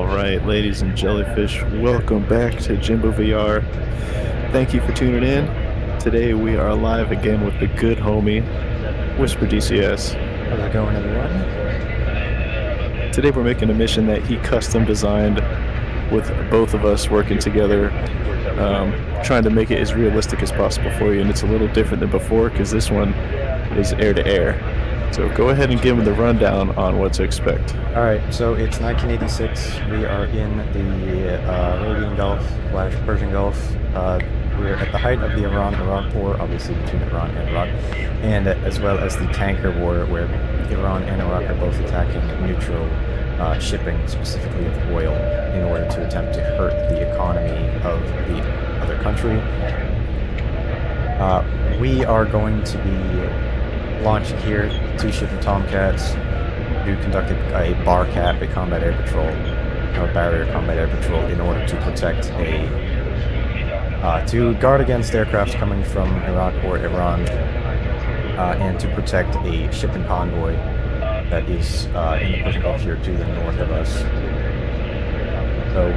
Alright, ladies and jellyfish, welcome back to Jimbo VR. Thank you for tuning in. Today we are live again with the good homie, Whisper DCS. How's it going, everyone? Today we're making a mission that he custom designed with both of us working together, trying to make it as realistic as possible for you, and it's a little different than before because this one is air-to-air. So go ahead and give him the rundown on what to expect. Alright, so it's 1986. We are in the Arabian Gulf / Persian Gulf. We're at the height of the Iran-Iraq war, obviously between Iran and Iraq, and as well as the tanker war, where Iran and Iraq are both attacking neutral shipping, specifically of oil, in order to attempt to hurt the economy of the other country. We are going to be launching here 2 shipping Tomcats who conducted a BARCAP, a combat air patrol, or barrier combat air patrol, in order to protect to guard against aircraft coming from Iraq or Iran, and to protect a shipping convoy that is in the Persian Gulf here to the north of us. So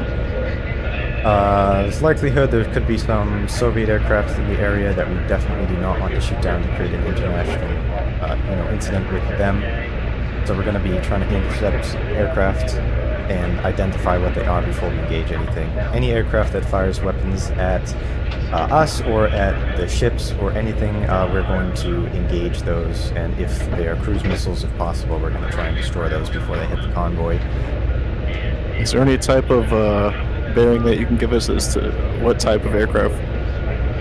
there's likelihood there could be some Soviet aircraft in the area that we definitely do not want to shoot down to create an international incident with them. So we're going to be trying to intercept aircraft and identify what they are before we engage anything. Any aircraft that fires weapons at us or at the ships or anything, we're going to engage those, and if they are cruise missiles, if possible, we're going to try and destroy those before they hit the convoy. Is there any type of bearing that you can give us as to what type of aircraft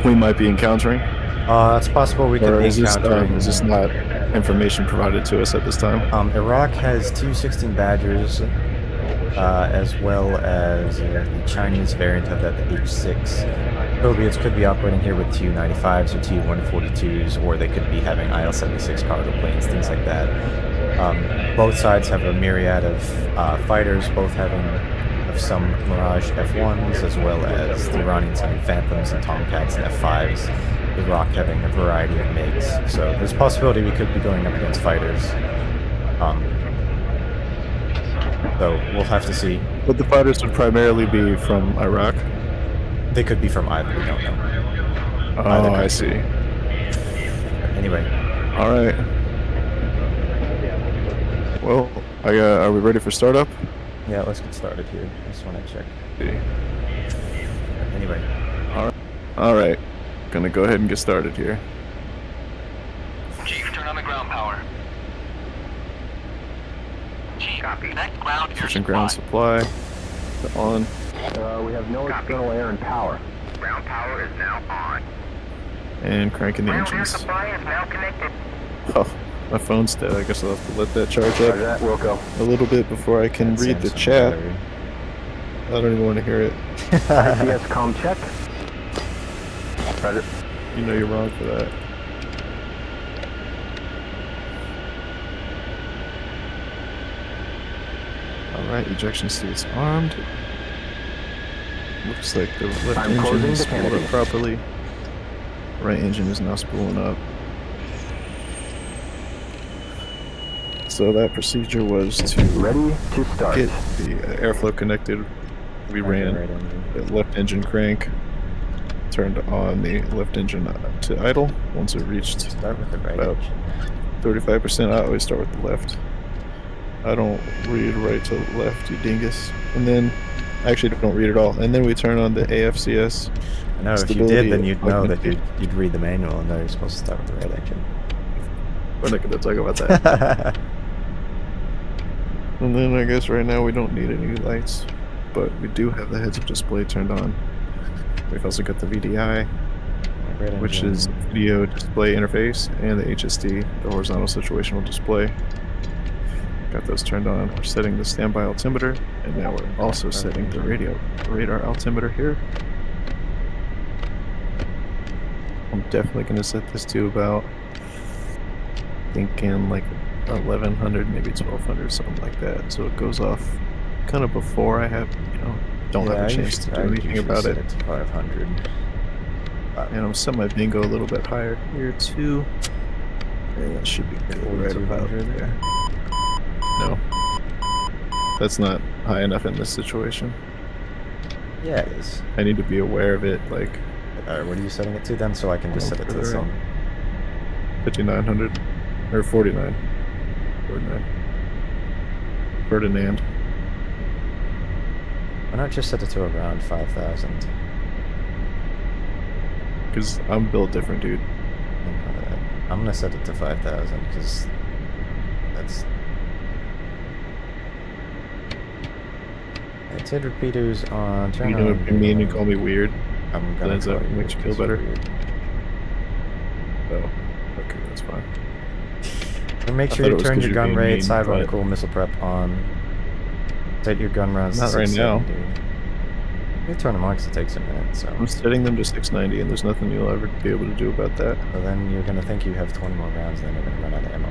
we might be encountering? It's possible we could be encountering... Is this not information provided to us at this time? Iraq has 2 16 Badgers, as well as the Chinese variant of that, the H-6. Soviets could be operating here with Tu-95s or Tu-142s, or they could be having IL-76 cargo planes, things like that. Both sides have a myriad of fighters, both having some Mirage F-1s, as well as the Iranians having Phantoms and Tomcats and F-5s. Iraq having a variety of MiGs, so there's a possibility we could be going up against fighters. So we'll have to see. But the fighters would primarily be from Iraq? They could be from either, we don't know. Oh, I see. Anyway. Alright. Well, are we ready for startup? Yeah, let's get started here. I just want to check. Anyway. Alright. Gonna go ahead and get started here. Chief, turn on the ground power. Chief, copy. Connect ground air Pushing supply. ground supply. On. We have no external air and power. Ground power is now on. And cranking the Ground air engines. supply is now connected. Oh, my phone's dead. I guess I'll have to let that charge up That will go. a little bit before I can read the chat. I don't even want to hear it. DCS comm check. Roger. You know you're wrong for that. Alright, ejection seats armed. Looks like the left I'm engine closing is the spooled up canopy. properly. Right engine is now spooling up. So that procedure was to Ready to start. get the airflow connected. We ran the left engine crank, turned on the left engine to idle. Once it reached Start with the right about engine. 35%, I always start with the left. I don't read right to left, you dingus. And then, actually don't read at all. And then we turn on the AFCS. I know, if you did, then you'd know that you'd read the manual and know you're supposed to start with the right engine. We're not going to talk about that. And then I guess right now we don't need any lights, but we do have the heads-up display turned on. We've also got the VDI, which is video display interface, and the HSD, the horizontal situational display. Got those turned on. We're setting the standby altimeter, and now we're also setting the radar altimeter here. I'm definitely going to set this to about, thinking like 1100, maybe 1200, something like that. So it goes off kind of before I have, don't have a chance to do anything about it. It's 500. And I'm set my bingo a little bit higher here too. And that should be good right about there. No. That's not high enough in this situation. Yeah, it is. I need to be aware of it, like Alright, what are you setting it to then, so I can just set it to the same? 5,900 or 49. 49. Ferdinand. Why not just set it to around 5,000? Because I'm built different, dude. I'm gonna set it to 5,000 because that's. Tid repeaters on. Turn You know on. what you mean? You call me weird. I'm gonna. Does that make you feel better? Weird. Oh, okay, that's fine. And make I sure thought you it was turn 'cause your you're gun being rate, mean, side but- reticle, missile prep on. Set your gun rounds. Not to right now. 670. You turn them on because it takes a minute. So. I'm setting them to 690, and there's nothing you'll ever be able to do about that. So then you're gonna think you have 20 more rounds, and then you're gonna run out of ammo.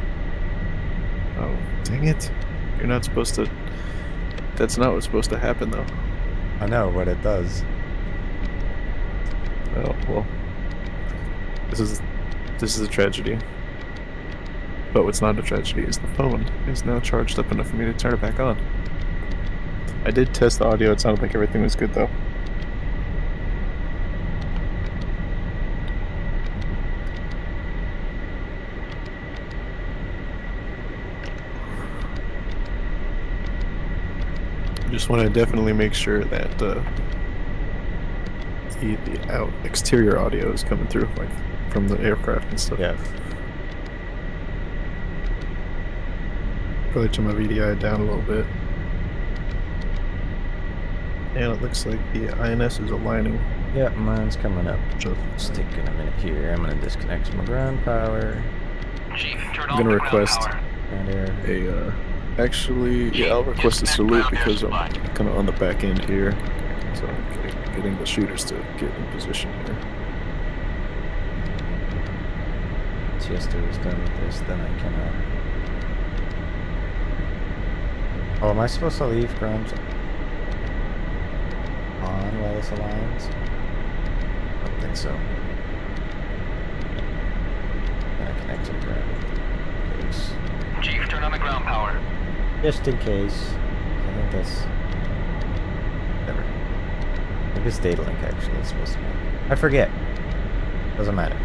Oh, dang it. You're not supposed to... That's not what's supposed to happen, though. I know, but it does. Oh, well. This is a tragedy. But what's not a tragedy is the phone is now charged up enough for me to turn it back on. I did test the audio, it sounded like everything was good, though. Just want to definitely make sure that the exterior audio is coming through, like from the aircraft and stuff. Yeah. Probably turn my VDI down a little bit. And it looks like the INS is aligning. Yeah, mine's coming up. Just It's taking a minute here. I'm gonna disconnect my ground power. Chief, turn I'm off gonna the request ground power. And air. actually, yeah, I'll request a salute because I'm kind of on the back end here. So I'm getting the shooters to get in position here. Once Yester is done with this, then I can. Oh, am I supposed to leave ground on while this aligns? I don't think so. Gonna connect to the ground. In case. Chief, turn on the ground power. Just in case. I think that's. Whatever. Maybe it's data link actually, it's supposed to be. I forget. Doesn't matter.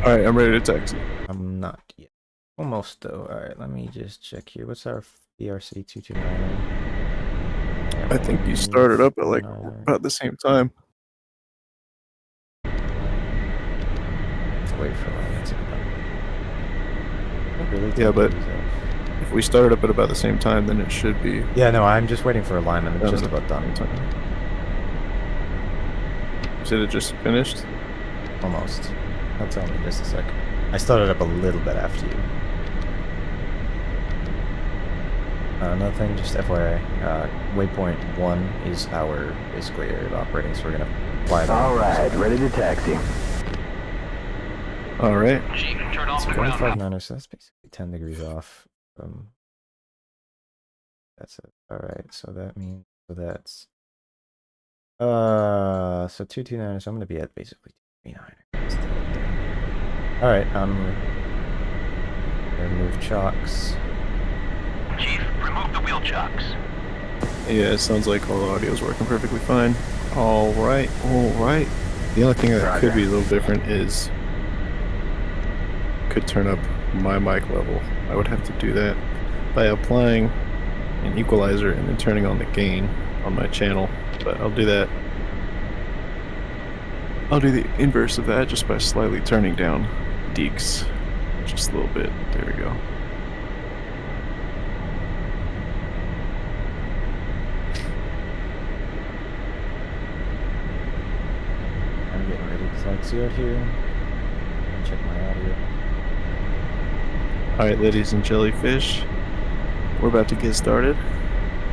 Alright, I'm ready to taxi. I'm not yet. Almost though. Alright, let me just check here. What's our BRC 229? I think you started up at like about the same time. Wait for that to be done. Really Yeah, but take these off. if we started up at about the same time, then it should be. Yeah, no, I'm just waiting for alignment. It's Yeah, just about done. You said it just finished? Almost. I'll tell me in just a sec. I started up a little bit after you. Another thing, just FYI, waypoint 1 is our basically area of operating, so we're gonna fly there. Alright, ready to taxi. Alright. Chief, turn off So the ground power. 159, so that's basically 10 degrees off. That's it. Alright, so that means, so that's, so 229, so I'm gonna be at basically 239. Alright, remove chocks. Chief, remove the wheel chocks. Yeah, it sounds like all the audio is working perfectly fine. Alright, alright. The only thing that could be a little different is could turn up my mic level. I would have to do that by applying an equalizer and then turning on the gain on my channel. But I'll do that. I'll do the inverse of that just by slightly turning down Deeks. Just a little bit. There we go. I'm getting ready to taxi out here. And check my audio. Alright, ladies and jellyfish. We're about to get started.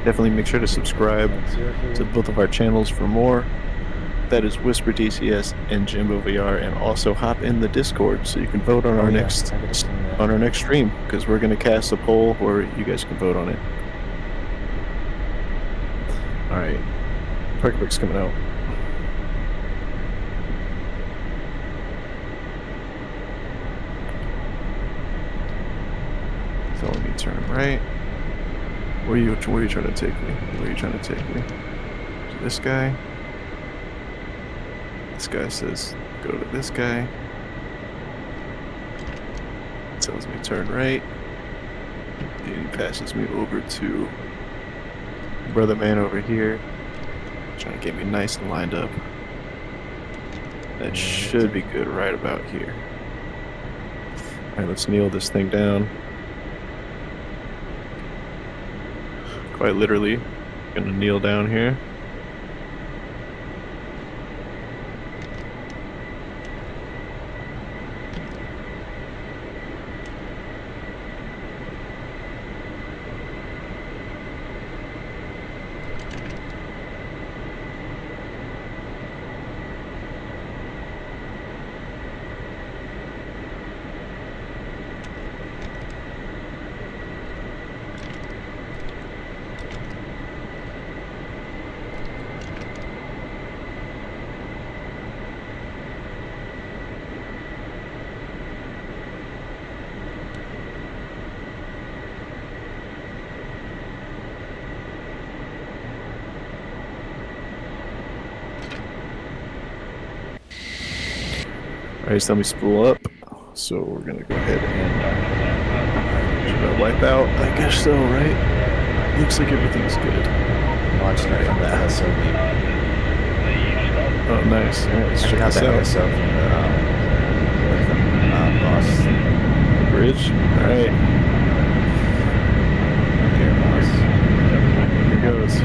Definitely make sure to subscribe Taxi out here. to both of our channels for more. That is Whisper DCS and Jimbo VR, and also hop in the Discord so you can vote on Oh, our yeah, next I gotta send that. on our next stream, because we're gonna cast a poll where you guys can vote on it. All right, Perk Book's coming out. So let me turn right. Where are you trying to take me? Where are you trying to take me? To this guy? This guy says go to this guy. Tells me turn right. And he passes me over to brother man over here. Trying to get me nice and lined up. That should be good right about here. Alright, let's kneel this thing down. Quite literally, gonna kneel down here. Alright, so let me spool up. So we're gonna go ahead and should I wipe out? I guess so, right? Looks like everything's good. Watching it from the SO view. Oh, nice. Alright, let's check Not this the out. SO from the boss. Bridge. Alright, Here, boss. here goes.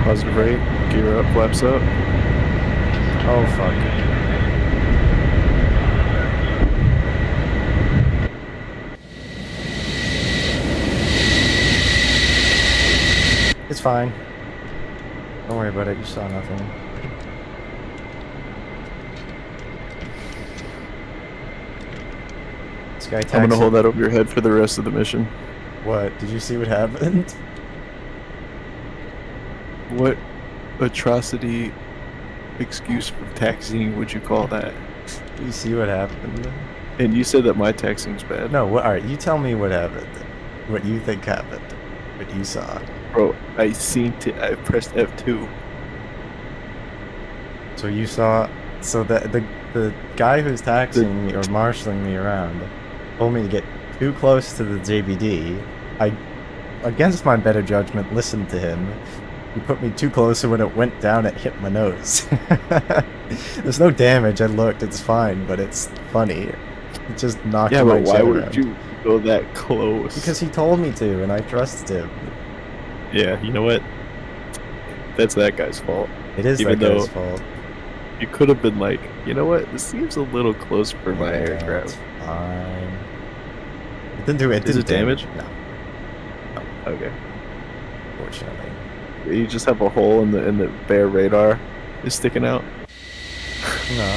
Positive rate, gear up, flaps up. Oh fuck. It's fine. Don't worry about it, you saw nothing. This guy I'm gonna taxi- hold that over your head for the rest of the mission. What? Did you see what happened? What atrocity excuse for taxiing would you call that? Did you see what happened? And you said that my taxiing's bad. No, what, alright, you tell me what happened. What you think happened. What you saw. Bro, I pressed F2. So you saw, so the guy who's taxiing me or marshalling me around told me to get too close to the JBD. I, against my better judgment, listened to him. He put me too close, and when it went down, it hit my nose. There's no damage. I looked, it's fine, but it's funny. It just knocked Yeah, my but why jet would around. you go that close? Because he told me to, and I trusted him. Yeah, you know what? That's that guy's fault. It is Even that guy's though- fault. You could have been like, you know what? This seems a little close for my Yeah, aircraft. it's fine. It didn't do it. Is Didn't it damage? No, Okay. fortunately. You just have a hole in the bare radar is sticking out. No.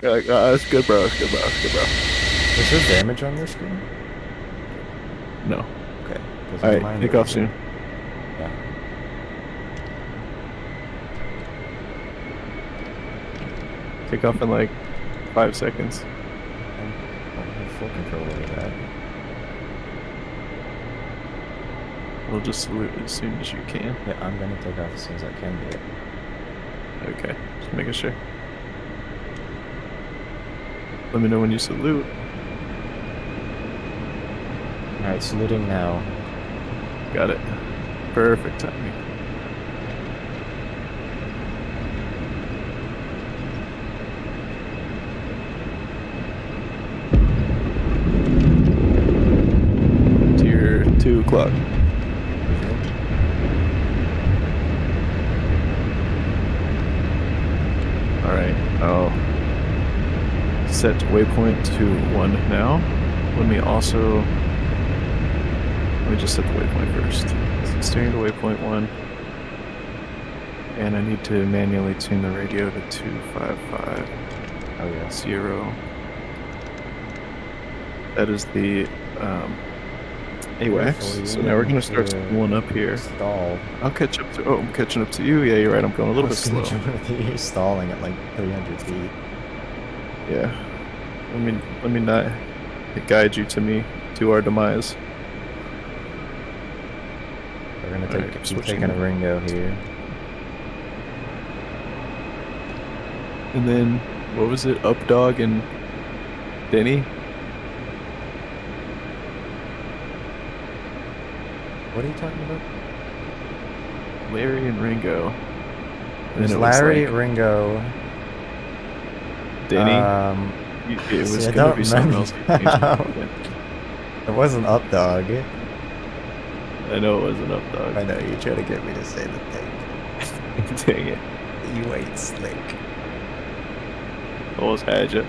You're like, oh, that's good, bro. That's good, bro. That's good, bro. Is there damage on your screen? No. Okay. 'cause All right, mine take was- off soon. Yeah. Take off in like 5 seconds. I don't have full control over that. We'll just salute as soon as you can. Yeah, I'm gonna take off as soon as I can do it. Okay, just making sure. Let me know when you salute. Alright, saluting now. Got it. Perfect timing. Tier 2 o'clock. Alright, I'll set waypoint to 1 now. Let me also... Let me just set the waypoint first. So steering to waypoint 1. And I need to manually tune the radio to 255. Oh yeah. 0. That is the AWACS. So now we're gonna start spooling up here. Stall. I'll catch up to. Oh, I'm catching up to you. Yeah, you're right. I'm going a little bit slow. You're stalling at like 300 feet. Yeah. Let me not guide you to our demise. We're gonna Alright, keep switching. taking a Ringo here. And then what was it? Updog and Denny? What are you talking about? Larry and Ringo. And There's then it was Larry, like Ringo. Denny. It was see, I gonna don't be something remember else. You changed now. it. It wasn't Updog. I know it wasn't Updog. I know, you try to get me to say the thing. Dang it. You ain't slick. Almost had you.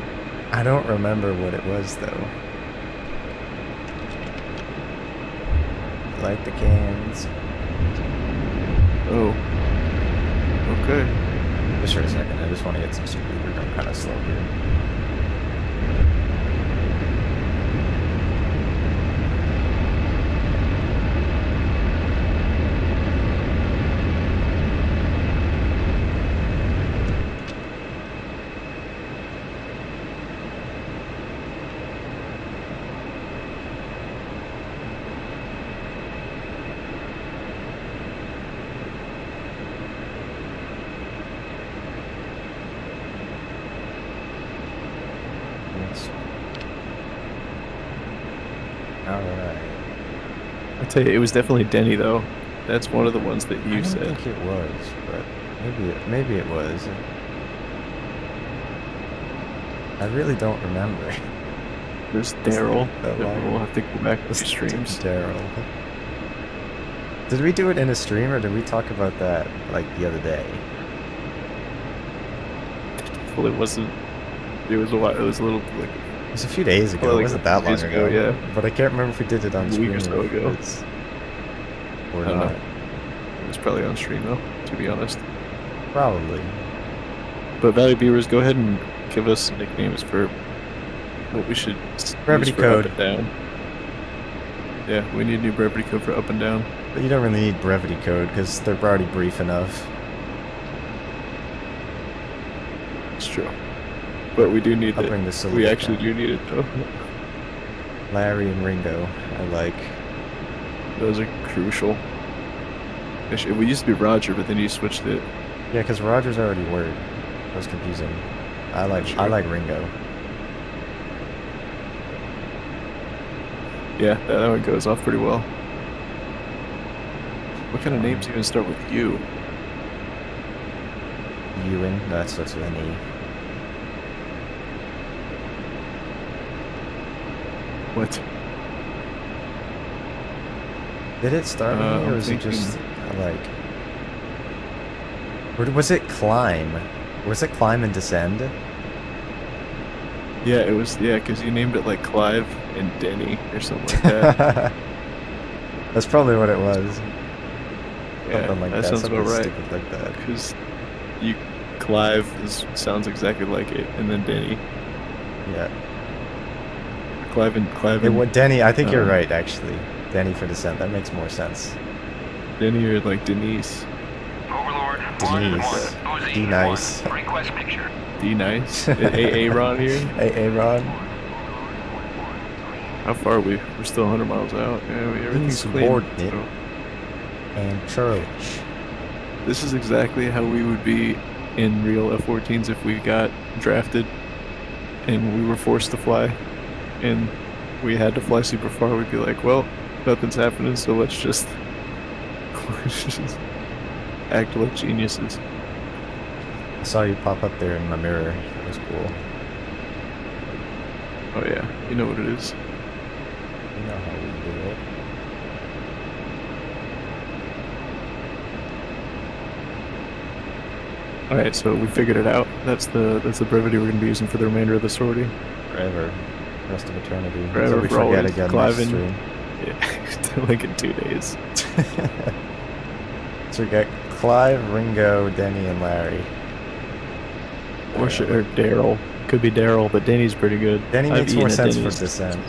I don't remember what it was, though. Like the cans. Oh. Okay. Just for a second, I just want to get some speed. We're going kind of slow here. Alright. I tell you, it was definitely Denny though. That's one of the ones that I you don't said. think it was, but maybe it was. I really don't remember. There's Daryl. that long. We'll have to go back to the streams. Daryl. Did we do it in a stream, or did we talk about that like the other day? Well, it wasn't. It was a while. It was a little like It was a few days ago. Well, like it wasn't that long days ago. ago, yeah. But I can't remember if we did it on A week stream or so ago. or I don't not. know. It was probably on stream though, to be honest. Probably. But Valley Viewers, go ahead and give us nicknames for what we should Brevity use for code. up and down. Yeah, we need a new brevity code for up and down. But you don't really need brevity code because they're already brief enough. It's true. But we do need I'll it. bring the We salute actually down. do need it though. Larry and Ringo, I like. Those are crucial. We used to be Roger, but then you switched it. Yeah, because Roger's already word. That was confusing. I like Ringo. Yeah, that one goes off pretty well. What kind of names even start with U? Ewan, that starts with an E. What? Did it start with me, or I'm was it just thinking- like? Or was it climb? Was it climb and descend? Yeah, it was. Yeah, because you named it like Clive and Denny or something like that. That's probably what it was. Yeah, Something like that that. sounds Something about right. stupid like that. Because Clive sounds exactly like it, and then Denny. Yeah. Clive and Well, Denny, I think you're um, right, actually. Denny for descent. That makes more sense. Denny or like Denise. Overlord, Denise. 1-1. OZ, D nice. 1. Request picture. D nice. Aaron here. Hey, Ron. How far are we? We're still 100 miles out. Yeah, everything's clean. Insubordinate. So And church. this is exactly how we would be in real F-14s if we got drafted and we were forced to fly and we had to fly super far. We'd be like, well, nothing's happening, so let's just act like geniuses. I saw you pop up there in my mirror. That was cool. Oh yeah, you know what it is. You know how we do it. All right, so we figured it out. That's the brevity we're gonna be using for the remainder of the sortie. Forever. Rest of eternity. Forever, Until we for forget always. again Clive next and- stream. Yeah, like in 2 days. So we got Clive, Ringo, Denny, and Larry. Or Daryl. Could be Daryl, but Denny's pretty good. Denny I've makes more eaten at sense for Denny's. descent.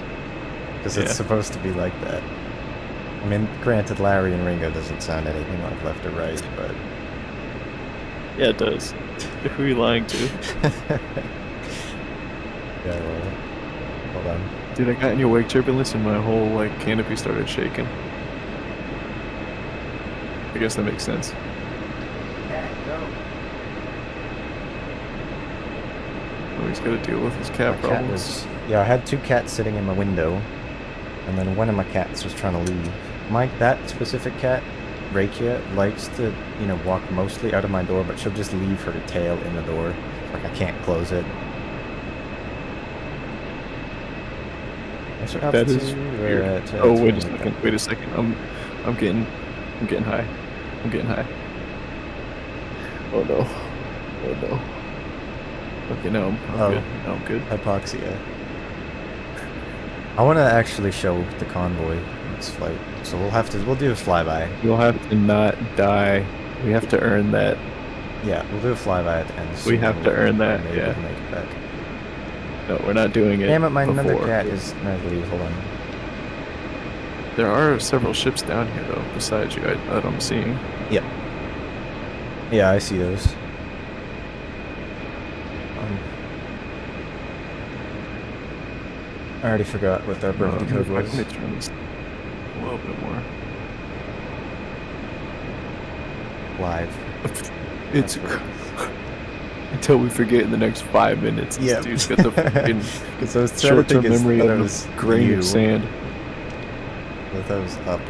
Because Yeah. it's supposed to be like that. I mean, granted, Larry and Ringo doesn't sound anything like left or right, but... Yeah, it does. Who are you lying to? Yeah, well, hold on. Dude, I got in your wake turbulence and my whole like canopy started shaking. I guess that makes sense. Oh, he's got to deal with his cat My cat problems. was, yeah, I had 2 cats sitting in my window, and then one of my cats was trying to leave. That specific cat, Rakia, likes to, you know, walk mostly out of my door, but she'll just leave her tail in the door. Like, I can't close it. What's our That altitude? is We're weird. at, Oh, wait a 20. second. Wait a second. I'm getting high. I'm getting high. Oh no. Oh no. Okay, no, I'm Oh. good. No, I'm good. Hypoxia. I want to actually show the convoy next flight, so we'll do a flyby. You'll have to not die. We have to earn that. Yeah, we'll do a flyby at the end. We have to earn that, Maybe yeah. we can make it back. No, we're not doing it. Damn it, my another before. cat is not leave. Hold on. There are several ships down here though, besides you, that I'm seeing. Yep. Yeah, I see those. I already forgot what that birthday code was. Let me turn this a little bit more. Live. It's until we forget in the next 5 minutes. This Yep. dude's got the fucking Because I was trying to short-term think memory that of it a was grain you. of sand. I thought it was up.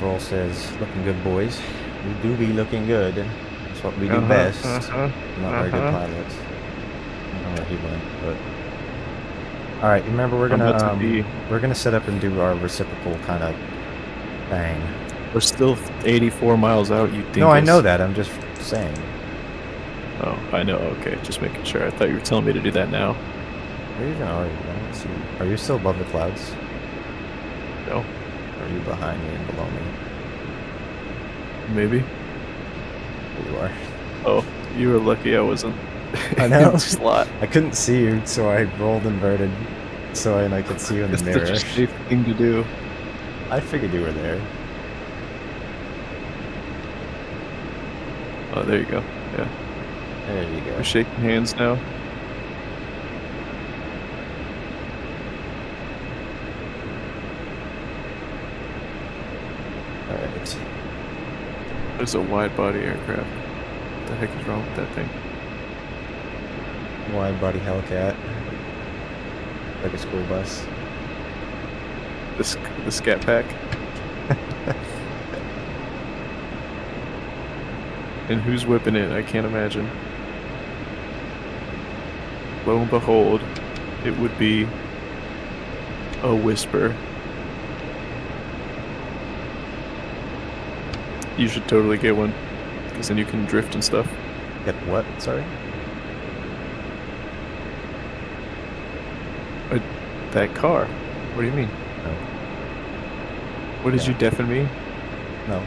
Roll says, looking good, boys. We do be looking good. That's what we do best. Not very good pilots. I don't know where he went, but... Alright, remember we're I'm about to gonna be- we're gonna set up and do our reciprocal kind of thing. We're still 84 miles out, you think? No, I know that, I'm just saying. Oh, I know, okay. Just making sure. I thought you were telling me to do that now. Where even are you? I don't see. Are you still above the clouds? No. Or are you behind me and below me? Maybe. You are. Oh, you were lucky I wasn't I know. in the slot. I couldn't see you, so I rolled inverted, so I could see you in the It's mirror. such a safe thing to do. I figured you were there. Oh, there you go. Yeah. There you go. We're shaking hands now. Alright. There's a wide body aircraft. What the heck is wrong with that thing? Wide body Hellcat. Like a school bus. The Scat Pack. And who's whipping it? I can't imagine. Lo and behold, it would be a Whisper. You should totally get one, because then you can drift and stuff. Get what? Sorry? That car. What do you mean? No. What did Yeah. you deafen me? No.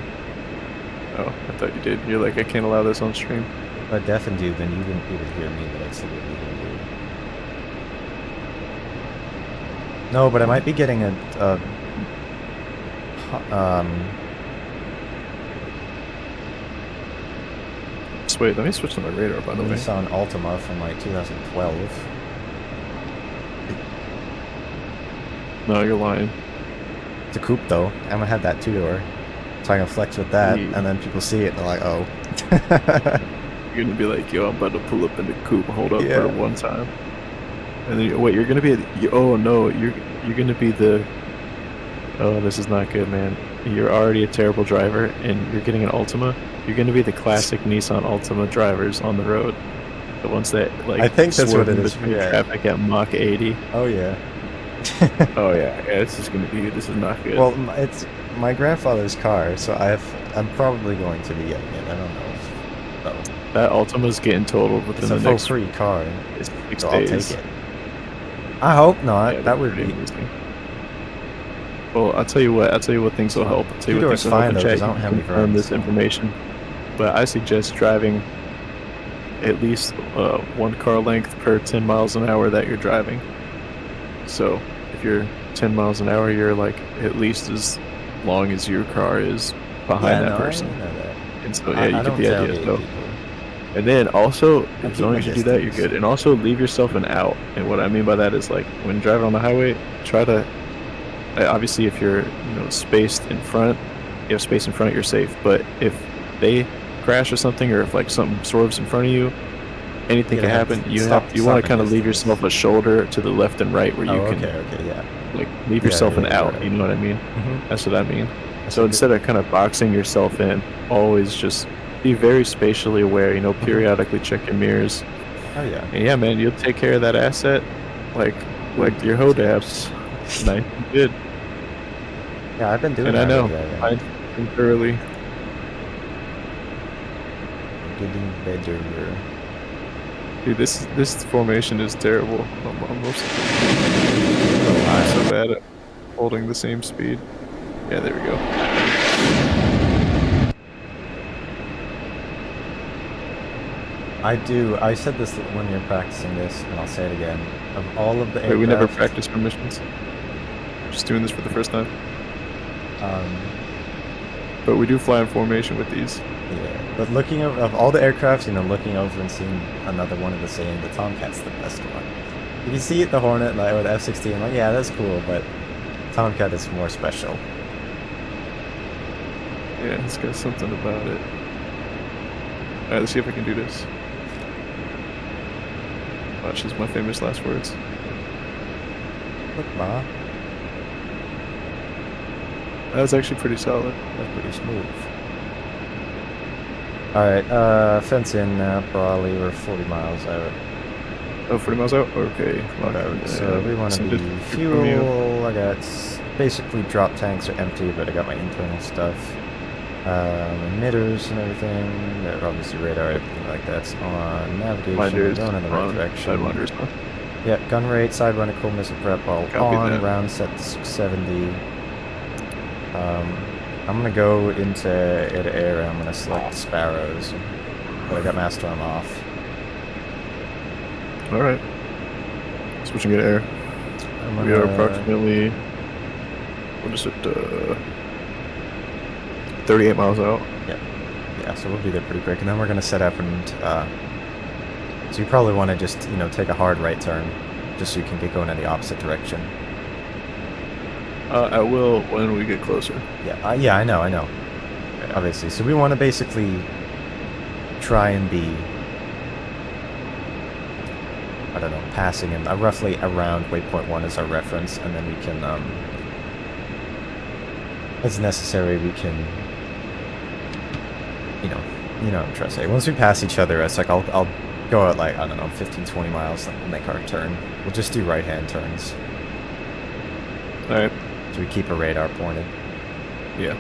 Oh, I thought you did. You're like, I can't allow this on stream. If I deafened you, then you wouldn't be able to hear me, but I'd still be able to hear you. No, but I might be getting Just wait, let me switch to my radar, by the way. Nissan Altima from like 2012. No, you're lying. It's a coupe though. I'm gonna have that 2-door. So I can flex with that, Yeah. and then people see it and they're like, oh. You're gonna be like, yo, I'm about to pull up in the coupe, hold up Yeah. for one time. And then, wait, you're gonna be, oh no, you're gonna be the, oh, this is not good, man. You're already a terrible driver, and you're getting an Altima. You're gonna be the classic Nissan Altima drivers on the road. The ones that, like, I think that's what swerve it is, between yeah. traffic at Mach 80. Oh yeah. Oh yeah, this is gonna be, this is not good. Well, it's my grandfather's car, so I'm probably going to be getting it. I don't know. So, that Altima's getting totaled within it's the a next free car, 6 so I'll days. take it. I hope not. Yeah, that would pretty be. amazing. Well, I'll tell you what things will help. I'll tell you what Two-door's things will help fine, in though, chat. 'cause I don't You have can any confirm friends. this information, but I suggest driving at least 1 car length per 10 miles an hour that you're driving. So if you're 10 miles an hour, you're like at least as long as your car is behind that person. I know that. And so yeah, you I get don't the idea. tailgate So people. And then also, I as keep long my as you do that, you're distance. good. And also leave yourself an out. And what I mean by that is like when driving on the highway, try to obviously if you're spaced in front, you have space in front, you're safe. But if they crash or something, or if like something swerves in front of you, anything Yeah, can that's- happen. You stop- want stop to kind of and leave distance. yourself a shoulder to the left and right where you Oh, can okay, yeah. like leave Yeah, yourself an yeah, out. right. You know what I mean? Mm-hmm. That's what I mean. That's So a instead of kind of boxing yourself in, always just be very spatially aware. Periodically check your mirrors. Oh yeah. And yeah, man, you'll take care of that asset like your HODAPs. Nice and good. Yeah, I've been doing And I that. know, already, I think thoroughly. Getting better. Dude, this formation is terrible. I'm so bad at holding the same speed. Yeah, there we go. I said this when you're practicing this, and I'll say it again. Of all of the Wait, we never aircraft, practiced for missions. Just doing this for the first time. But we do fly in formation with these. Yeah, but looking of all the aircraft, looking over and seeing another one of the same, the Tomcat's the best one. You can see the Hornet like, or the F-16, like, yeah, that's cool, but Tomcat is more special. Yeah, it's got something about it. Alright, let's see if I can do this. Watch, this is my famous last words. Look, Ma, That was actually pretty solid. that's pretty smooth. Alright, fence in now, probably we're 40 miles out. Oh, 40 miles out? Okay. Whatever, so we want to be fuel, I got basically drop tanks are empty, but I got my internal stuff. Emitters and everything, obviously radar, everything like that's on. Navigation, Blinders going in the right direction. Sidewinders, huh? Yeah, gun rate, sidewinder, cool missile prep all Copy on, that. round set to 670. I'm gonna go into air and I'm gonna select Sparrows, but I got Master Arm off. Alright. Switching to air. I'm We are gonna- approximately, what is it, 38 miles out. Yeah, so we'll be there pretty quick, and then we're gonna set up and so you probably want to just take a hard right turn, just so you can get going in the opposite direction. I will when we get closer. Yeah, yeah, I know, obviously. So we want to basically try and be, I don't know, passing in roughly around waypoint 1 as our reference, and then we can, as necessary, we can, you know what I'm trying to say. Once we pass each other, it's like I'll go at like, I don't know, 15, 20 miles, and we'll make our turn. We'll just do right-hand turns. Alright. So we keep a radar pointed. Yeah.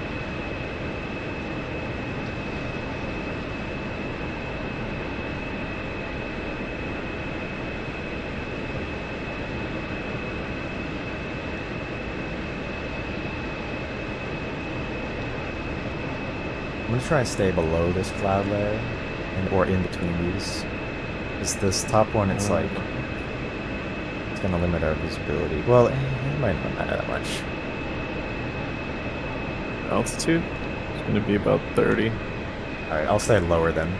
I'm gonna try and stay below this cloud layer, or in between these. Because this top one, it's like, it's gonna limit our visibility. Well, it might not matter that much. Altitude? It's going to be about 30. Alright, I'll stay lower then.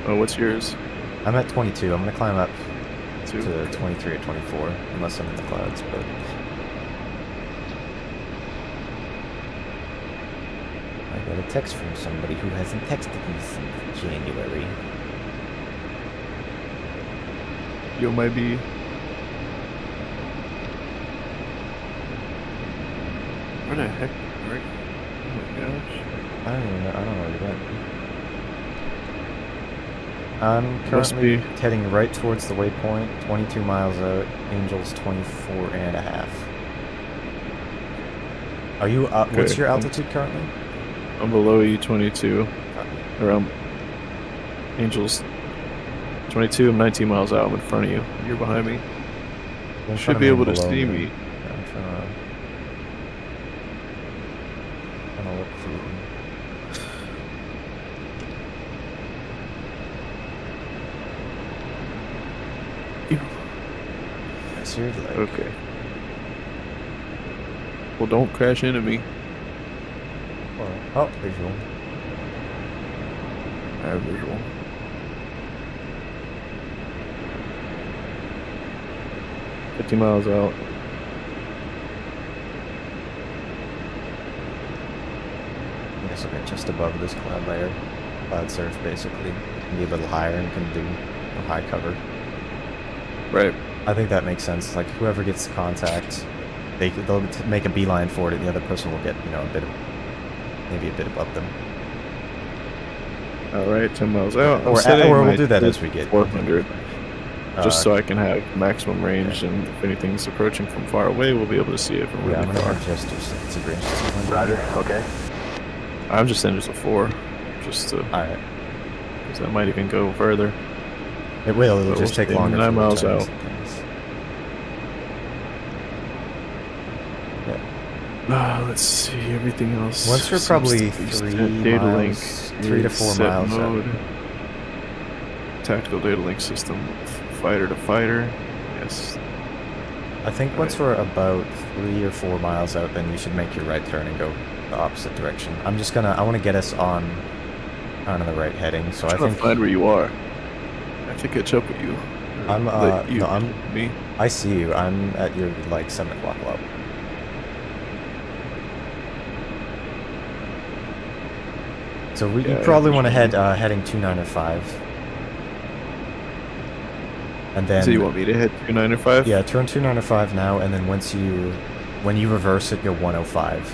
Oh, what's yours? I'm at 22. I'm gonna climb up Two. to 23 or 24, unless I'm in the clouds, but... I got a text from somebody who hasn't texted me since January. You might be. Where the heck? Right? Oh my gosh. I don't even know. I don't know where you went. I'm Must currently be. heading right towards the waypoint, 22 miles out. Angels 24 and a half. Are you up? What's Okay. your altitude currently? I'm below you 22. Copy. Around Angels 22. I'm 19 miles out. I'm in front of you. You're behind me. In front Should of be me able and to below see me. me. Yeah, I'm trying to look for you. I see your leg. Okay. Well, don't crash into me. Oh, visual. I have visual. $50 miles out. I guess I'll get just above this cloud layer. Cloud surf, basically. Can be a little higher and can do a high cover. Right. I think that makes sense. Like, whoever gets contact, they'll make a beeline for it, and the other person will get, you know, maybe a bit above them. All right, 10 miles out. Or we'll do that as we get 400. Just so I can have maximum range, and if anything's approaching from far away, we'll be able to see it from really I'm far. gonna just do some range. Roger. Okay. I'm just saying just a 4, just to, Alright. because that might even go further. It will. It'll But just we'll take stay longer. 9 for miles returns out. and things. Let's see everything else. Once we're seems probably to be 3 set. Data link, miles, 3 to 4 set miles out. mode. Tactical data link system, fighter to fighter. Yes. I think once we're about 3 or 4 miles out, then you should make your right turn and go the opposite direction. I want to get us on the right heading. So I'm I trying think to find where you are. I have to catch up with you. I'm Me. I see you. I'm at your like 7 o'clock level. So you Yeah, probably want to usually. head heading 295. And then So you want me to hit 295? yeah, turn 295 now, and then when you reverse it, go 105,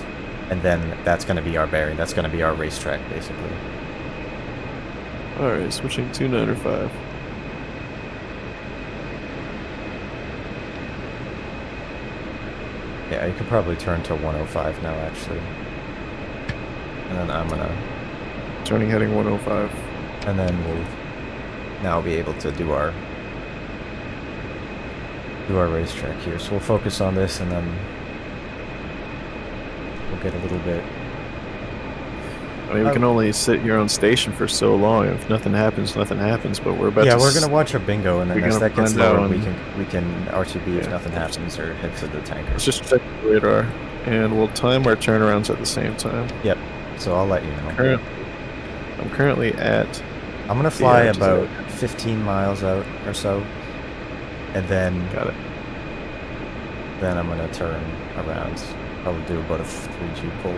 and then that's going to be our bearing. That's going to be our racetrack, basically. All right, switching 295. Yeah, you could probably turn to 105 now, actually. And then I'm gonna, Turning heading 105. and then we'll now be able to do our racetrack here. So we'll focus on this, and then we'll get a little bit. I mean, we can only sit here on station for so long. If nothing happens, nothing happens. But we're about to. Yeah, we're gonna watch our bingo, and then we're as gonna that gets find lower, out we can RTB if Yeah. nothing happens, or head for the tanker. Let's just check the radar, and we'll time our turnarounds at the same time. Yep. So I'll let you know. I'm currently at. I'm gonna fly Yeah, just about 15 miles out or so, and then Got it. I'm gonna turn around. Probably do about a 3G pull.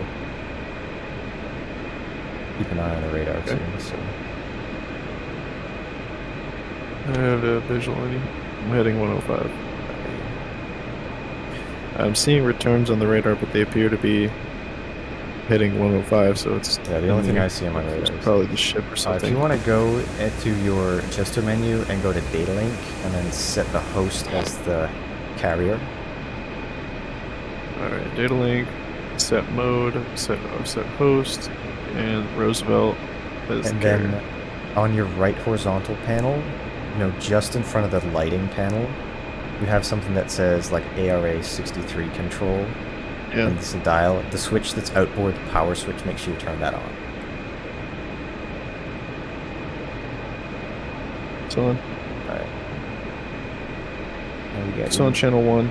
Keep an eye on the radar Okay. too. So I have a visual on you. I'm heading 105. I'm seeing returns on the radar, but they appear to be heading 105. So it's yeah, the only thing I see on my radar it's is probably the ship or if something. you want to go into your gesture menu and go to data link, and then set the host as the carrier. All right, data link, set mode, set host, and Roosevelt as And the carrier. then on your right horizontal panel, you know, just in front of the lighting panel, you have something that says like ARA 63 control. Yeah. And it's a dial. The switch that's outboard, the power switch, make sure you turn that on. It's on. Alright. There we go. It's on channel 1.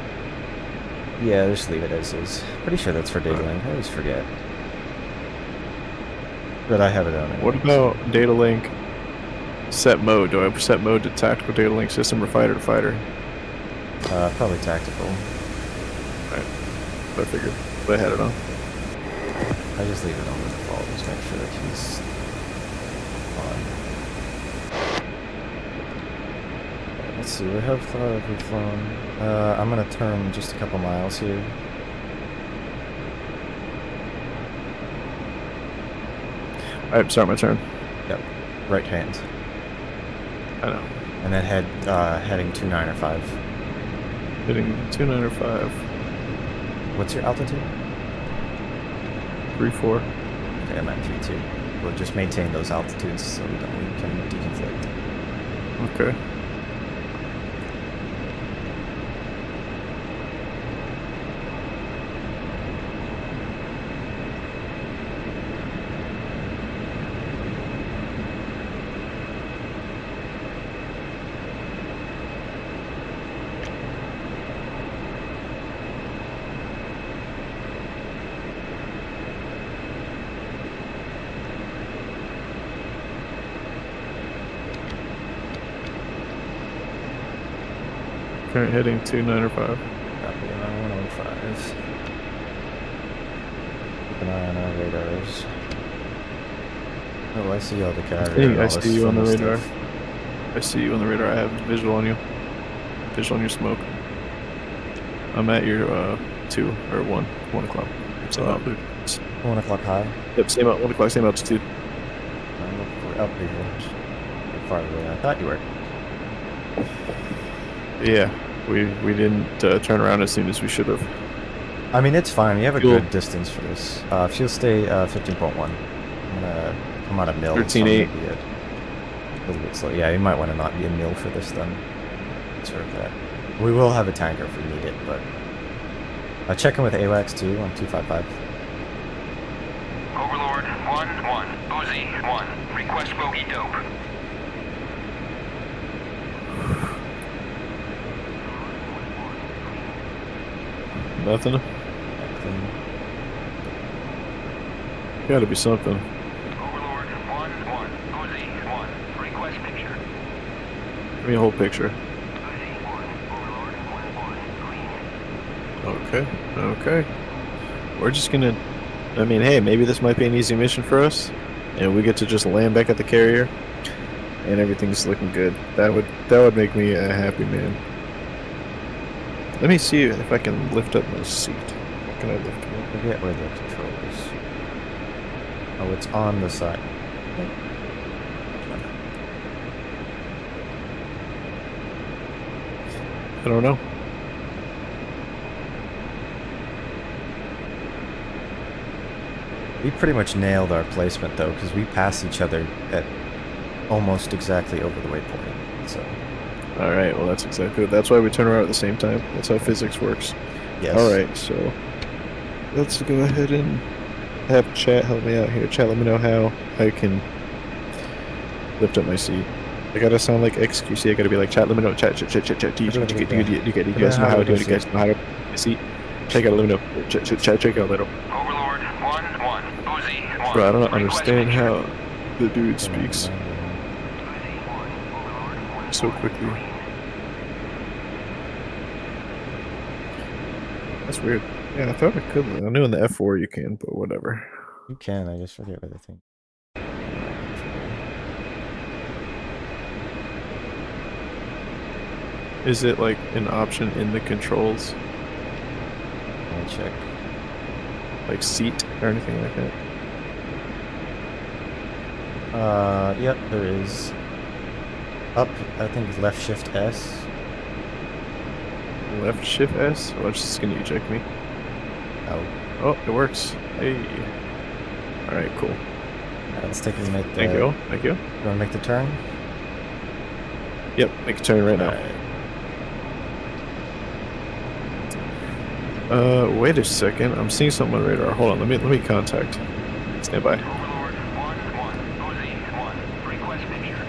Yeah, just leave it as is. Pretty sure that's for data link. I always forget. But I have it on. What about data link set mode? Do I set mode to tactical data link system or fighter to fighter? Probably tactical. I figured. But I had it on. I just leave it on the default. Just make sure that he's on. Let's see. How far have we flown? I'm gonna turn just a couple miles here. Alright, start my turn. Yep. Right hand. I know. And then heading 295. Hitting 295. What's your altitude? 3-4. Okay, I'm at 3-2. We'll just maintain those altitudes so we can deconflict. Okay. Current heading 295. Copy on 105. Keep an eye on our radars. Oh, I see all the carrier. Hey, and I all see this you on the fun radar. stuff. I see you on the radar. I have visual on you. Visual on your smoke. I'm at your 2 or 1 o'clock. Same altitude. 1 o'clock high. Yep, same 1 o'clock, same altitude. I'm looking for up here. You're far away. I thought you were. Yeah, we didn't turn around as soon as we should have. I mean, it's fine. We have a Fuel. good distance for this. Fuel stay 15.1. I'm gonna come out of mill. 13.8. A little bit slow. Yeah, you might want to not be a mill for this then. Sort of that. We will have a tanker if we need it, but check in with AWACS too on 255. Overlord 1-1. Uzi 1. Request bogey dope. Nothing. Clean. Gotta be something. Overlord 1-1. Uzi 1. Request picture. Give me a whole picture. Uzi 1. Overlord 1-1. Clean. Okay, okay. We're just gonna. I mean, hey, maybe this might be an easy mission for us, and we get to just land back at the carrier, and everything's looking good. That would make me a happy man. Let me see if I can lift up my seat. What can I lift up? Forget where the control is. Oh, it's on the side. I don't know. We pretty much nailed our placement though, because we passed each other at almost exactly over the waypoint. So. All right. Well, that's exactly. That's why we turn around at the same time. That's how physics works. Yes. All right. So let's go ahead and have chat help me out here. Chat, let me know how I can lift up my seat. I gotta sound like XQC. I gotta be like, chat, let me know. Chat. Do you guys know how to do it? You guys know how to my seat? Check out, let me know. Chat, check out, let know. Overlord 1-1. Uzi 1. Bro, I don't Request understand picture. how the dude speaks Uzi 1. Overlord 1-1. so quickly. That's weird. Yeah, I thought I could. I knew in the F4 you can, but whatever. You can, I just forget what the thing. Is it like an option in the controls, Let me check. like seat or anything like that? Yep, there is. Up, I think left shift S. Left shift S? Or it's just gonna eject me. Oh. Oh, it works. Hey. Alright, cool. Let's take and make the. Thank you. Thank you. You wanna make the turn? Yep, make a turn right now. Alright. Wait a second. I'm seeing something on radar. Hold on, let me contact. Stand by. Overlord 1-1. Uzi 1. Request picture.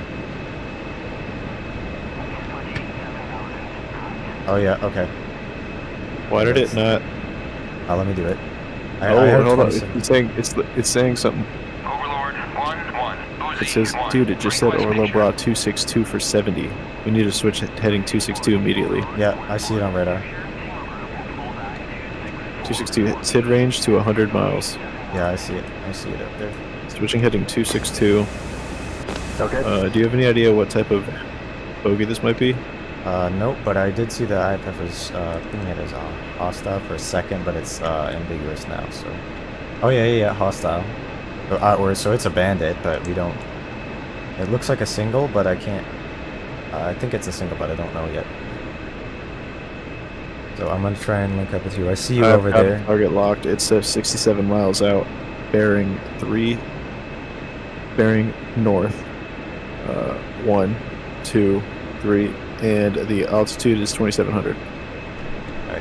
Oh yeah, okay. Why did it not? Let me do it. I Oh, hold on. 27. It's saying something. Overlord 1-1. Uzi It says, 1. dude, it just said Request overload picture. brought 262 for 70. We need to switch heading 262 immediately. Yeah, I see it on radar. 262 SID range to 100 miles. Yeah, I see it. I see it up there. Switching heading 262. Okay. Do you have any idea what type of bogey this might be? Nope, but I did see the IFF was thinking it as a hostile for a second, but it's ambiguous now. So, oh yeah, hostile. Or so it's a bandit, but we don't. It looks like a single, but I can't. I think it's a single, but I don't know yet. So I'm gonna try and link up with you. I see you over I've there. Target locked. It says 67 miles out, bearing north. 1, 2, 3, and the altitude is 2,700.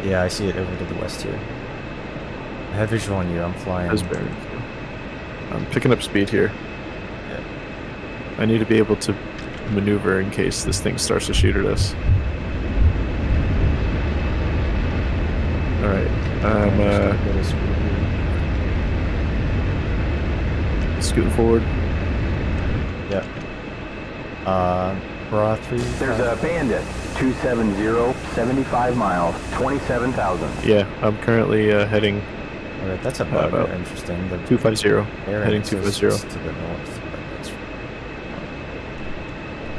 Yeah, I see it over to the west here. I have visual on you. I'm flying. That's bearing. I'm picking up speed here. Yeah. I need to be able to maneuver in case this thing starts to shoot at us. Alright, I'm scooting forward. Yeah. Bra 3. There's a bandit. 270, 75 miles, 27,000. Yeah, I'm currently heading Alright, that's about about interesting. The 250. air Heading access 250. is to the north. But that's...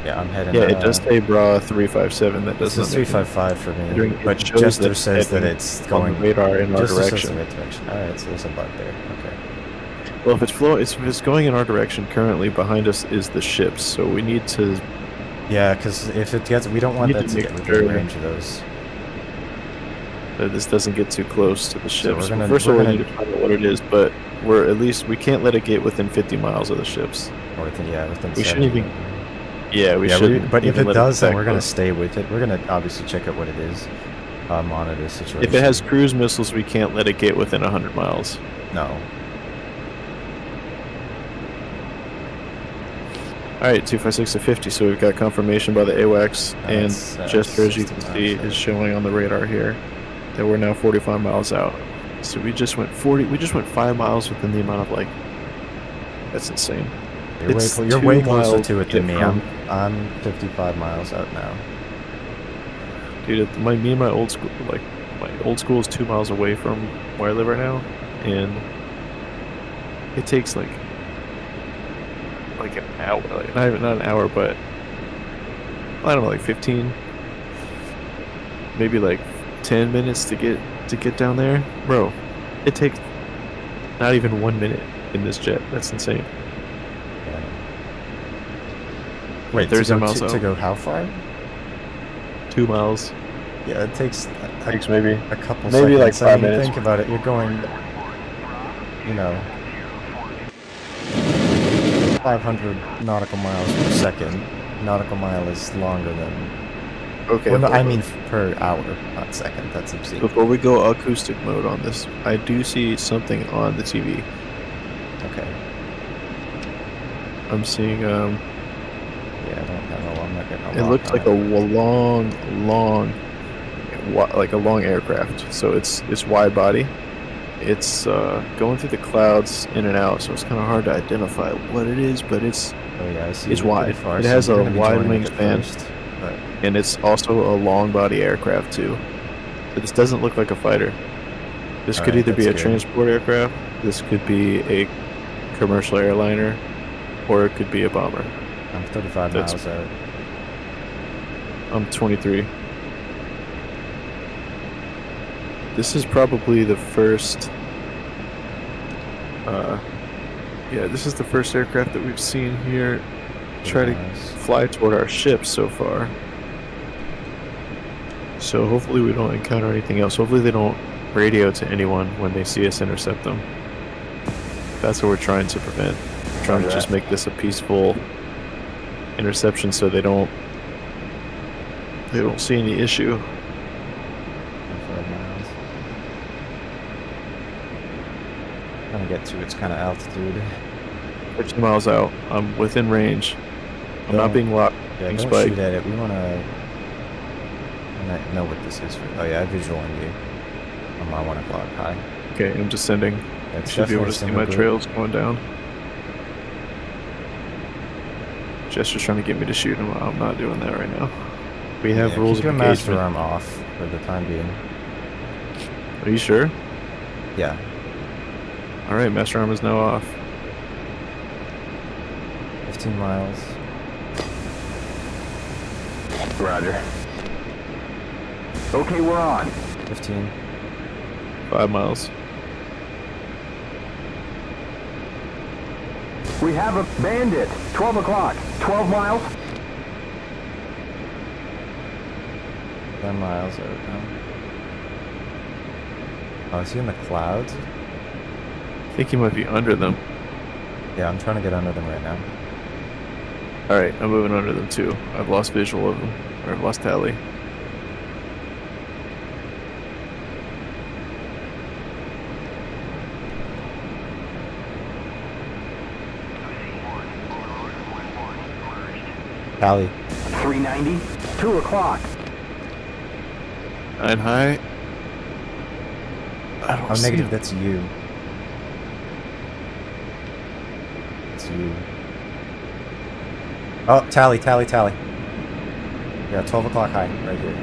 Yeah, I'm heading. Yeah, it does say bra 357. That This does is not make 355 for me, Considering but it shows Jester that says that heading it's on going the radar in our Jester says direction. the right direction. Alright, so there's a bug there. Okay. Well, if it's going in our direction currently, behind us is the ships, so we need to. Yeah, because if it gets, we don't want need that to to make get within sure range of those. This doesn't get too close to the ships. we're gonna- First of all, we're we need gonna- to find out what it is, but we can't let it get within 50 miles of the ships. Or within, yeah, within We 70. shouldn't even. Yeah, we Yeah, should. but if it does, then we're gonna to. stay with it. We're gonna obviously check out what it is, monitor the situation. If it has cruise missiles, we can't let it get within 100 miles. no. Alright, 256 to 50, so we've got confirmation by the AWACS, and That's, Jester, as you 60 can see, miles is out. showing on the radar here that we're now 45 miles out. So we just went 5 miles within the amount of, like, that's insane. You're way 2 closer miles to it than get me. from- I'm 55 miles out now. Dude, me and my old school, like, my old school is 2 miles away from where I live right now, and it takes, like an hour, like, not an hour, but I don't know, like 15, maybe like 10 minutes to get down there, bro. It takes not even 1 minute in this jet. That's insane. Yeah. Wait, 30 miles to out. go how far? 2 miles. Yeah, it takes Maybe a couple maybe seconds. like 5 I mean, minutes. think about it. You're going, you know, 500 nautical miles per second. Nautical mile is longer than. Okay. Well, no, hold I on. mean per hour, not second. That's obscene. Before we go acoustic mode on this, I do see something on the TV. Okay. I'm seeing Yeah, I don't know. I'm not getting a it lock looks on like a long aircraft. So it's wide body. It's going through the clouds in and out, so it's kind of hard to identify what it is, but it's Oh yeah, I see. it's it wide. pretty far, It so has you're a gonna be wide joining it wingspan. first, but and it's also a long body aircraft too. So this doesn't look like a fighter. This could Alright, either be a that's good. transport aircraft, this could be a commercial airliner, or it could be a bomber. I'm 35 That's- miles out. I'm 23. This is probably the first. Yeah, this is the first aircraft that we've seen here try to Nice. fly toward our ship so far. So hopefully we don't encounter anything else. Hopefully they don't radio to anyone when they see us intercept them. That's what we're trying to prevent. We're trying to Roger just that. make this a peaceful interception so they don't see any issue. 25 miles. Trying to get to its kind of altitude. 15 miles out. I'm within range. I'm not Don't- being locked. Yeah, being don't spiked. shoot at it. We want to know what this is. Oh yeah, I visual on you. I'm on 1 o'clock high. Okay, I'm descending. You It's should be able to see definitely my single trails going down. Jester's trying to get me to shoot him. I'm not doing that right now. We have Yeah, rules keep of your master engagement. arm off for the time being. Are you sure? Yeah. All right, master arm is now off. 15 miles. Roger. Okay, we're on. 15. 5 miles. We have a bandit. 12 o'clock. 12 miles. 10 miles out now. Oh, is he in the clouds? I think he might be under them. Yeah, I'm trying to get under them right now. All right, I'm moving under them too. I've lost visual of them, or I've lost tally. Tally. 390. 2 o'clock. 9 high. I don't Oh, see negative. him. That's you. That's you. Oh, tally, tally, tally. Yeah, 12 o'clock high, right here.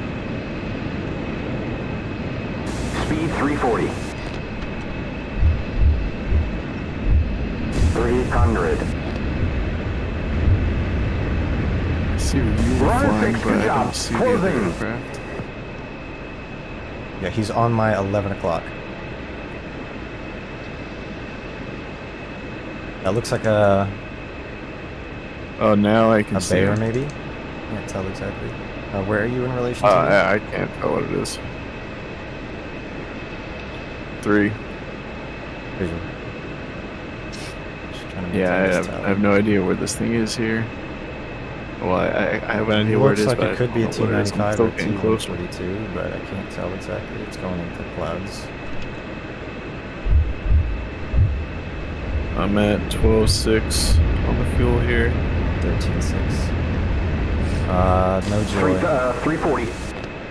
Speed 340. 300. I see where you were Run flying, fix, but good I job. don't see the other Closing. aircraft. Yeah, he's on my 11 o'clock. That looks like a Oh, now I can see bear, him. maybe? Can't tell exactly. Where are you in relation to me? I can't tell what it is. 3. Visual. Just trying to Yeah, maintain I this have, tally. I have no idea where this thing is here. Well, I have an idea where it Looks is, like but it could be a I don't know what it is. I'm T95 still or getting closer. T142, but I can't tell exactly. It's going into clouds. I'm at 12.6 on the fuel here. 13.6. No joy. 340.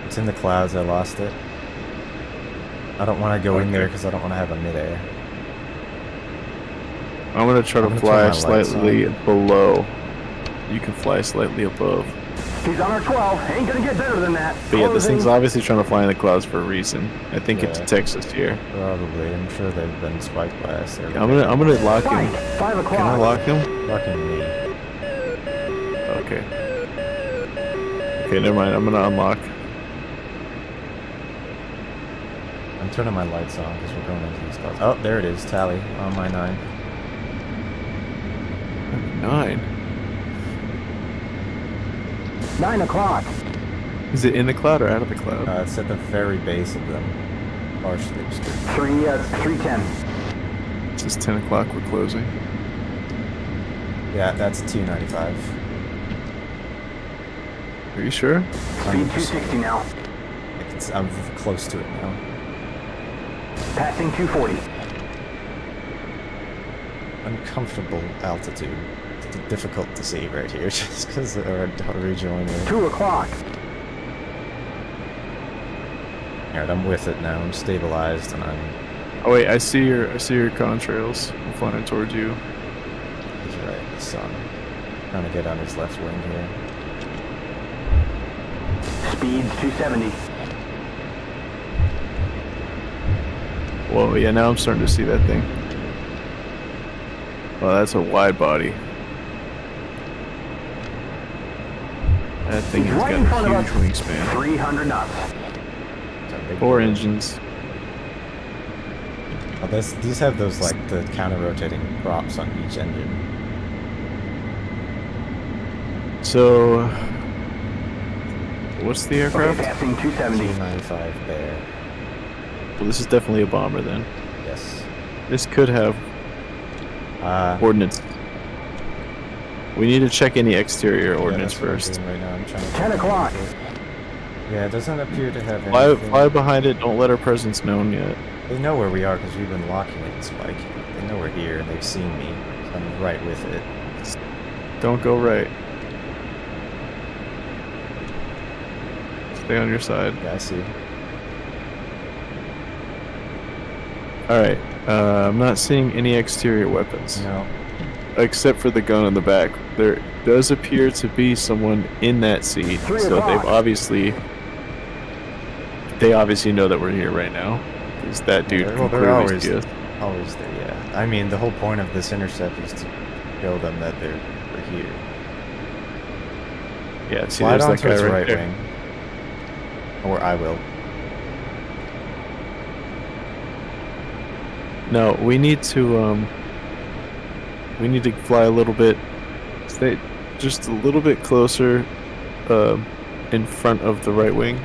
It's in the clouds. I lost it. I don't want to go in Okay. there because I don't want to have a midair. I'm gonna try I'm to gonna fly turn my lights slightly below. You can fly slightly above. He's on our 12. Ain't gonna get better than that. But yeah, this Closing. thing's obviously trying to fly in the clouds for a reason. I think it Yeah. detects us here. Probably. I'm sure they've been spiked by us. They're I'm gonna lock Spike. him. 5 o'clock. Can I lock him? Fucking me. Okay. Okay, never mind. I'm gonna unlock. I'm turning my lights on because we're going into these clouds. Oh, there it is. Tally on my 9. 9. 9 o'clock. Is it in the cloud or out of the cloud? It's at the very base of them. Partially obscured. 310. It's just 10 o'clock. We're closing. Yeah, that's 295. Are you sure? Speed 260 now. I'm close to it now. Passing 240. Uncomfortable altitude. It's difficult to see right here just because of our rejoiner. 2 o'clock. Alright, I'm with it now. I'm stabilized and I'm. Oh wait, I see your contrails. I'm flying towards you. He's right, the sun. Trying to get on his left wing here. Speed 270. Whoa, yeah, now I'm starting to see that thing. Oh, that's a wide body. That thing He's has right in got front a of huge us. wingspan. 300 knots. It's a big 4 deal. engines. Oh, these have those like the counter-rotating props on each engine. So, what's the Okay, aircraft? passing 270. 295 Bear. Well, this is definitely a bomber then. Yes. This could have ordnance. We need to check any exterior ordnance that's what I'm first. doing right now. I'm trying to 10 o'clock. Yeah, it doesn't appear to have anything. Fly behind it. Don't let our presence known yet. They know where we are because we've been locking it and spiking. They know we're here and they've seen me. So I'm right with it. Don't go right. Stay on your side. Yeah, I see. Alright, I'm not seeing any exterior weapons. No. Except for the gun on the back. There does appear to be someone in that seat, 3 so o'clock. they obviously know that we're here right now. Because that dude Well, can they're clearly always see us. there, yeah. I mean, the whole point of this intercept is to show them that we're here. Yeah, see, Slide there's that onto guy its right right there. wing. Or I will. No, we need to fly a little bit, stay just a little bit closer, in front of the right wing.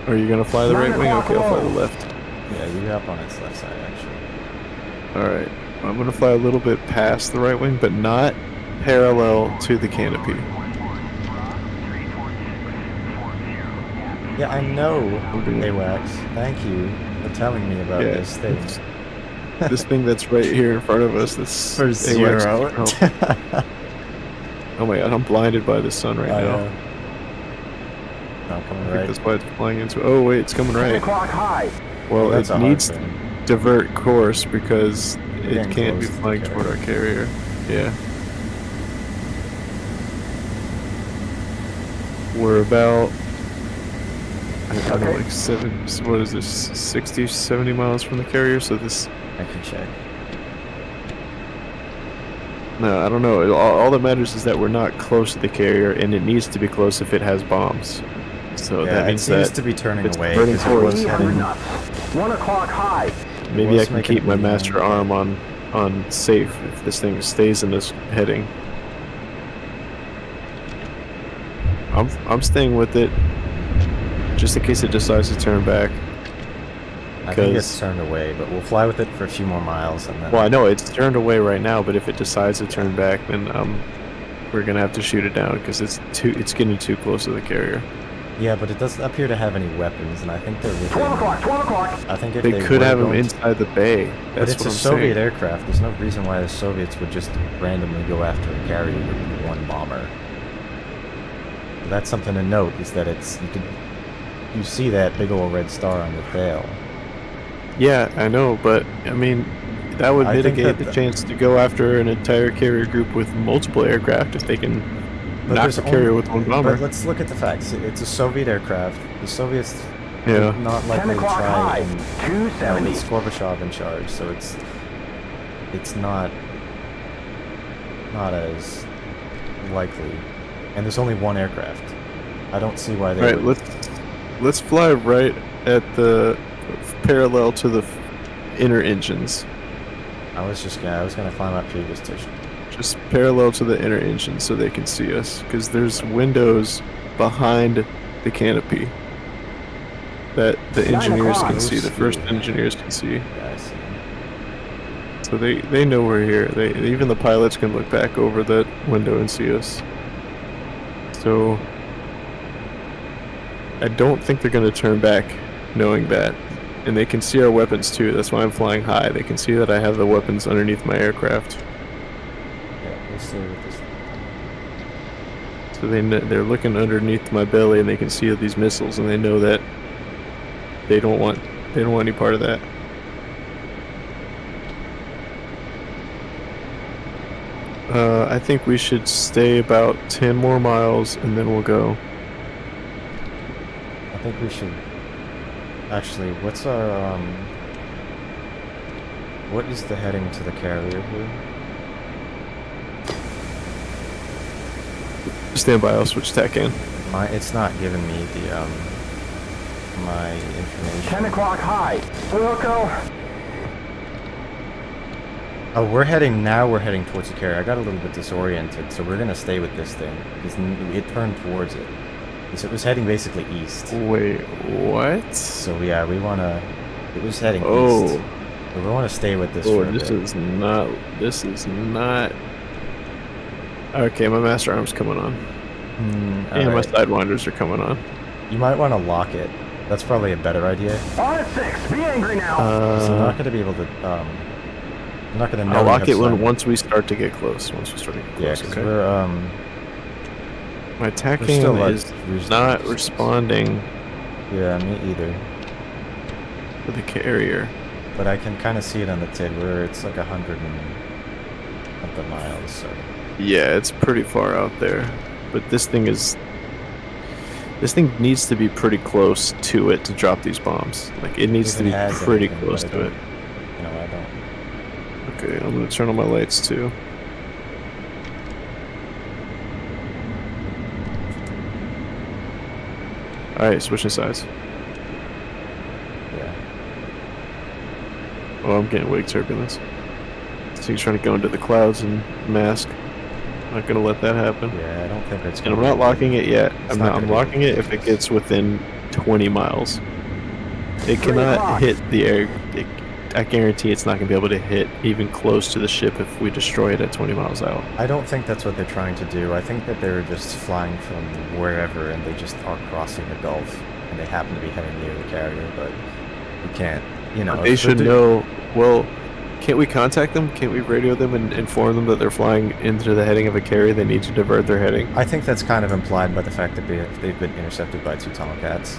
Are you gonna fly the 9 right wing? o'clock Okay, I'll fly the low. left. Yeah, you're up on its left side, actually. Alright, I'm gonna fly a little bit past the right wing, but not parallel to the canopy. Yeah, I know, AWACS. Thank you for telling me about Yeah, this thing. This thing that's right here in front of us, this For AWACS 0. Oh my god, I'm blinded by the sun right now. No, coming I think right. that's why it's flying into. Oh wait, it's coming 10 right. o'clock high. Well, That's a it hard needs to thing. divert course because it Getting can't be close to the flying toward our carrier. Yeah. We're about, I don't know, Okay. like what is this, 60, 70 miles from the carrier, so this, I can check. no, I don't know. All that matters is that we're not close to the carrier, and it needs to be close if it has bombs. So Yeah, that it means seems that to be turning it's away burning because it was 300 heading. knots. 1 o'clock high. maybe I was can making keep a my beeline. master arm on safe if this thing stays in this heading. I'm staying with it just in case it decides to turn back. I think it's Because, turned away, but we'll fly with it for a few more miles and then. well, I know it's turned away right now, but if it decides to turn back, then we're gonna have to shoot it down because it's getting too close to the carrier. Yeah, but it doesn't appear to have any weapons, and I think they're within. 12 o'clock, 12 o'clock. I think if They could were have them going to- inside the bay. But That's it's what a I'm Soviet saying. aircraft. There's no reason why the Soviets would just randomly go after a carrier with one bomber. That's something to note. Is that you see that big old red star on the tail. Yeah, I know, but I mean, that would I think mitigate that the chance to go after an entire carrier group with multiple aircraft if they can But knock there's the carrier with one bomber. But let's look at the facts. It's a Soviet aircraft. The Soviets Yeah. would not 10 likely to o'clock try high. and 270. it's Gorbachev in charge, so it's not as likely. And there's only one aircraft. I don't see why they Right, would. let's fly right at the parallel to the inner engines. I was gonna fly my previous station. Just parallel to the inner engines so they can see us, because there's windows behind the canopy that the 9 engineers o'clock. can see. The first Yeah. engineers can see. Yeah, I see. So they know we're here. Even the pilots can look back over that window and see us. So I don't think they're going to turn back knowing that. And they can see our weapons too. That's why I'm flying high. They can see that I have the weapons underneath my aircraft. Yeah, we'll see with this. So they're looking underneath my belly and they can see these missiles and they know that they don't want any part of that. I think we should stay about 10 more miles and then we'll go. I think we should. Actually, what's our what is the heading to the carrier here? Stand by, I'll switch tack in. It's not giving me the my information. 10 o'clock high. Wilco. Oh, we're heading towards the carrier. I got a little bit disoriented, so we're gonna stay with this thing. It turned towards it. So it was heading basically east. Wait, what? So yeah, we wanna. It was heading Oh. east. But we want to stay with this Oh, for a this bit. is not. Okay, my master arm's coming on. And my Alright. sidewinders are coming on. You might want to lock it. That's probably a better idea. On at 6. Be angry now. So I'm not going to be able to. I'm not going to know. I'll you lock have it sun. once we start to get close. Yeah, Close, 'cause okay. we're My tacking still like is reasonable not distance. responding Yeah, me either. to the carrier. But I can kind of see it on the TID where it's like 100 and something miles. So Yeah, it's pretty far out there. But this thing needs to be pretty close to it to drop these bombs. Like, it needs If to it be has pretty anything, close but I to it. don't- you know, I don't. Okay, I'm gonna turn on my lights too. Alright, switching sides. Yeah. Oh, I'm getting wake turbulence. So he's trying to go into the clouds and mask. Not gonna let that happen. Yeah, I don't think it's. And I'm not locking it yet. It's not I'm gonna be locking it if it gets within 20 miles. It cannot o'clock. hit the air. I guarantee it's not gonna be able to hit even close to the ship if we destroy it at 20 miles out. I don't think that's what they're trying to do. I think that they're just flying from wherever and they just are crossing the Gulf and they happen to be heading near the carrier, but we can't, you know. They if should they're- know. Well, can't we contact them? Can't we radio them and inform them that they're flying into the heading of a carrier? They need to divert their heading. I think that's kind of implied by the fact that they've been intercepted by 2 Tomcats.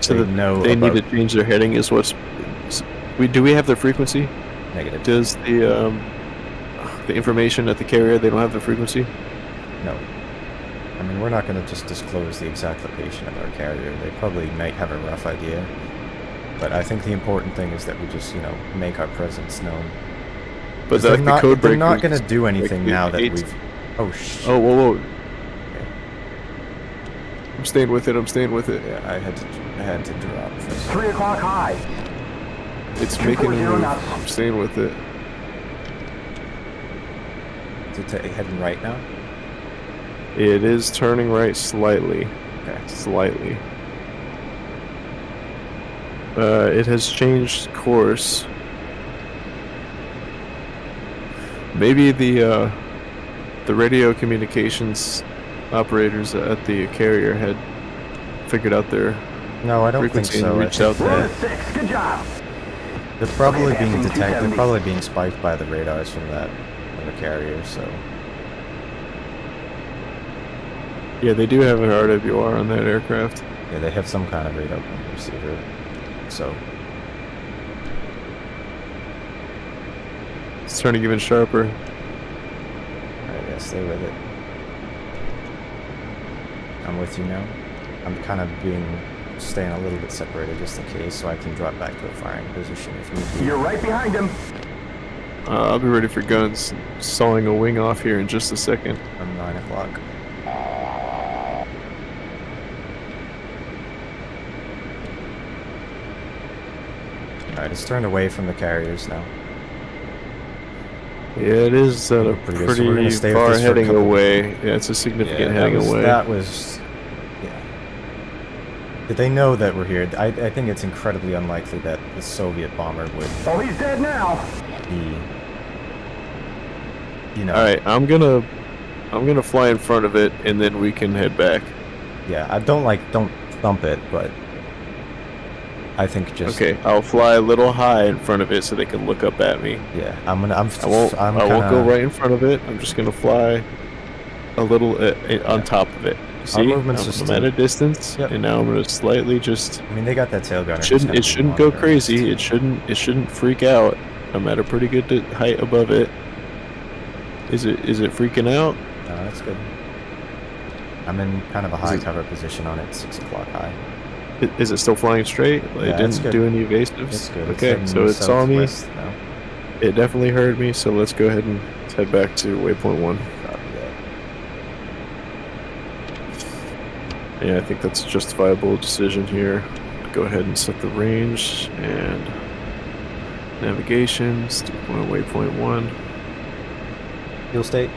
So They that know they need about- to change their heading. Is what's. Do we have the frequency? Negative. Does the information at the carrier, they don't have the frequency? No. I mean, we're not going to just disclose the exact location of our carrier. They probably might have a rough idea. But I think the important thing is that we just, you know, make our presence known. But they're the not, code they're not breakers, going to do anything like, now that it's- we've... Oh, shit. Oh, whoa, whoa. Okay. I'm staying with it. I'm staying with it. Yeah, I had to drop this. 3 o'clock high. It's making a 240 move. knots. I'm staying with it. Is it heading right now? It is turning right slightly. Okay. Slightly. It has changed course. Maybe the radio communications operators at the carrier had figured out their No, I don't think frequency so. and I reached think out We're there. at 6. Good job. they're probably Okay, being passing detected. They're 270. probably being spiked by the radars from the carrier, so... Yeah, they do have an RWR on that aircraft. Yeah, they have some kind of radar receiver, so... It's turning even sharper. Alright, yeah, stay with it. I'm with you now. I'm kind of staying a little bit separated just in case, so I can drop back to a firing position if need be. You're right behind him. I'll be ready for guns. Sawing a wing off here in just a second. From 9 o'clock. Alright, it's turned away from the carriers now. Yeah, it is at a Pretty good, so we're gonna pretty stay with far this for a heading couple- away. Yeah, it's a significant heading away. That was... Yeah. Did they know that we're here? I think it's incredibly unlikely that the Soviet bomber would Oh, he's dead now. be... You know... Alright, I'm gonna fly in front of it and then we can head back. Yeah, I don't thump it, but... I think just... Okay, I'll fly a little high in front of it so they can look up at me. Yeah, I won't go right in front of it. I'm just gonna fly a little on top of it. See, movement's just I'm at a distance, Yep. and now I'm gonna slightly just. I mean, they got that tail gunner. It shouldn't go crazy. It shouldn't freak out. I'm at a pretty good height above it. Is it freaking out? No, that's good. I'm in kind of a high cover position on it, 6 o'clock high. Is it still flying straight? Like, Yeah, it it's didn't good. do any evasives? It's good. Okay, so it saw me. No. It definitely heard me, so let's go ahead and head back to waypoint 1. Copy that. Yeah, I think that's a justifiable decision here. Go ahead and set the range and navigation. Stick on waypoint 1. Fuel state?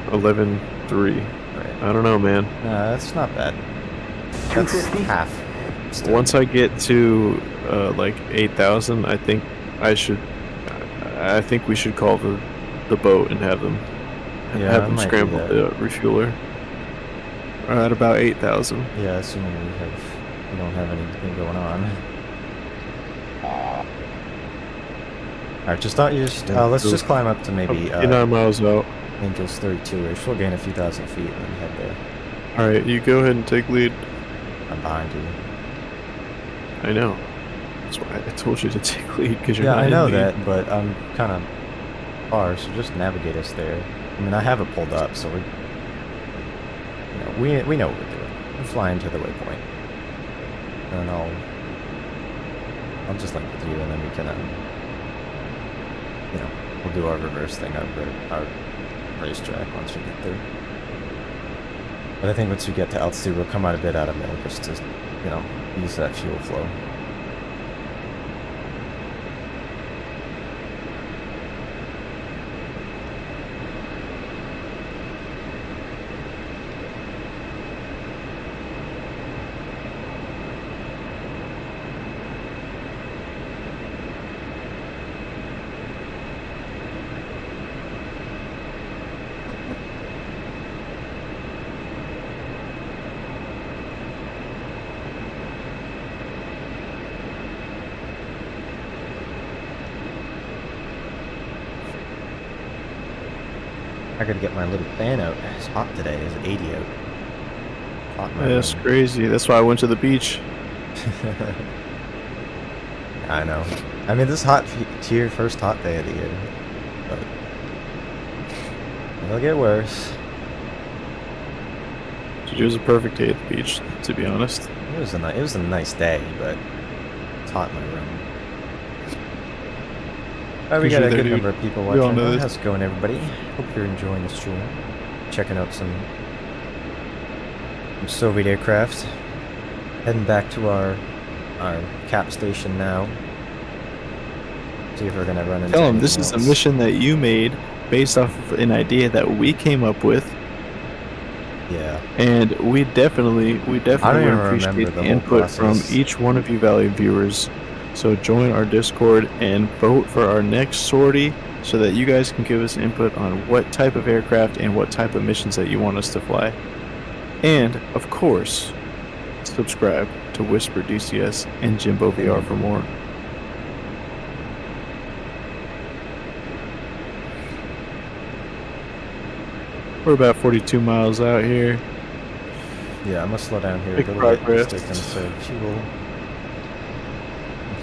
11.3. Right. I don't know, man. That's not bad. That's 250. half. Still. Once I get to like 8,000, I think we should call the boat and have them Yeah, I have them might do scramble that. the refueler. At about 8,000. Yeah, assuming we don't have anything going on. Alright, let's just climb up to maybe 9 miles out. Angels 32-ish. We'll gain a few thousand feet and then head there. All right, you go ahead and take lead. I'm behind you. I know. That's why I told you to take lead, because you're Yeah, not I in know lead. that, but I'm kind of far, so just navigate us there. I mean, I have it pulled up, so we know what we're doing. We're flying to the waypoint, and I'll just link with you, and then we can, we'll do our reverse thing over our racetrack once we get there. But I think once we get to altitude, we'll come out a bit out of middle just to, use that fuel flow. I gotta get my little fan out. It's hot today. It's 80 out. Hot in my That's room. crazy. That's why I went to the beach. I know. I mean, this first hot day of the year. But it'll get worse. It was a perfect day at the beach, to be honest. It was a nice day, but it's hot in my room. Alright, we got a good number of people We all watching. know this. How's it going, everybody? Hope you're enjoying the stream. Checking out some Soviet aircraft. Heading back to our cap station now. See if we're gonna run into Tell him anything this is a else. mission that you made based off of an idea that we came up with, Yeah. and we definitely even would remember appreciate the the whole input from process. each one of you valued viewers. So join our Discord and vote for our next sortie so that you guys can give us input on what type of aircraft and what type of missions that you want us to fly. And, of course, subscribe to Whisper DCS and Jimbo VR for more. We're about 42 miles out here. Yeah, I'm gonna slow down here Big a little progress. bit just to conserve fuel.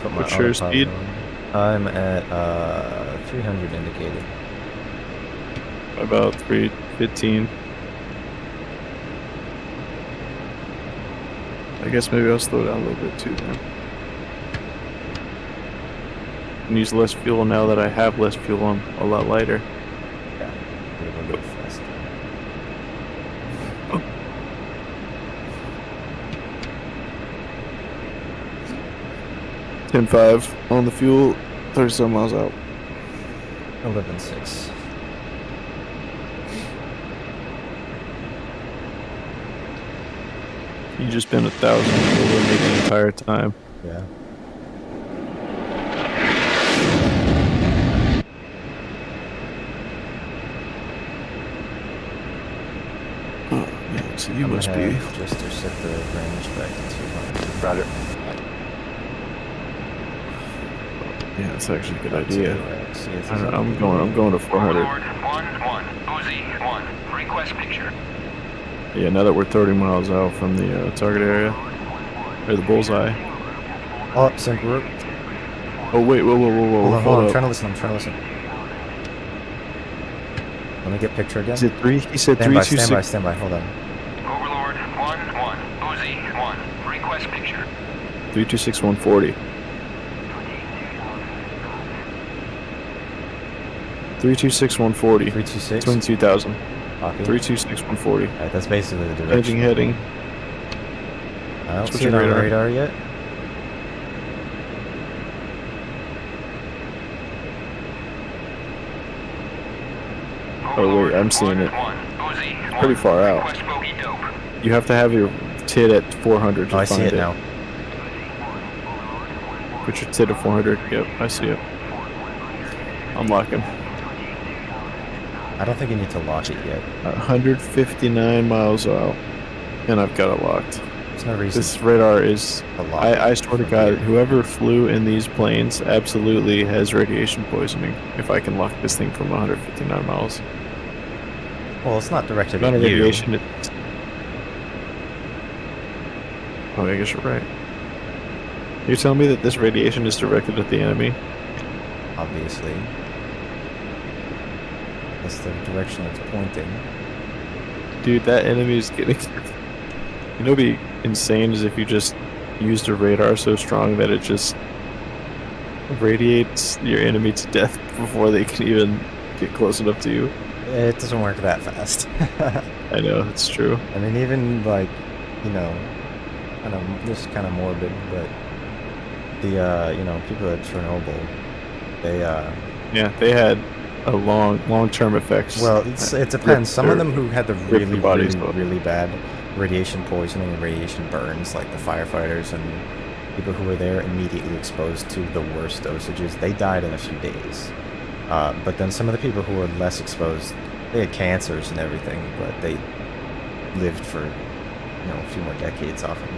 Put my What's your autopilot speed? on. I'm at 300 indicated. About 315. I guess maybe I'll slow down a little bit too then. And use less fuel now that I have less fuel. I'm a lot lighter. Yeah, a little bit fast. 10.5 on the fuel, 37 miles out. 11.6. You just been 1,000 over me the entire time. Yeah. Oh man, so you I'm must gonna be. have just to set the range back to 200. Roger. Yeah, that's actually a good idea. See if I there's don't know, I'm anything going to 400. Overlord 1-1, Uzi 1, request picture. Yeah, now that we're 30 miles out from the target area, or the bullseye. Oh, sync group. Oh wait, whoa, Hold on, hold I'm up. trying to listen. Let me get picture again. Is it three? He said Stand by, 326. stand by, hold on. Overlord 1-1, Uzi 1, request picture. 326 140. 326 140. 326. 22,000. Copy. 326 140. Alright, that's basically the direction. Heading. I don't Switch see it on the radar. radar yet. Oh wait, I'm seeing it. Pretty far out. Request bogey dope. You have to have your TID at 400 to Oh, I find see it now. Put your TID at 400. Yep, I see it. I'm locking. I don't think you need to lock it yet. 159 miles out, and I've got it locked. There's no reason This radar is. to lock I it swear to from God, here. whoever flew in these planes absolutely has radiation poisoning. If I can lock this thing from 159 miles, Well, it's not directed the amount at of you. radiation. Oh, I guess you're right. You're telling me that this radiation is directed at the enemy? Obviously. That's the direction it's pointing. Dude, that enemy is getting. You know, what'd be insane is if you just used a radar so strong that it just radiates your enemy to death before they can even get close enough to you. It doesn't work that fast. I know, it's true. I mean, even like, you know, this is kind of morbid, but the you know, people at Chernobyl, they Yeah, they had a long-term effects. well, it depends. Some of their- them who had the rip really, their bodies really, off. really bad radiation poisoning and radiation burns, like the firefighters and people who were there immediately exposed to the worst dosages, they died in a few days. But then some of the people who were less exposed, they had cancers and everything, but they lived for, you know, a few more decades often.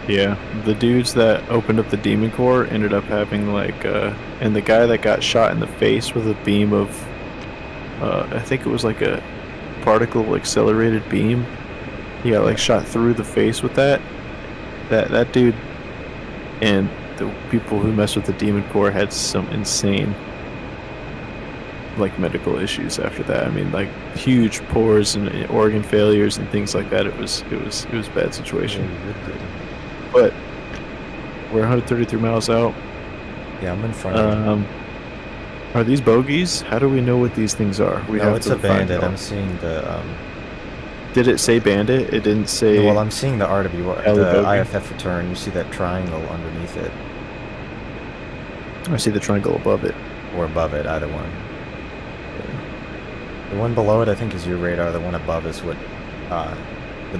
Yeah, the dudes that opened up the Demon Core ended up having like, and the guy that got shot in the face with a beam of, I think it was like a particle accelerated beam. He got like shot through the face with that. That dude, and the people who messed with the Demon Core had some insane like medical issues after that. I mean, like huge pores and organ failures and things like that. It was a bad situation. But we're 133 miles out. Yeah, I'm in front of you. Are these bogeys? How do we know what these things are? No, it's a bandit. I'm seeing the. Did it say bandit? It didn't say. No, well, I'm seeing the RW, the bogey. IFF return. You see that triangle underneath it, I see the triangle above it. or above it, either one. The one below it, I think, is your radar. The one above is what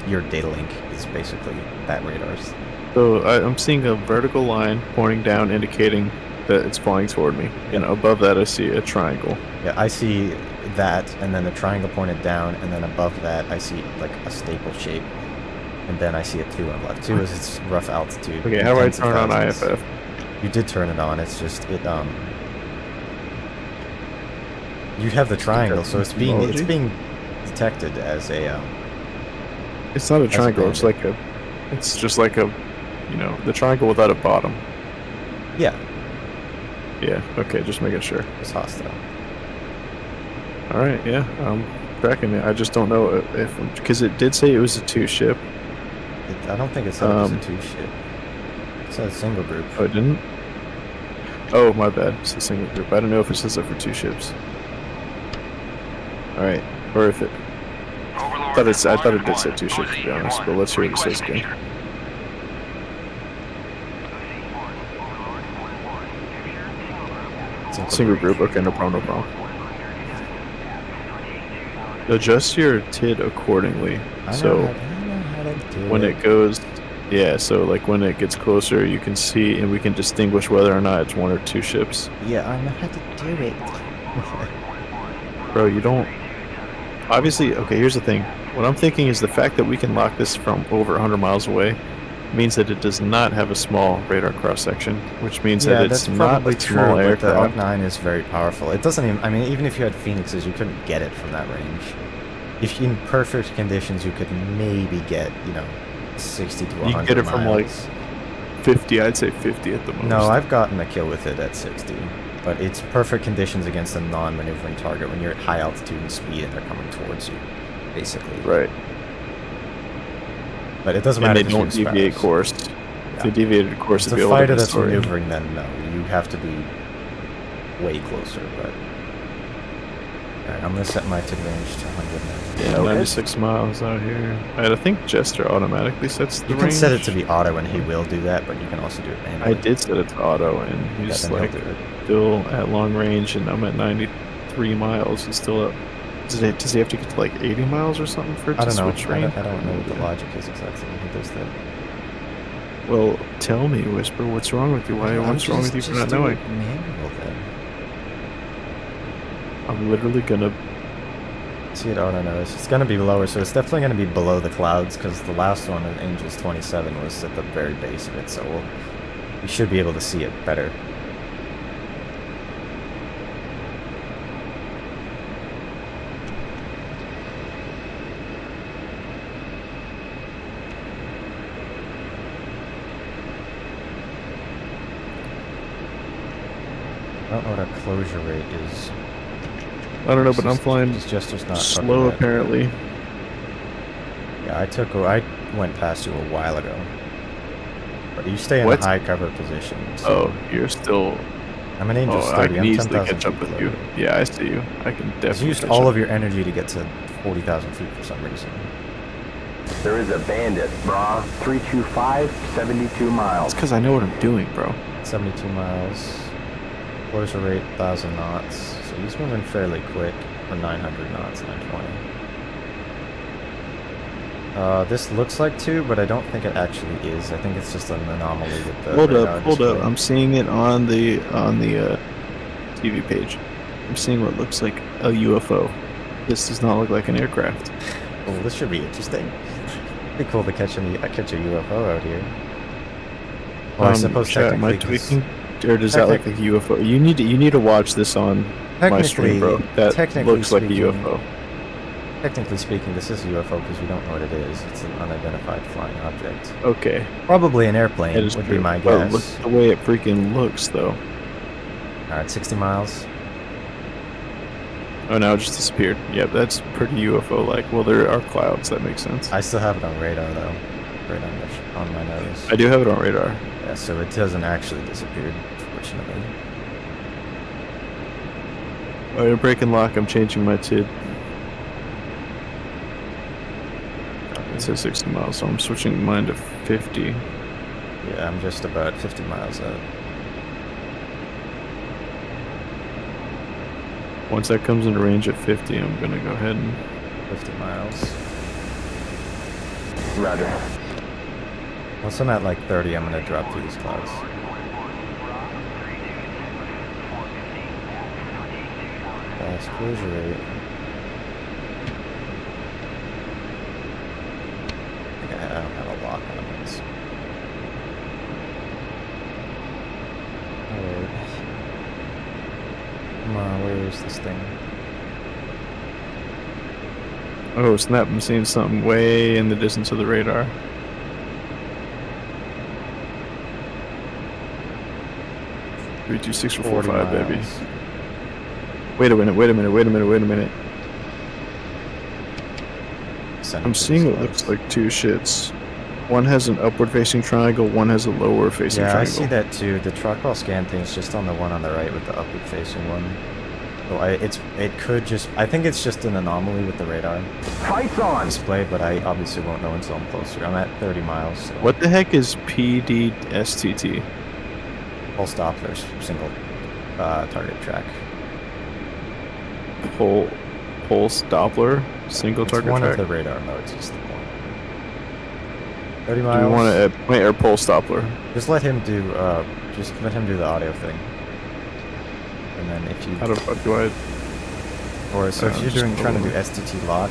your data link is basically that radar's. So I'm seeing a vertical line pointing down, indicating that it's flying toward me. And above that, I see a triangle. Yeah, I see that, and then the triangle pointed down, and then above that, I see like a staple shape, and then I see a 2 on the left. 2 is its rough altitude. Okay, how do I turn on IFF? You did turn it on. It's just you have the triangle, so it's being detected as a. It's not a triangle. It's like a. It's just like a, the triangle without a bottom. Yeah. Yeah. Okay, just making sure. It's hostile. All right. Yeah, I'm tracking it. I just don't know if because it did say it was a 2 ship. I don't think it said it was a 2 ship. It said a single group. Oh, it didn't. Oh, my bad. It's a single group. I don't know if it says it for 2 ships. All right, or if it. I thought it did say 2 ships, to be honest. But let's hear what it says again. Single group. Okay, no problem. No problem. Adjust your TID accordingly. So when it goes, yeah. So like when it gets closer, you can see and we can distinguish whether or not it's 1 or 2 ships. Yeah, I know how to do it. Bro, you don't. Obviously, okay. Here's the thing. What I'm thinking is the fact that we can lock this from over 100 miles away means that it does not have a small radar cross section, which means that it's not a small aircraft. The ARC 9 is very powerful. It doesn't even. I mean, even if you had Phoenixes, you couldn't get it from that range. If in perfect conditions, you could maybe get 60 to 100 You can get it from like miles. 50. I'd say 50 at the most. No, I've gotten a kill with it at 60. But it's perfect conditions against a non-maneuvering target when you're at high altitude and speed and they're coming towards you, basically. Right. But it doesn't matter if they don't deviate course. Yeah. If they deviated course, it's a fighter that's maneuvering, then no. You have to be way closer, but... Alright, I'm going to set my TID range to 100 now. Yeah, 96 miles out here. I think Jester automatically sets the range. You can set it to be auto, and he will do that, but you can also do it manually. I did set it to auto, and he's like still at long range, and I'm at 93 miles. He's still up. Does he have to get to like 80 miles or something for it to switch range? I don't know what the logic is exactly when he does that. Well, tell me, Whisper, what's wrong with you? What's wrong with you for not knowing? Manual, then. I'm literally gonna... See it auto now. It's gonna be lower, so it's definitely gonna be below the clouds, because the last one in Angels 27 was at the very base of it, so we should be able to see it better. I don't know what our closure rate is. I don't know, but I'm flying Jester's not slow apparently. Yeah, I went past you a while ago. But you stay in a high cover position. So oh, you're still... I'm an Angel 30. I can easily 10,000 catch up with you. Yeah, I see you. I can definitely You used all of your energy to get to 40,000 feet for some reason. There is a bandit, brah. 325, 72 miles. It's because I know what I'm doing, bro. 72 miles. Closure rate, 1,000 knots. So he's moving fairly quick for 900 knots, 920. This looks like 2, but I don't think it actually is. I think it's just an anomaly with the Hold up. I'm seeing it on the TV page. I'm seeing what looks like a UFO. This does not look like an aircraft. Oh, this should be interesting. Be cool to catch a UFO out here. Well, I suppose technically... Am I tweaking? Or does that look like a UFO? You need to watch this on my stream, bro. That looks like a UFO. Technically speaking, this is a UFO because we don't know what it is. It's an unidentified flying object. Okay. Probably an airplane would be my guess. Look at the way it freaking looks, though. Alright, 60 miles. Oh, now it just disappeared. Yep, that's pretty UFO-like. Well, there are clouds. That makes sense. I still have it on radar though, right on my nose. I do have it on radar. Yeah, so it doesn't actually disappear, fortunately. All right, break and lock. I'm changing my TID. It says 60 miles, so I'm switching mine to 50. Yeah, I'm just about 50 miles out. Once that comes into range at 50, I'm gonna go ahead and 50 miles. Roger. Once I'm at like 30, I'm gonna drop through these clouds. Fast closure rate. I don't have a lock on this. Alright. Come on, where is this thing? oh snap! I'm seeing something way in the distance of the radar. Three, two, 6, 4, 4, 5, baby. miles. Wait a minute! Wait a minute! Wait a minute! Wait a minute! Send I'm it to seeing these what looks clouds. like two shits. One has an upward-facing triangle. One has a lower-facing Yeah, I triangle. see that too. The truck scan thing is just on the one on the right with the upward facing one. So it could just, I think it's just an anomaly with the radar Fights on. display, but I obviously won't know until I'm closer. I'm at 30 miles. So What the heck is PDSTT? Pulse Doppler's single target track. Pulse Doppler single It's target one track. of the radar modes is the point. 30 Do miles. we want to point our pulse Doppler? Just let him do the audio thing. And then if you How the fuck do I? or so if you're just trying to do over. STT lock,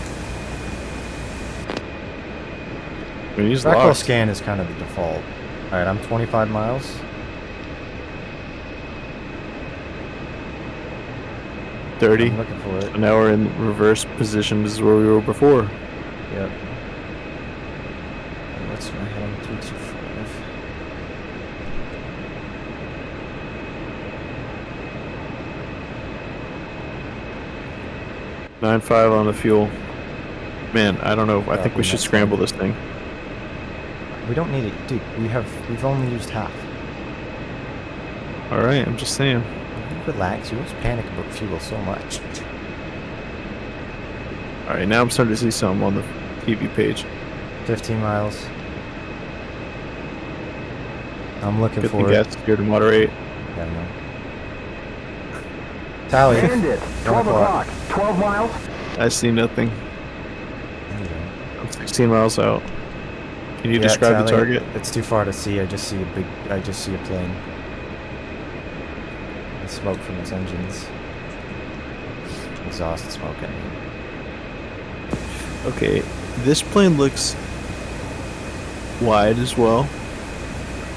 When he's Rackwell locked. scan is kind of the default. Alright, I'm 25 miles. 30. I'm looking for it. And now we're in reverse position. This is where we were before. Yep. And what's my heading? 325. 9.5 on the fuel. Man, I don't know. I think we Probably should next scramble time. this thing. We don't need it, dude. We've only used half. All right, I'm just saying. Relax. You always panic about fuel so much. All right, now I'm starting to see something on the TV page. 15 miles. I'm looking Good thing for it. gas is here to moderate. Yeah, I know. Tally. Bandit. 12 o'clock. 12 miles. I see nothing. There you go. I'm 16 miles out. Can you Yeah, describe the Tally, target? It's too far to see. I just see a plane. The smoke from its engines. Exhaust smoke, I mean. Okay, this plane looks wide as well.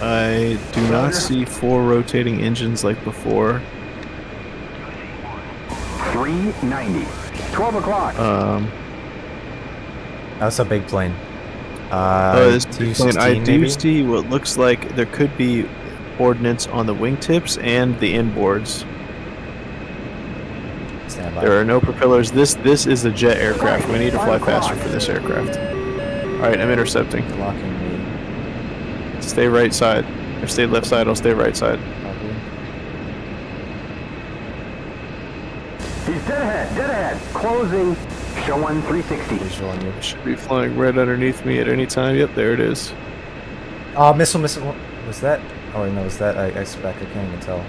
I do not see 4 rotating engines like before. 390. 12 o'clock. That's a big plane. This big plane, I 216 do maybe? see what looks like there could be ordnance on the wingtips and the inboards. Stand by. There are no propellers. This is a jet aircraft. We need to fly faster for this aircraft. Alright, I'm intercepting. Locking me. Stay right side. Or stay left side, I'll stay right side. Copy. He's dead ahead. Dead ahead. Closing. Show 1 360. Visual on you. Should be flying right underneath me at any time. Yep, there it is. Oh, missile. Was that? Oh, wait, no, was that? I suspect. I can't even tell.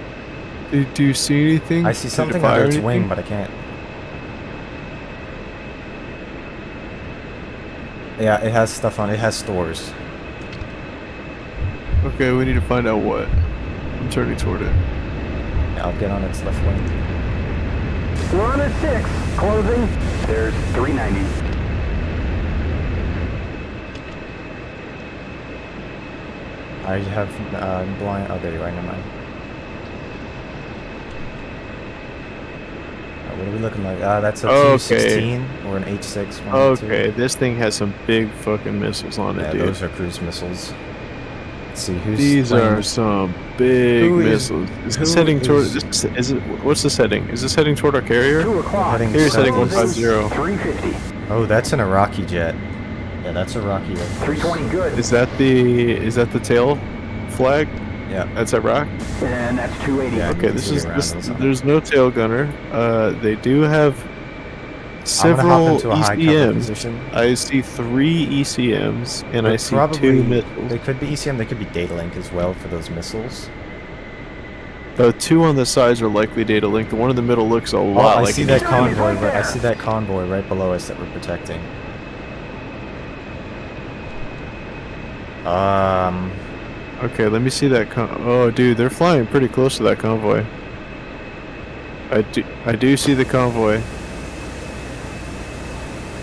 Do you see anything? I see Did it something fire under its anything? wing, but I can't. Yeah, it has stuff on it. It has stores. Okay, we need to find out what. I'm turning toward it. Yeah, I'll get on its left wing. We're on at 6. Closing. There's 390. I have blind. Oh, there you are. Never mind. What are we looking like? That's a Okay. T-16 or an H-6. one of the two. Okay, this thing has some big fucking missiles on it, Yeah, dude. those are cruise missiles. Let's see who's. These playing are this- some big Who is- missiles. Is who this heading toward? is- Is it? What's this heading? Is this heading toward our carrier? 2 o'clock. heading Carrier's heading southeast. 150. 350. Oh, that's an Iraqi jet. Yeah, that's Iraqi. Air Force. 320 good. Is that the tail flag? Yeah. That's Iraq. And that's 280. Yeah. Okay, can this see is around this. those on it. There's no tail gunner. They do have I'm gonna hop several into a high cover ECMs. position. I see 3 ECMs and I They're see probably, 2 missiles. They could be ECM, they could be data link as well for those missiles. The 2 on the sides are likely data link. The one in the middle looks a Oh, lot I like see an that ECM. convoy. I see that convoy right below us that we're protecting. Okay, let me see that oh, dude, they're flying pretty close to that convoy. I do see the convoy.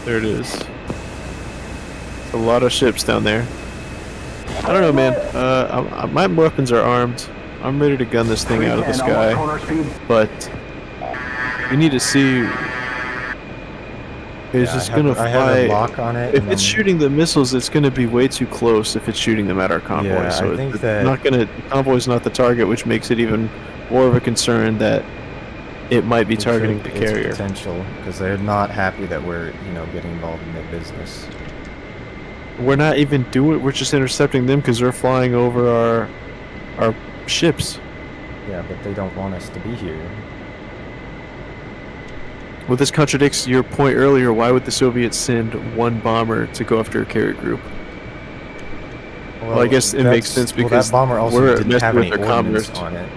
There it is. It's a lot of ships down there. I don't know, man. My weapons are armed. I'm ready to gun this thing out of the 310, sky. almost corner speed. But we need to see. It's Yeah, just I gonna have fly. a lock on it. If and it's then- shooting the missiles, it's going to be way too close if it's shooting them at our convoy. Yeah, so I think it's that- not going to. The convoy's not the target, which makes it even more of a concern that it might be it targeting could- the it's carrier. potential because they're not happy that we're getting involved in their business. We're not even doing. We're just intercepting them because they're flying over our ships. Yeah, but they don't want us to be here. Well, this contradicts your point earlier. Why would the Soviets send 1 bomber to go after a carrier group? Well, I guess it makes sense because that bomber also we're didn't messing have with any their ordnance commerce. on it.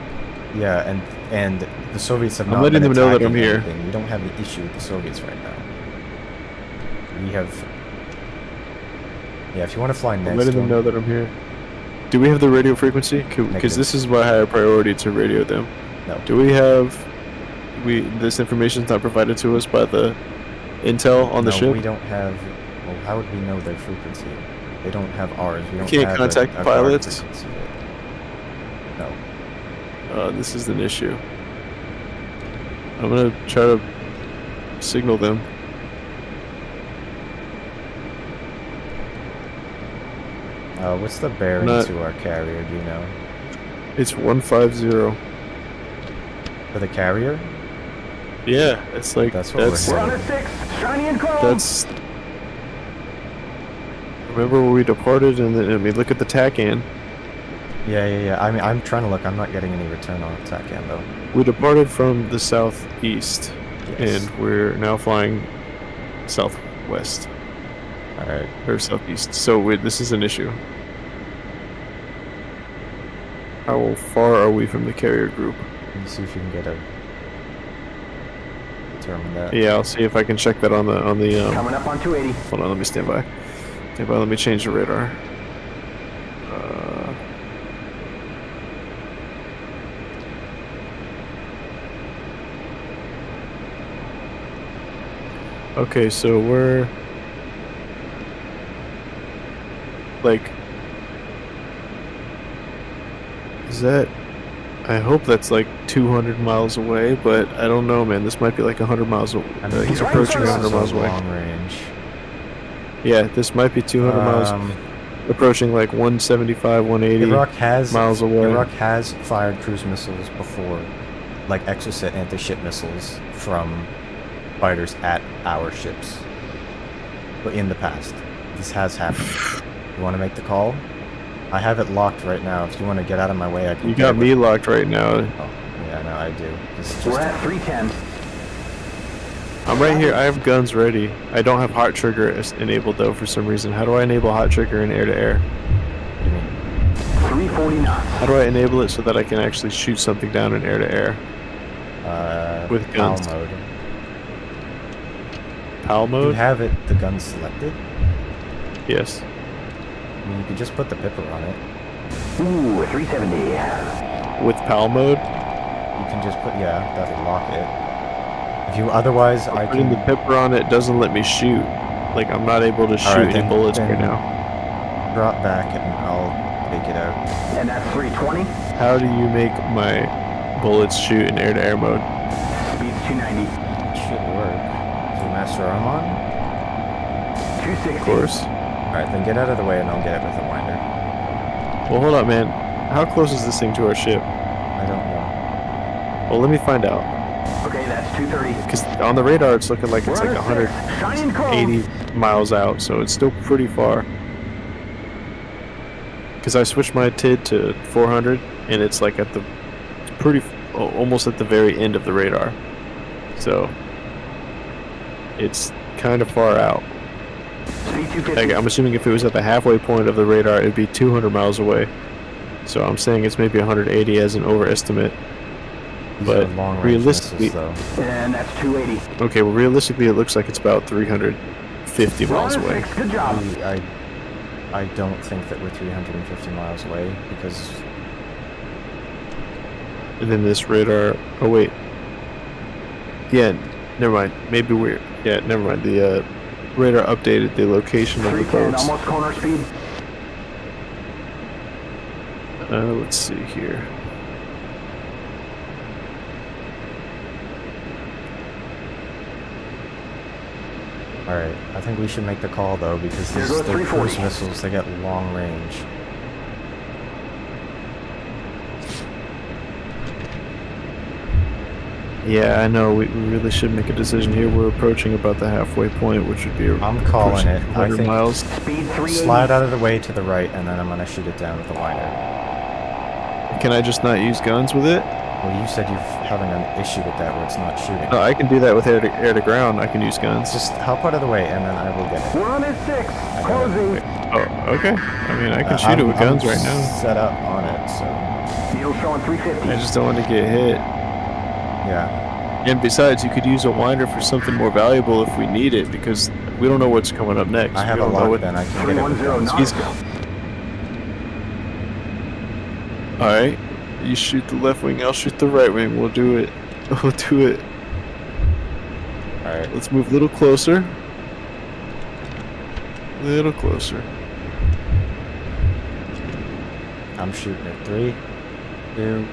Yeah, and the Soviets have I'm not letting been them know that I'm attacking here. anything. We don't have an issue with the Soviets right now. We have. Yeah, if you want to fly I'm next, letting them know that I'm here. Do we have the radio frequency? Because Negative. this is my higher priority to radio them. No. Do we have? This information is not provided to us by the intel on the No, ship. we don't have. Well, how would we know their frequency? They don't have ours. We don't can't have contact a guard pilots? frequency. No. This is an issue. I'm gonna try to signal them. What's the bearing Not- to our carrier? Do you know? It's 150. For the carrier? Yeah, it's like That's what we're We're on a 6. Shiny and chrome. that's. Remember where we departed, and then look at the TACAN. Yeah. I mean, I'm trying to look. I'm not getting any return on TACAN though. We departed from the southeast, Yes. and we're now flying southwest All right. or southeast. So this is an issue. How far are we from the carrier group? Let me see if you can get a determine that. Yeah, I'll see if I can check that on the Coming up on 280. Hold on, let me stand by. Stand by. Let me change the radar. Okay, so we're like, is that? I hope that's like 200 miles away, but I don't know, man. This might be like 100 miles away. I mean, He's right approaching there. 100 miles away. Long range. Yeah, this might be 200 miles. Approaching like 175, 180 Iraq has miles away. Iraq has fired cruise missiles before, like Exocet anti-ship missiles from fighters at our ships. But in the past, this has happened. You want to make the call? I have it locked right now. If you want to get out of my way, I can. You get got it me with- locked right now. Oh, yeah, no, I do. This is just We're at 310. I'm right here. I have guns ready. I don't have hot trigger enabled though for some reason. How do I enable hot trigger in air-to-air? what do you mean? 340 knots. How do I enable it so that I can actually shoot something down in air-to-air? With PAL guns. mode. PAL Do you mode? have it? The gun selected? Yes. I mean, you could just put the pipper on it. Ooh, 370. With PAL mode? You can just put that'll lock it. If you otherwise, I Putting can. the pipper on it doesn't let me shoot. Like I'm not able to shoot Alright, any then- bullets right then- now. Drop back and I'll take it out. And that's 320. How do you make my bullets shoot in air-to-air mode? Speed's 290. It should work. Is your master arm on? 260. Of course. Alright, then get out of the way and I'll get it with a winder. Well, hold up, man. How close is this thing to our ship? I don't know. Well, let me find out. Okay, that's 230. Because on the radar, it's looking like it's We're like under 6. Shining chrome. 180 miles out, so it's still pretty far. Because I switched my TID to 400, and it's like at the almost at the very end of the radar. So it's kind of far out. Speed 250. Like, I'm assuming if it was at the halfway point of the radar, it'd be 200 miles away. So I'm saying it's maybe 180 as an overestimate. These But are long-range realistically, missiles, though. And that's 280. okay, well, realistically, it looks like it's about 350 miles We're under away. 6. Good job. I don't think that we're 350 miles away because And then this radar. Oh wait. Yeah, never mind. Maybe we're. Yeah, never mind. The radar updated the location of the 310, boats. almost corner speed. Let's see here. Alright, I think we should make the call though because There these goes they're 340. cruise missiles, they get long range. Yeah, I know. We really should make a decision here. We're approaching about the halfway point, which would be. I'm calling it. I 100 think miles. Speed 380. slide out of the way to the right and then I'm gonna shoot it down with the liner. Can I just not use guns with it? Well, you said you're having an issue with that where it's not shooting. No, I can do that with air to ground. I can use guns. Just help out of the way and then I will get it. We're under 6. Closing. Oh, okay. I mean, I can shoot it with guns right now. Set up on it, so Needle showing 350. I just don't want to get hit. yeah. And besides, you could use a winder for something more valuable if we need it, because we don't know what's coming up next. I have We a don't know lock what- then I can get it with 310 guns. knots. All right, you shoot the left wing. I'll shoot the right wing. We'll do it. We'll do it. Alright. Let's move a little closer. A little closer. I'm shooting it. 3, 2,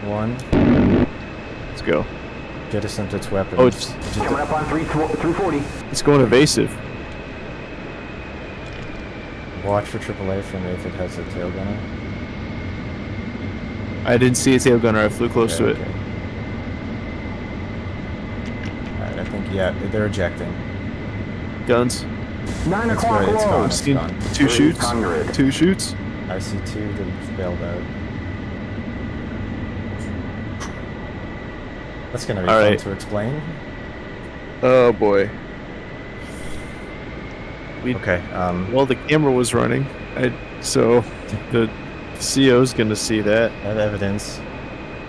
1. Let's go. Jettison its weapons. Oh, it's Coming up on 340. it's going evasive. Watch for AAA from if it has a tail gunner. I didn't see a tail gunner. I flew close to it. Okay. Alright, I think, yeah, they're ejecting. Guns. 9 It's o'clock good, it's low. gone. I've seen gone. 2 shoots. 300. 2 shoots. I see 2 that bailed out. That's gonna be All fun right. to explain. Oh boy. Okay, Well, the camera was running, so the CO's gonna see that. that evidence.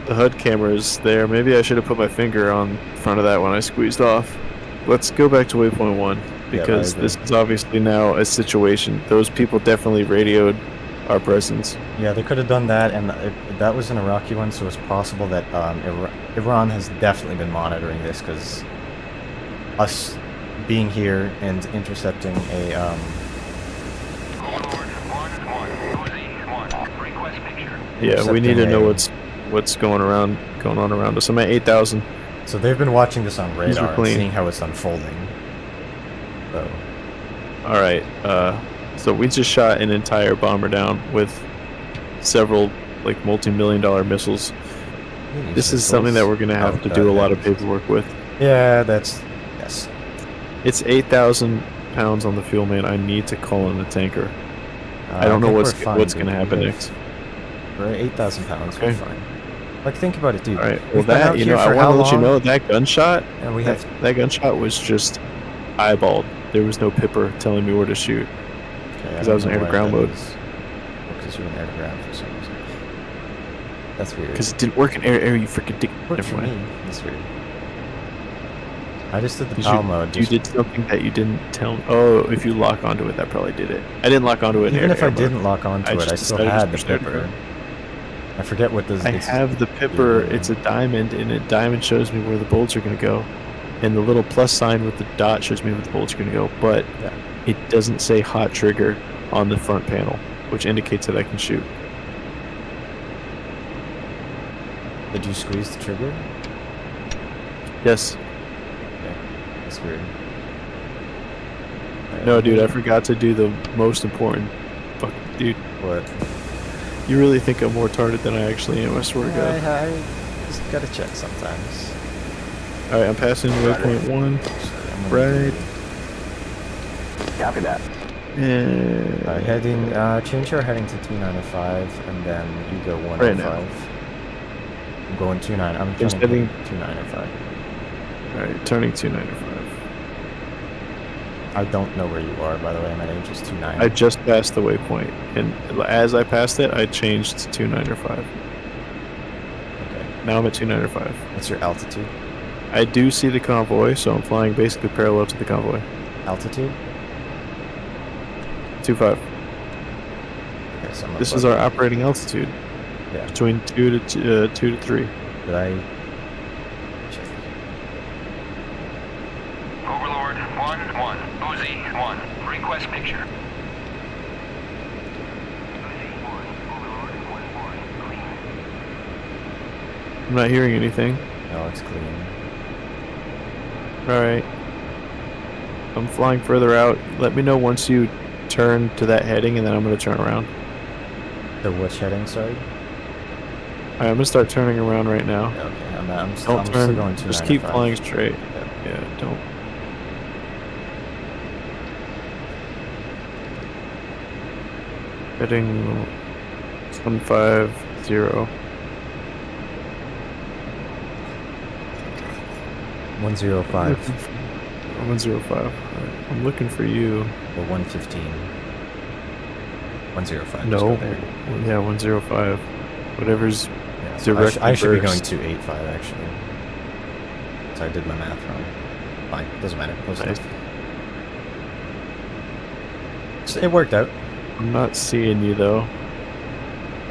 The HUD camera is there. Maybe I should have put my finger on front of that when I squeezed off. Let's go back to waypoint 1, because agree. this is obviously now a situation. Those people definitely radioed our presence. Yeah, they could have done that, and that was an Iraqi one, so it's possible that Iran has definitely been monitoring this, because us being here and intercepting a Lord 1-1. Uzi 1. Request picture. Yeah, we need to know Intercepting what's going on around us. I'm at 8,000. so they've been watching this on These are radar and clean. seeing how it's unfolding. So All right. So we just shot an entire bomber down with several like multi-million-dollar missiles. This is something that we're gonna have to do a lot of paperwork with. Yeah, that's yes. It's 8,000 pounds on the fuel, man. I need to call in the tanker. I don't know think what's we're fine, what's dude. gonna happen We have- next. We're at 8,000 pounds. We're Okay. fine. Like, think about it, dude. All right. Well, We've been out that, you here know, I for want how to let you long? know that gunshot. And we have That gunshot was just eyeballed. There was no pipper telling me where to shoot. okay, 'cause I was in air-to-ground mode. Because you're in air-to-ground for some reason. That's weird. Because it didn't work in air, you freaking dick. Worked Never for me. mind. That's weird. I just did the 'Cause PAL mode. You Just, did something that you didn't tell me. Oh, if you lock onto it, that probably did it. I didn't lock onto it in even if I air mode. didn't lock onto I it, just I still decided had to the push air-to-ground. pipper. I forget what this I have the pipper. It's a diamond, and a diamond shows me where the bolts are going to go. And the little plus sign with the dot shows me where the bolts are going to go. But Yeah. it doesn't say hot trigger on the front panel, which indicates that I can shoot. Did you squeeze the trigger? Yes. Okay. That's weird. Alright, No, dude, I forgot to do the most important. Fuck, dude. What? You really think I'm more retarded than I actually am, I swear to God. I just gotta check sometimes. Alright, I'm passing waypoint 1. Right. Copy that. And... Heading, change your heading to 295, and then you go 105. Right now. I'm going 29. I'm Just turning heading- 295. Alright, turning 295. I don't know where you are, by the way. My name is 29. I just passed the waypoint, and as I passed it, I changed to 295. Okay. Now I'm at 295. What's your altitude? I do see the convoy, so I'm flying basically parallel to the convoy. Altitude? 25. Okay, so I'm This above is our you. operating altitude. Yeah. Between 2 to 3. Did I check? Overlord 1-1. Uzi 1. Request picture. Uzi 1. Overlord 1-1. Clean. I'm not hearing anything. No, it's clean. Alright. I'm flying further out. Let me know once you turn to that heading, and then I'm going to turn around. The which heading, sorry? Alright, I'm going to start turning around right now. Yeah, okay, I'm Don't still turn. going 295. Just keep flying straight. Yeah. Yeah, don't. Heading 150. 105 105. Alright, I'm looking for you. or 115. 105. just No. go there. Yeah, 105. Whatever's Yeah, so direct I should be going reverse. 285 actually. So I did my math wrong. Fine, doesn't matter. Close Nice. enough. So it worked out. I'm not seeing you though.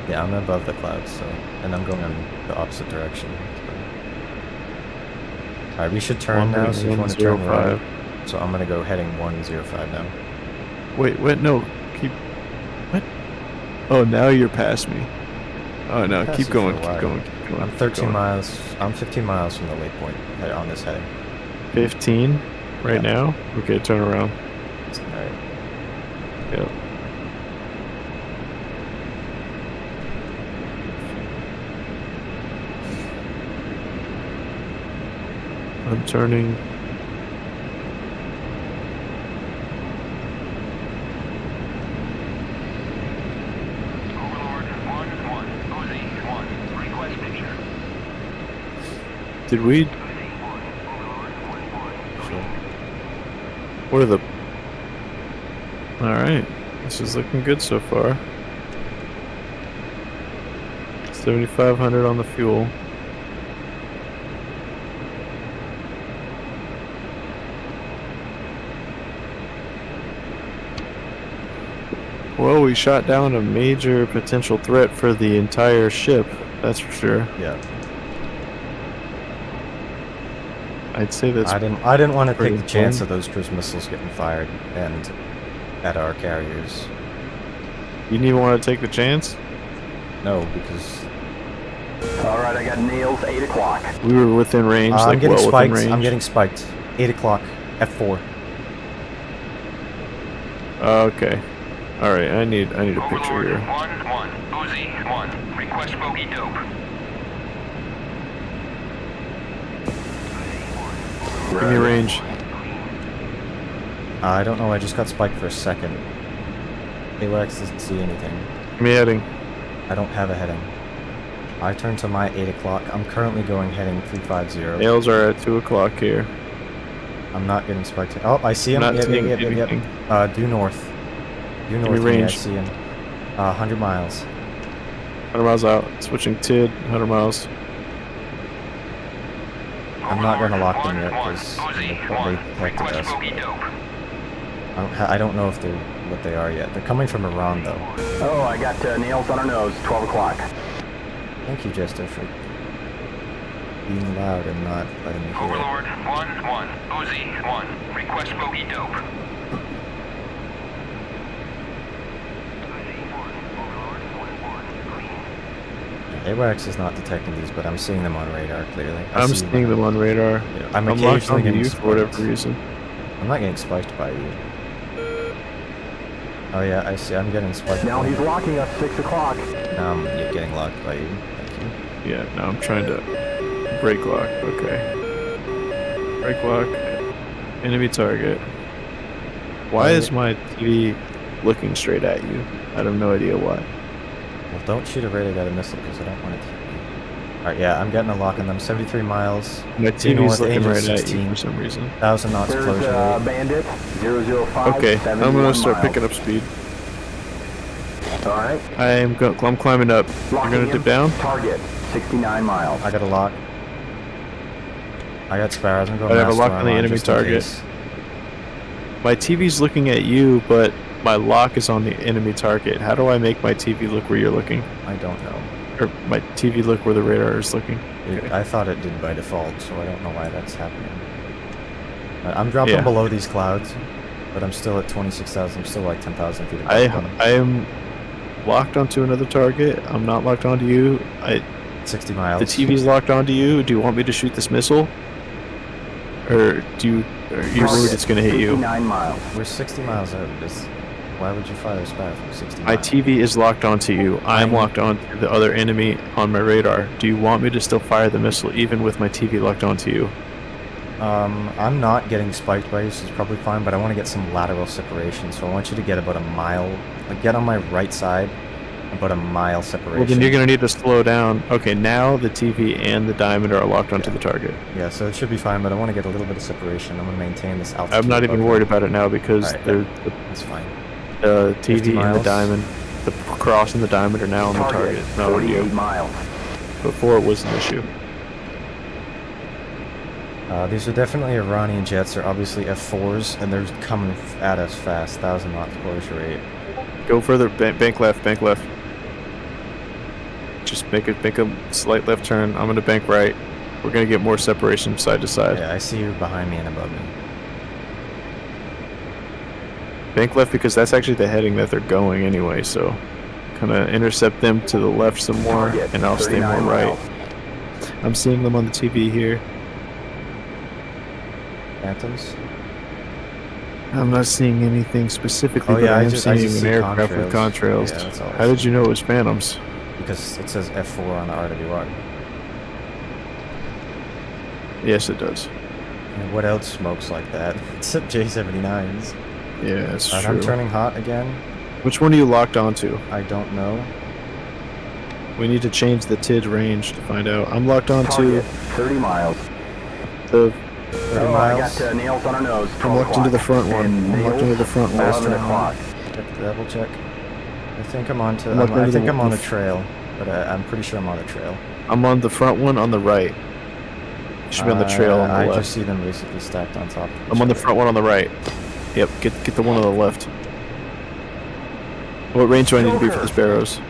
Yeah, I'm above the clouds, so and I'm going in the opposite direction. Alright, we should turn now, so if you want to turn right. 105. So I'm gonna go heading 105 now. Wait, no. Keep. What? Oh, now you're past me. Oh no, Past keep you going, for a keep while. going, keep going. I'm keep 13 going. miles. I'm 15 miles from the waypoint on this heading. 15 right Yeah. now? Okay, turn around. Alright. Yep. I'm turning. Overlord 1-1. Uzi 1. Request picture. Did we? Uzi 1. Overlord 1-1. Sure. What are the? All right, this is looking good so far. 7,500 on the fuel. Well, we shot down a major potential threat for the entire ship, that's for sure. Yeah. I'd say that's I didn't want to take pretty the chance fun. of those cruise missiles getting fired and at our carriers. You didn't even want to take the chance? No, because All right, I got nails. 8 o'clock. We were within range, I'm like getting well spiked. within range. I'm getting spiked. 8 o'clock. F4. Okay. All right. I need a picture Overlord here. 1-1. Uzi 1. Request bogey dope. Give me range. I don't know. I just got spiked for a second. AWACS doesn't see anything. Give me heading. I don't have a heading. I turned to my 8 o'clock. I'm currently going heading 350. Nails are at 2 o'clock here. I'm not getting spiked. Oh, I see him. Not Yep, seeing yep, yep, yep. anything. Due north. Due me north. of me, I range. see him. 100 miles. 100 miles out. Switching TID. 100 miles. I'm not gonna lock them yet 1-1. because Uzi they 1. detected Request us. bogey dope. I don't know if they're what they are yet. They're coming from Iran though. Oh, I got nails on our nose. 12 o'clock. Thank you, Jester, for being loud and not letting me hear it. Overlord 1-1. Uzi 1. Request bogey dope. Uzi 1. Overlord 1-1. Clean. AWACS is not detecting these, but I'm seeing them on radar clearly. I'm seeing them on radar. Yeah, I'm locked occasionally onto getting you for whatever spiked. reason. I'm not getting spiked by you. Oh yeah, I see. I'm getting spiked. Now he's locking us 6 o'clock. You're getting locked by you. Thank you. Yeah, now I'm trying to break lock. Okay. Break lock. Enemy target. Why is my TV looking straight at you? I have no idea why. Well, don't shoot a radar guided missile because I don't want it to hit me. Alright, yeah, I'm getting a lock on them. 73 miles. My TV's north, looking Angel right at 16. you for some reason. 1,000 knots There's closure rate. bandit 005. Okay, I'm gonna start picking up speed. Alright. I'm climbing up. You're gonna dip down? Target 69 miles. I got a lock. I got sparrows. I'm going I have a master lock on the arm enemy just in target. case. My TV's looking at you, but my lock is on the enemy target. How do I make my TV look where you're looking? I don't know. Or my TV look where the radar is looking? I thought it did by default, so I don't know why that's happening. I'm dropping Yeah. below these clouds, but I'm still at 26,000. I'm still like 10,000 feet above them. I am locked onto another target. I'm not locked onto you. 60 miles. The TV's locked onto you. Do you want me to shoot this missile? Or are you worried it's gonna hit you? 59 miles. We're 60 miles out of this. Why would you fire a sparrow from 60 My miles? TV is locked onto you. I'm locked onto the other enemy on my radar. Do you want me to still fire the missile even with my TV locked onto you? I'm not getting spiked by you, so it's probably fine, but I want to get some lateral separation, so I want you to get about a mile, like get on my right side, about a mile separation. Well, then you're gonna need to slow down. Okay, now the TV and the diamond are locked onto the target. Yeah, so it should be fine, but I want to get a little bit of separation. I'm going to maintain this altitude. I'm not even above worried them. about it now because Alright, that's fine. the 50 TV and the miles. diamond, the cross and the diamond are now on the target. It's not on 48 you. miles. Before it was an issue. These are definitely Iranian jets. They're obviously F4s, and they're coming at us fast. 1,000 knots closure rate. Go further. Bank left. Bank left. Just make a slight left turn. I'm gonna bank right. We're gonna get more separation side to side. Yeah, I see you behind me and above me. Bank left because that's actually the heading that they're going anyway. So, kind of intercept them to the left some more, Target and I'll stay more 39 right. miles. I'm seeing them on the TV here. Phantoms? I'm not seeing anything specifically, Oh, but yeah, I I am just seeing see an aircraft with contrails. contrails. Yeah, that's all I How did see. you know it was Phantoms? Because it says F4 on the RWR. Yes, it does. And what else smokes like that? Except J79s. Yeah, that's And true. I'm turning hot again. Which one are you locked onto? I don't know. We need to change the TID range to find out. I'm locked onto Target 30 miles. the. 30 I got miles. nails on our nose. I'm locked into the front one. And I'm locked into the front one. 11 o'clock. Double check. I think I'm on to. I'm looking I into think the- I'm on a trail, but I'm pretty sure I'm on a trail. I'm on the front one on the right. You should be on the trail on the I left. just see them basically stacked on top. Of I'm each on the other. front one on the right. Yep, get the one on the left. What range do I need to be for the sparrows?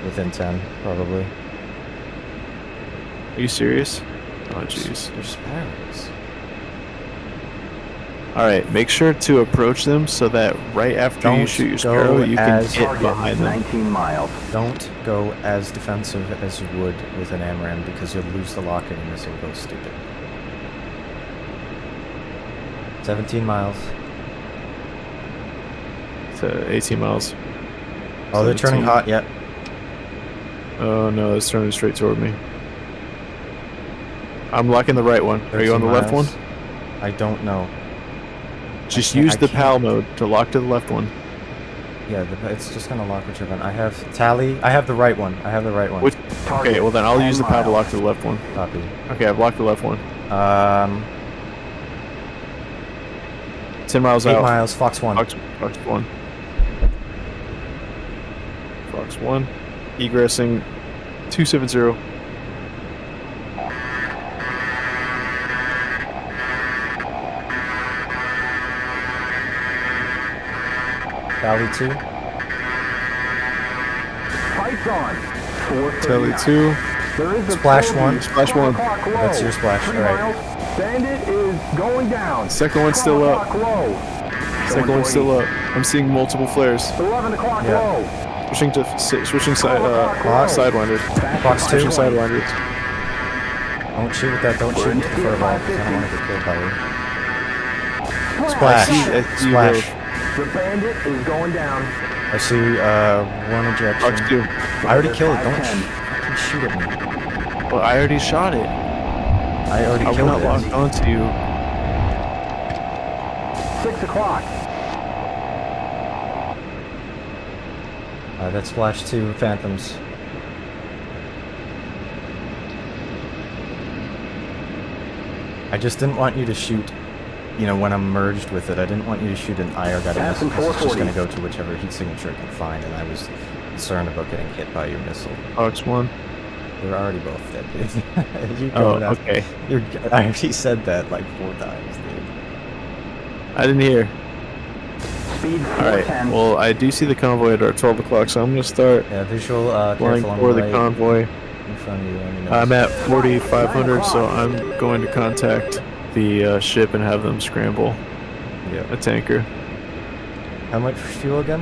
Within 10, probably. Are you serious? Oh jeez. They're sparrows. Alright, make sure to approach them so that right after you Don't shoot your go sparrow, you can as- get Target behind them. 19 miles. Don't go as defensive as you would with an AMRAAM because you'll lose the lock and your missile goes stupid. 17 miles. To 18 miles. Oh, they're turning 17. hot yet. Oh no, it's turning straight toward me. I'm locking the right one. Are you on the 13 left one? miles. I don't know. Just can't- use I the can't- PAL mode to lock to the left one. Yeah, it's just gonna lock whichever one. I have tally. I have the right one. I have the right one. Which, okay, well then I'll 10 use the PAL to miles. lock to the left one. Copy. Okay, I've locked the left one. 10 miles 8 out. miles. Fox 1. Fox 1. Fox 1. Egressing 270. Tally 2. Fights on. 4:39. Telly 2. There is a Splash bogey. 1. Splash 1. 12 o'clock low. That's your splash, 3 alright. miles. Bandit is going down. Second one's 12 still up. o'clock low. Second one's still up. I'm seeing multiple flares. 11 o'clock Yeah. low. Switching sidewinders. Fox 2. Switching sidewinders. Don't shoot with that. Don't shoot with the fur ball because I don't want to get killed by you. I Splash. see you Splash. both. The bandit is going down. I see one ejection. Box 2. I already killed it. Don't 510. fucking shoot at me. Well, I already shot it. I already I will killed not lock it. onto you. 6 o'clock. That's Flash 2 Phantoms. I just didn't want you to shoot, you know, when I'm merged with it, I didn't want you to shoot an IR guided Pass missile in because it's just 440. going to go to whichever heat signature it can find, and I was concerned about getting hit by your missile. Box 1. We're already both dead, dude. You Oh, going after- okay. I already said that like 4 times, dude. I didn't hear. Speed Alright, 410. well, I do see the convoy at our 12 o'clock, so I'm going to start Yeah, visual, flying careful on for the the right, convoy. in front of you. Let me know. I'm at 4,500, so I'm going to contact the ship and have them scramble Yeah. a tanker. How much fuel again?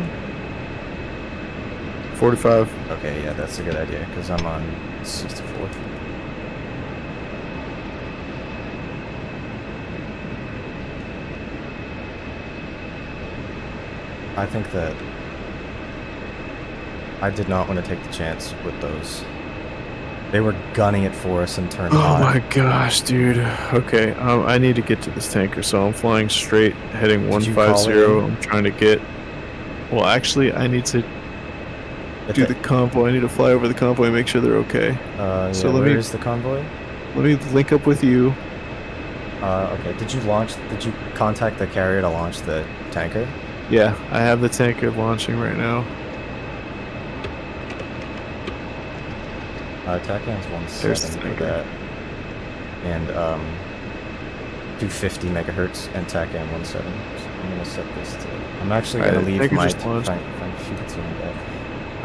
45. Okay, yeah, that's a good idea, because I'm on 64. I think that I did not want to take the chance with those. They were gunning it for us and turned Oh hot. my gosh, dude. Okay, I need to get to this tanker, so I'm flying straight, heading Did you call 150. in? I'm trying to get... Well, actually, I need to But do the convoy. I need to fly over the convoy and make sure they're okay. yeah, so let where me- is the convoy? Let me link up with you. Okay, did you contact the carrier to launch the tanker? Yeah, I have the tanker launching right now. TACAN's There's the 17 for tanker. that. And 250 megahertz and TACAN 17. So I'm gonna set this to. I'm actually gonna Alright, leave tanker my just launched. shoot it to him back.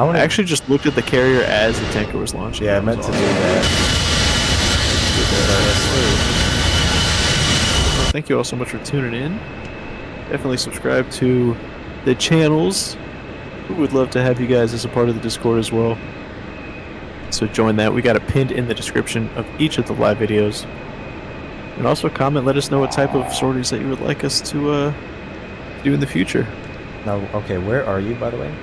I want I to actually just looked at the carrier as the tanker was launching. Yeah, I That meant was to do awesome. that. Well, thank you all so much for tuning in. Definitely subscribe to the channels. We would love to have you guys as a part of the Discord as well. So join that. We got it pinned in the description of each of the live videos. And also comment, let us know what type of sorties that you would like us to do in the future. Now, okay, where are you, by the way?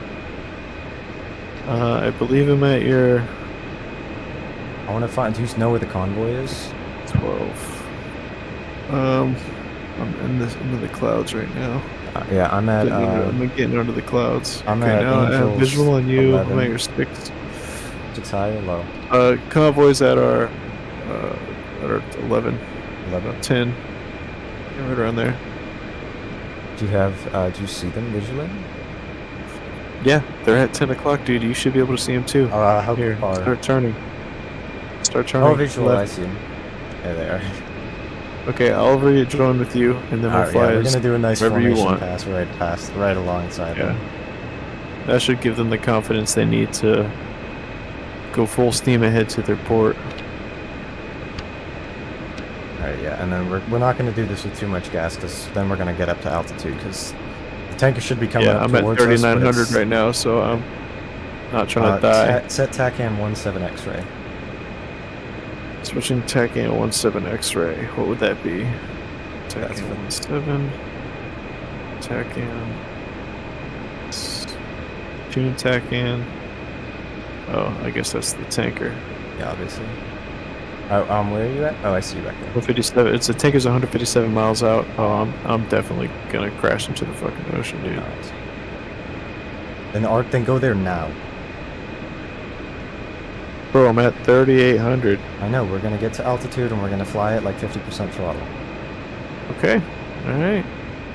I believe I'm at your I want to find. Do you know where the convoy is? 12. I'm into the clouds right now. Yeah, I'm at. I'm getting under the clouds. I'm okay, at now I have Angels visual on you. 11. I'm at your 6. 6 high or low? Convoys at our 11, 11. 10. Yeah, right around there. Do you have? Do you see them visually? Yeah, they're at 10 o'clock, dude. You should be able to see them too. How Here, far? start turning. Start turning. Oh, visual. I left. see them. There they are. Okay, I'll rejoin with you, and then we'll Alright, fly yeah, we're as gonna do a nice wherever you formation want. pass right alongside Yeah. them. That should give them the confidence they need to go full steam ahead to their port. Alright, yeah, and then we're not gonna do this with too much gas, because then we're gonna get up to altitude, because the tanker should be coming Yeah, up I'm at towards us, but 3,900 it's- right now, so I'm not trying to die. Set TACAN 17 X-ray. Switching TACAN 17 X-ray. What would that be? That's TACAN what- 17. TACAN. Tune TACAN. Oh, I guess that's the tanker. Yeah, obviously. Where are you at? Oh, I see you back there. 157. It's the tanker's 157 miles out. Oh, I'm definitely gonna crash into the fucking ocean, dude. Alright. Then go there now. Bro, I'm at 3,800. I know, we're gonna get to altitude and we're gonna fly at like 50% throttle. Okay. All right.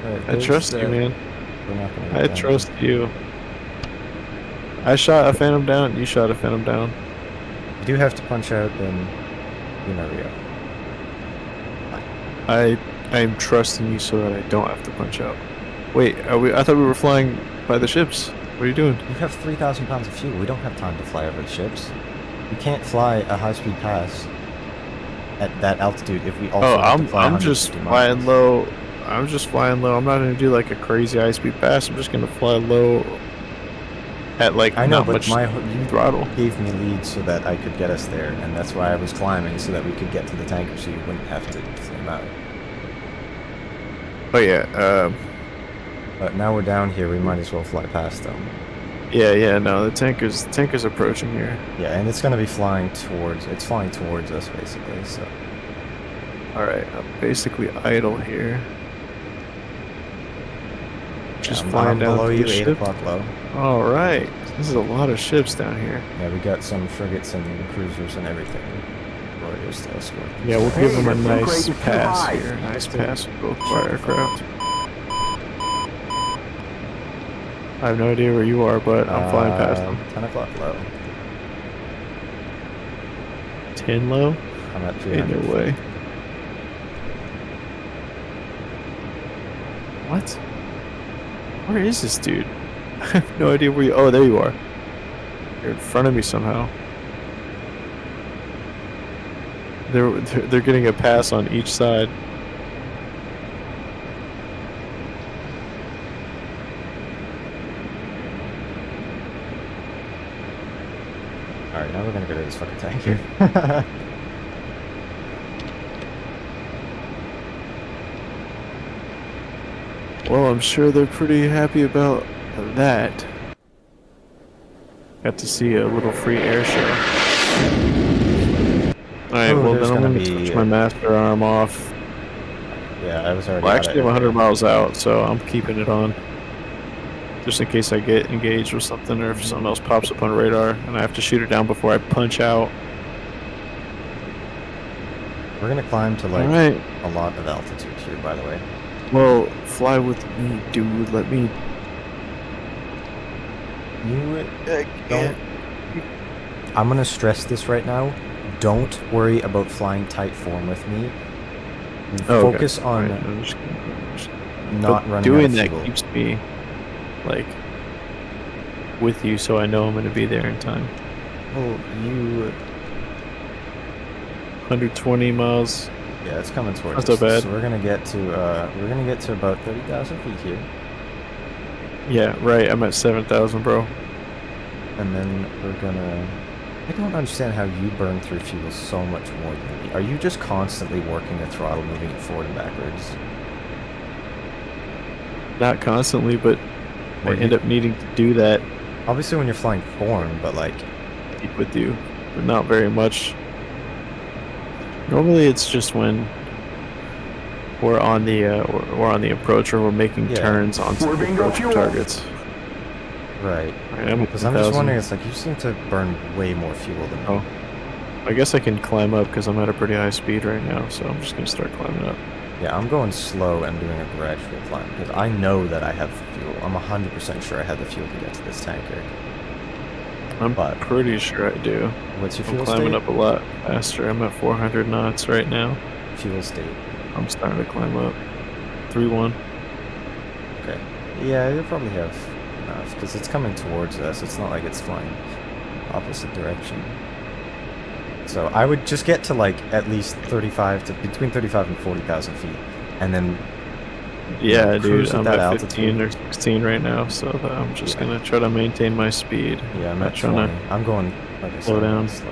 Alright, I there's trust you, the- man. We're not gonna I get down. trust you. I shot a phantom down. You shot a phantom down. You do have to punch out, then you never go. I'm trusting you so that I don't have to punch out. Wait, I thought we were flying by the ships. What are you doing? You have 3,000 pounds of fuel. We don't have time to fly over the ships. We can't fly a high-speed pass at that altitude if we also Oh, have to fly I'm just 150 flying miles. low. I'm just flying low. I'm not gonna do like a crazy high speed pass. I'm just gonna fly low at like I know, not but much you throttle. gave me lead so that I could get us there, and that's why I was climbing so that we could get to the tanker so you wouldn't have to flame out. Oh yeah. But now we're down here, we might as well fly past them. Yeah, no, the tanker's approaching here. Yeah, and it's gonna be flying towards us basically, so. Alright, I'm basically idle here. Just I'm flying down below to you, the 8 ship. o'clock low. Alright, this is a lot of ships down here. Yeah, we got some frigates and cruisers and everything. Warriors to escort. Yeah, we'll give them a the nice rate is too pass high. here. Nice pass with both of our aircraft. I have no idea where you are, but I'm flying past them. 10 o'clock low. 10 low? I'm at Ain't 300. no way. What? Where is this dude? I have no idea where you... Oh, there you are. You're in front of me somehow. They're getting a pass on each side. Alright, now we're gonna go to this fucking tank here. Well, I'm sure they're pretty happy about that. Got to see a little free air show. Alright, Ooh, well there's then I'm gonna gonna be- switch my master arm off. Yeah, I was already Well, I out actually of have 100 air. miles out, so I'm keeping it on. Just in case I get engaged with something or if something else pops up on radar and I have to shoot it down before I punch out. We're gonna climb to like Alright, a lot of altitude here, by the way. well, fly with me, dude. Let me... You don't. I'm gonna stress this right now. Don't worry about flying tight form with me. Oh, Focus okay. on Right, I'm just not but running doing out of that fuel. keeps me like with you, so I know I'm going to be there in time. Well, you. 120 miles. Yeah, it's coming towards Not us. so bad. So we're gonna get to about 30,000 feet here, Yeah, right. I'm at 7,000, bro. and then we're gonna. I don't understand how you burn through fuel so much more than me. Are you just constantly working the throttle, moving it forward and backwards? Not constantly, but I Well, end up needing to do that Obviously, when you're flying form, but like. keep with you, but not very much. Normally, it's just when we're on the approach or we're making Yeah. turns onto We're the bingo approach fuel. targets. Right. Right, I'm at Because I'm just 2,000. wondering, it's like you seem to burn way more fuel than me. Oh. I guess I can climb up because I'm at a pretty high speed right now, so I'm just gonna start climbing up. Yeah, I'm going slow and doing a gradual climb because I know that I have fuel. I'm 100% sure I have the fuel to get to this tanker. I'm But- pretty sure I do. What's your I'm fuel climbing state? up a lot faster. I'm at 400 knots right now. Fuel state. I'm starting to climb up. 3-1. Okay. Yeah, you probably have enough because it's coming towards us. It's not like it's flying opposite direction. So I would just get to like at least between 35 and 40,000 feet, and then Yeah, cruise dude. at I'm that at altitude. 15 or 16 right now, so I'm just Yeah. gonna try to maintain my speed. yeah, I'm Not at trying 20. to I'm going like I slow said, down. slow.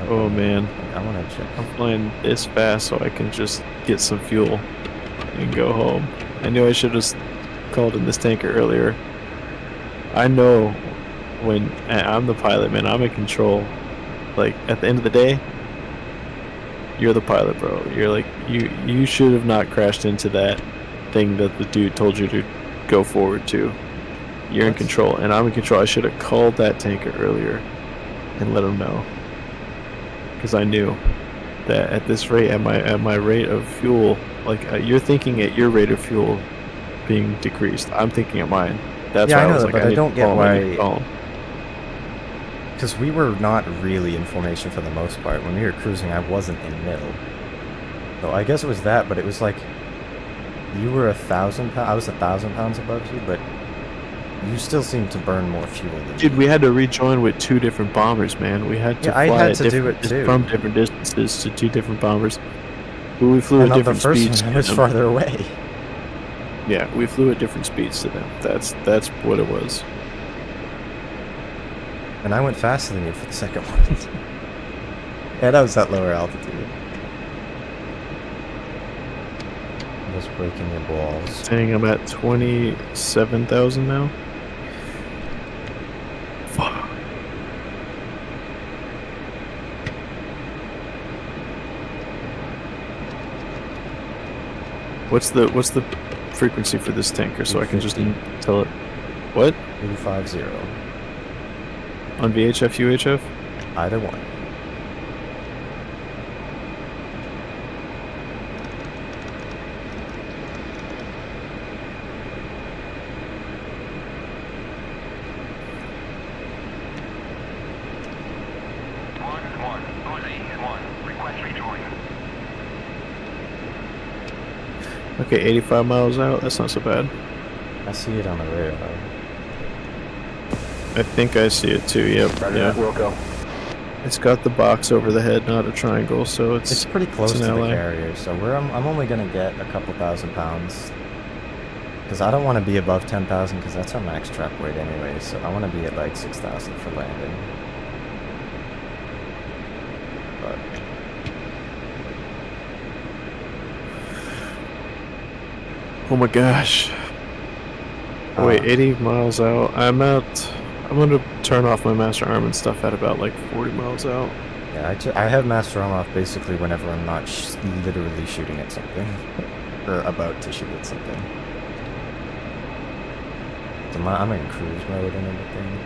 Oh man, I want to check. I'm flying this fast so I can just get some fuel and go home. I knew I should have called in this tanker earlier. I know when I'm the pilot, man, I'm in control. Like at the end of the day, you're the pilot, bro. You're like you should have not crashed into that thing that the dude told you to go forward to. You're in That's- control, and I'm in control. I should have called that tanker earlier and let him know, because I knew that at this rate, at my rate of fuel, like you're thinking at your rate of fuel being decreased. I'm thinking at mine. That's Yeah, why I I know was that, like, but I need to don't get call him, I need why- to call him. Because we were not really in formation for the most part. When we were cruising, I wasn't in middle. So I guess it was that, but it was like you were 1,000 pounds. I was 1,000 pounds above you, but you still seemed to burn more fuel than Dude, me. we had to rejoin with 2 different bombers, man. We had to Yeah, I fly had at to do different it too. from different distances to 2 different bombers. But we flew And at on the different first speeds. one, I to was them. farther away. Yeah, we flew at different speeds to them. That's what it was. And I went faster than you for the second one. Yeah, that was at lower altitude. Just breaking your balls. Saying I'm at 27,000 now. Fuck. What's the frequency for this tanker so I can just tell it? What? 850. On VHF, UHF? Either one. Okay, 85 miles out. That's not so bad. I see it on the radar. I think I see it too. Yep. Roger Yeah. that, Wilco. It's got the box over the head, not a triangle, so It's pretty close an to the ally. carrier, so I'm only gonna get a couple thousand pounds. Because I don't want to be above 10,000, because that's our max trap weight anyway, so I want to be at like 6,000 for landing. But Oh my gosh. Oh, wait, 80 miles out. I'm gonna turn off my master arm and stuff at about like 40 miles out. yeah, I have master arm off basically whenever I'm not literally shooting at something. Or about to shoot at something. So I'm in cruise mode and everything.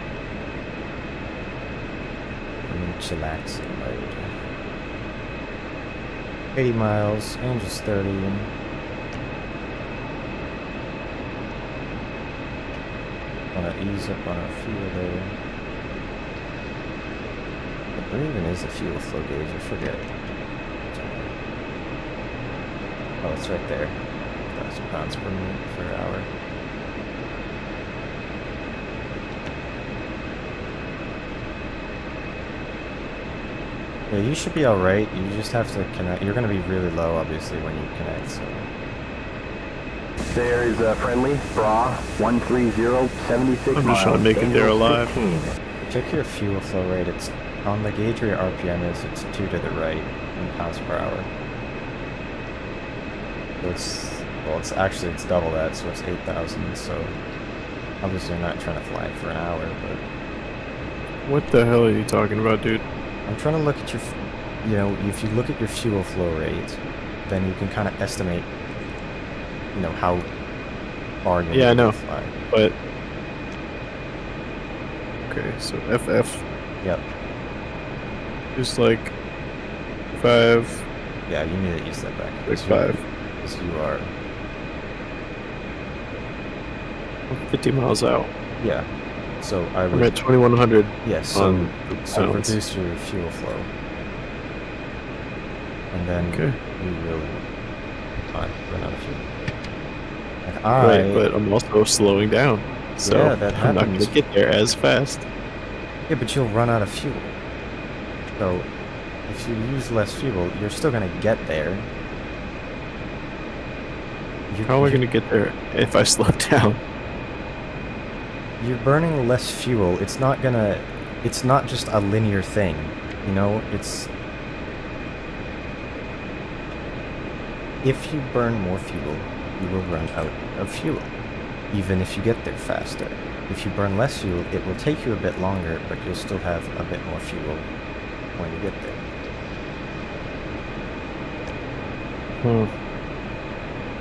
I'm in chillaxing mode. 80 miles, Angel's 30. Wanna ease up on our fuel there. There even is a fuel flow gauge, I forget. Oh, it's right there. 1,000 pounds per minute per hour. Yeah, you should be alright. You just have to connect. You're gonna be really low, obviously, when you connect, so. There is a friendly, BRA 130, 76 I'm miles. just trying to make it there Angel alive. 15. Check your fuel flow rate. It's on the gauge where your RPM is. It's 2 to the right in pounds per hour. So it's actually it's double that, so it's 8,000. So obviously you're not trying to fly for an hour, but What the hell are you talking about, dude? I'm trying to look at your, if you look at your fuel flow rate, then you can kind of estimate, how far you're Yeah, I know. to fly. But okay, so FF Yep. is like 5, Yeah, you need to use that back. like 5, Because you are. 50 miles out. Yeah. So I I'm would. at 2100 Yes. So on I sounds. reduce your fuel flow, and then Okay. you will not run out of fuel. And Right, but I'm also slowing down, so Yeah, that I'm not happens. gonna get there as fast. yeah, but you'll run out of fuel. So if you use less fuel, you're still gonna get there. How am I gonna get there if I slow down? You're burning less fuel. It's not just a linear thing, if you burn more fuel, you will run out of fuel, even if you get there faster. If you burn less fuel, it will take you a bit longer, but you'll still have a bit more fuel when you get there.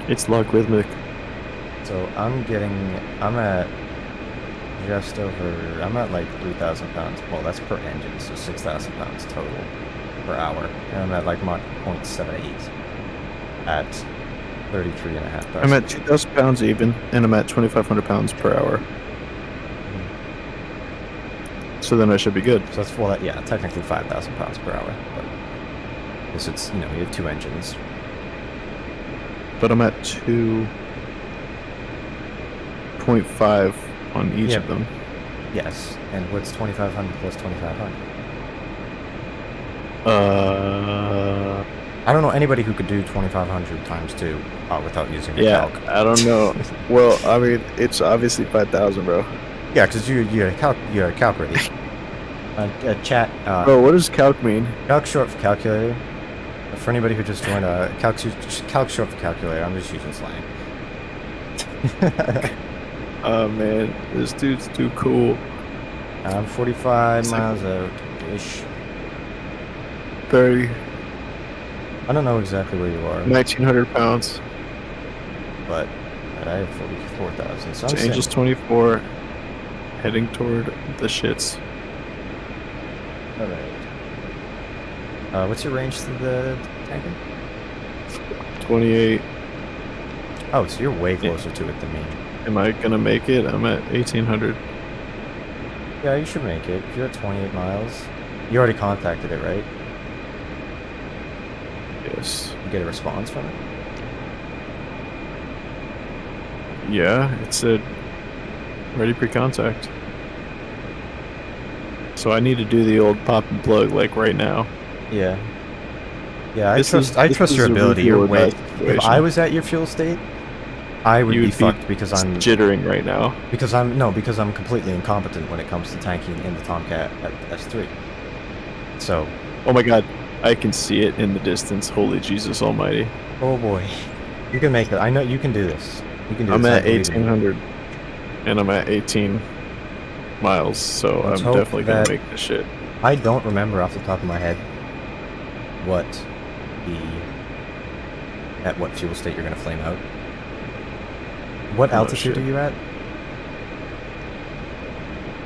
It's logarithmic. So I'm at like 3,000 pounds. Well, that's per engine, so 6,000 pounds total per hour. And I'm at like Mach 0.78 at 33.5 I'm at 2,000 pounds even, and I'm at 2,500 pounds per hour. So then I should be good. So that's, technically 5,000 pounds per hour. But because it's, you have 2 engines. But I'm at 2.5 on each Yeah. of them. Yes. And what's 2,500 plus 2,500? I don't know anybody who could do 2,500 times 2 without using a Yeah, calc. I don't know. Well, I mean, it's obviously 5,000, bro. Yeah, because you had a calc ready. Chat. Bro, what does calc mean? Calc short for calculator. For anybody who just joined, calc short for calculator. I'm just using slang. Oh man, this dude's too cool. I'm 45 It's like- miles out ish. 30, I don't know exactly where you are, 1900 pounds. but I have 44,000. So I'm It's Angels saying- 24, heading toward the shits. Alright. What's your range to the tanker? 28. Oh, so you're way closer to it than me. Am I gonna make it? I'm at 1800. Yeah, you should make it. If you're at 28 miles, you already contacted it, right? Yes. You get a response from it? Yeah, it said ready pre-contact. So I need to do the old pop and plug like right now. Yeah. Yeah, I This trust. is- I this trust your is a ability. review You're of way. that If situation. I was at your fuel state, I would You be would be fucked because I'm jittering right now. because I'm completely incompetent when it comes to tanking in the Tomcat at S3. So, Oh my god, I can see it in the distance. Holy Jesus Almighty! oh boy, you can make it. I know you can do this. You can do I'm this. I at believe in you. 1800, and I'm at 18 miles. So Let's I'm hope definitely gonna that- make this shit. I don't remember off the top of my head at what fuel state you're gonna flame out. What Oh, altitude shit. are you at?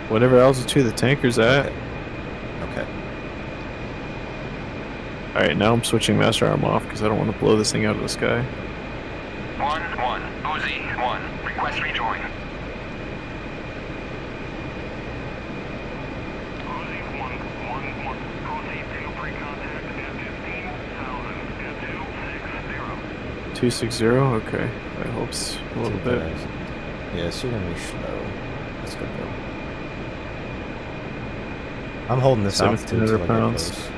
Whatever altitude the tanker's at. Okay. All right, now I'm switching master arm off because I don't want to blow this thing out of the sky. 1-1, Uzi 1, request rejoin. Uzi 1-1-1, proceed to pre-contact at 15,000 at 260. 260. Okay, that helps a little bit. Yeah, so you're gonna be slow. Let's go. I'm holding this altitude 1700 until I get pounds. close.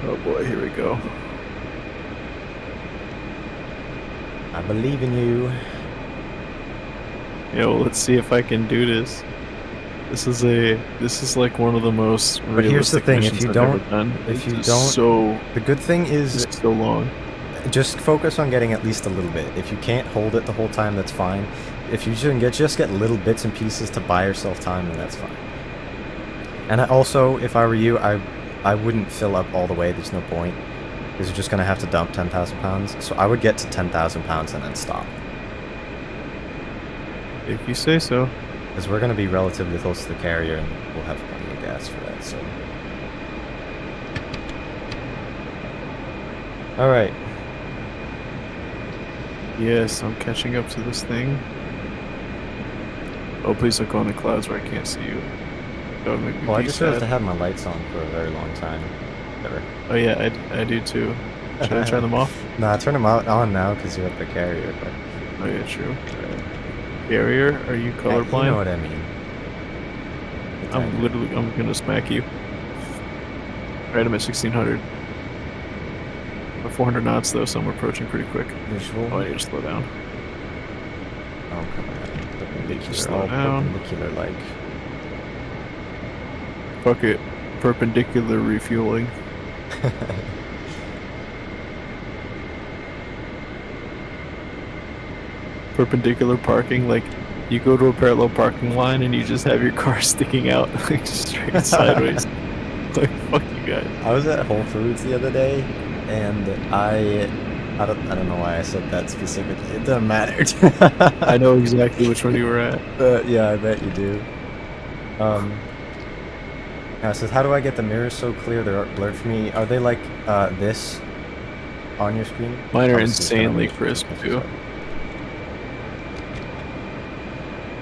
Oh boy, here we go. I believe in you. Yeah, well, let's see if I can do this. This is like one of the most But here's the realistic thing, if missions you I've don't- ever done. if you It's don't- so The good thing is it's so long. just focus on getting at least a little bit. If you can't hold it the whole time, that's fine. If you can just get little bits and pieces to buy yourself time, then that's fine. And also, if I were you, I wouldn't fill up all the way. There's no point. Because you're just going to have to dump 10,000 pounds. So I would get to 10,000 pounds and then stop. If you say so. Because we're going to be relatively close to the carrier and we'll have plenty of gas for that, so... Alright. Yes, I'm catching up to this thing. Oh, please don't go in the clouds where I can't see you. That would make me Well, I be just sad. realized I had my lights on for a very long time. Never. Oh yeah, I do too. Should I turn them off? Nah, turn them on now because you're at the carrier, but... Oh yeah, true. Carrier, are you colorblind? You know what I mean. I'm gonna smack you. Alright, I'm at 1600. I'm at 400 knots though, so I'm approaching pretty quick. Visual. Oh, I need to slow down. Oh, come on. Perpendicular, Slow all down. perpendicular, like. Fuck it. Perpendicular refueling. Perpendicular parking, like you go to a parallel parking line and you just have your car sticking out like straight sideways. Like fuck you guys. I was at Whole Foods the other day, and I don't know why I said that specifically. It doesn't matter. I know exactly which one you were at. Yeah, I bet you do. It says, how do I get the mirrors so clear they're blurred for me? Are they like this on your screen? Mine are Obviously, it's insanely not crisp too.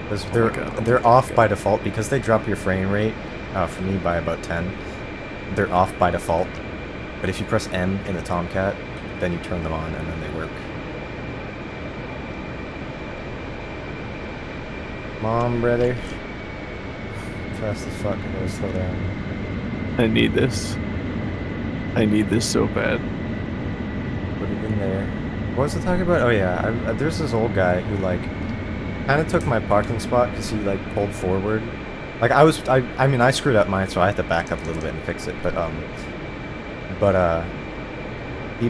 Because Oh my God, oh they're my off God. by default because they drop your frame rate for me by about 10. They're off by default, but if you press M in the Tomcat, then you turn them on and then they work. Mom, brother. Fast as fuck, I gotta slow down. I need this. I need this so bad. Put it in there. What was I talking about? Oh yeah, there's this old guy who like kind of took my parking spot because he like pulled forward Like I mean, I screwed up mine, so I had to back up a little bit and fix it. But he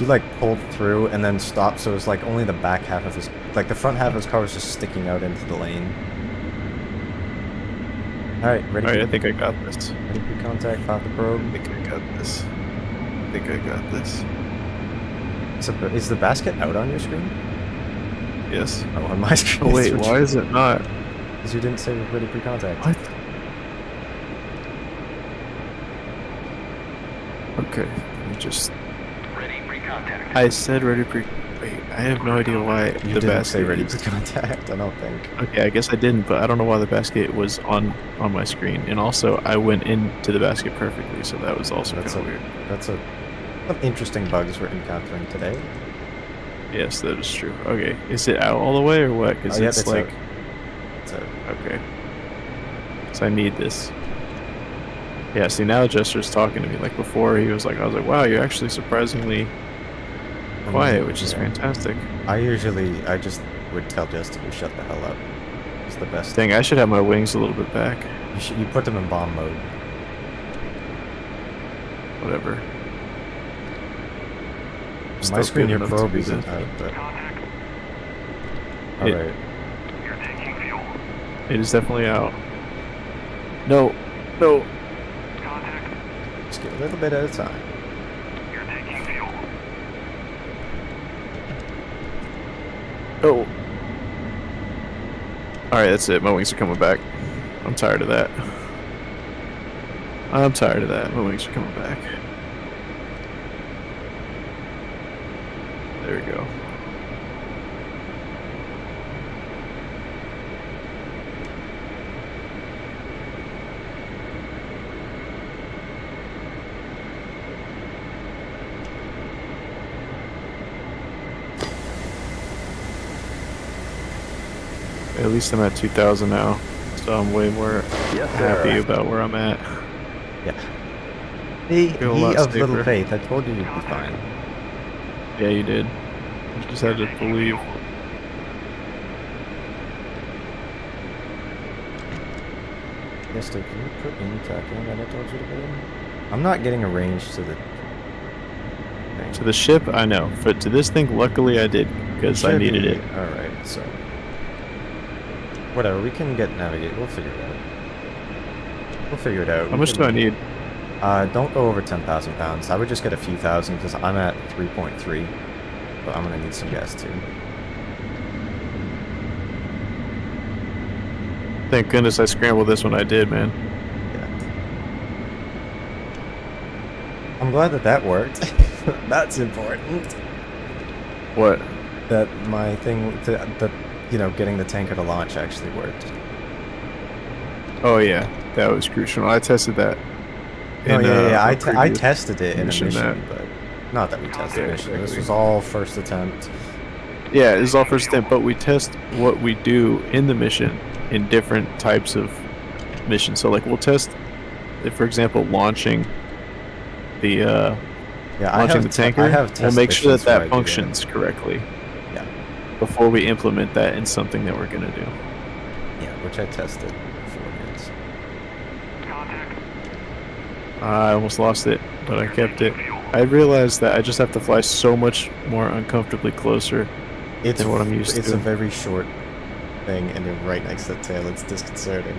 like pulled through and then stopped, so it was like only the back half of his, like the front half of his car was just sticking out into the lane. All right, ready? All right, I think I got this. Ready for contact. Pop the probe. I think I got this. I think I got this. Is the basket out on your screen? Yes. Oh, on my screen. Oh wait, why is it not? Because you didn't say ready for contact. What? Okay, let me just. Ready pre-contact. I said ready pre. Wait, I have no idea why You the didn't basket. say ready is- for contact. I don't think. Okay, I guess I didn't, but I don't know why the basket was on my screen, and also I went into the basket perfectly, so that was also kind That's of a weird. that's a some interesting bugs we're encountering today. Yes, that is true. Okay, is it out all the way or what? Because Oh, yeah, it's it's like out. So okay. So I need this. Yeah, see now Jester's talking to me. Like before, he was like, I was like, wow, you're actually surprisingly quiet, which is yeah. fantastic. I just would tell Justin to shut the hell up. It's the best. Dang, I should have my wings a little bit back. You put them in bomb mode. Whatever. On Still my screen, good your enough to probe do isn't that. out, but Contact. all It- right. You're taking fuel. It is definitely out. No, no. Contact. Just get a little bit at a time. You're taking fuel. Oh. Alright, that's it. My wings are coming back. I'm tired of that. I'm tired of that. My wings are coming back. There we go. At least I'm at 2,000 now, so I'm way more Yes, happy sir. about where I'm at. Yeah. He Feel a lot of little safer. faith. I told you you'd be fine. Yeah, you did. You just had to believe. Yes, can you put in tracking that I told you to put in? I'm not getting a range to the thing. To the ship, I know. But to this thing, luckily I did, because I Should needed be- it. Alright, so. Whatever, we can get navigate. We'll figure it out. We'll figure it out. How much do I need? Don't go over 10,000 pounds. I would just get a few thousand because I'm at 3.3. But I'm gonna need some gas too. Thank goodness I scrambled this when I did, man. Yeah. I'm glad that worked. That's important. What? That my thing, that you know, getting the tanker to launch actually worked. Oh yeah, that was crucial. I tested that. No, in, yeah. a I previous tested it in a mission mission, that- but not that we tested Yeah, mission. This exactly. was all first attempt. Yeah, this is all first attempt, but we test what we do in the mission in different types of missions. So like we'll test, if, for example, launching the Yeah, launching the tanker. I have we'll test make sure missions that where I that do functions correctly. Yeah. Before we implement that in something that we're gonna do. Yeah, which I tested beforehand. Contact. I almost lost it, but I kept it. I realized that I just have to fly so much more uncomfortably closer It's than what I'm used It's to. a very short thing, and you're right next to the tail. It's disconcerting.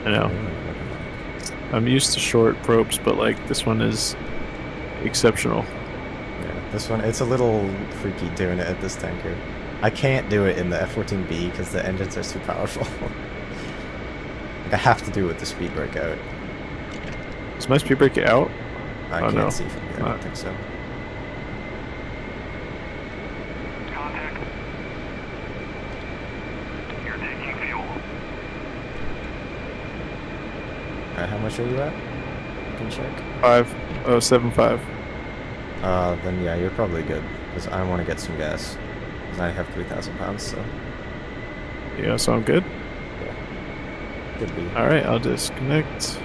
I know. I'm used to short probes, but like this one is exceptional. Yeah, this one, it's a little freaky doing it at this tanker. I can't do it in the F-14B because the engines are too powerful. Like, I have to do it with the speed breakout. Is my speed break out? I Oh, can't no. see from here. I Not. don't think so. Contact. You're taking fuel. Alright, how much are you at? You can check. 5075. Then yeah, you're probably good. Because I want to get some gas. Because I have 3,000 pounds, so Yeah, so I'm good. could be. Alright, I'll disconnect.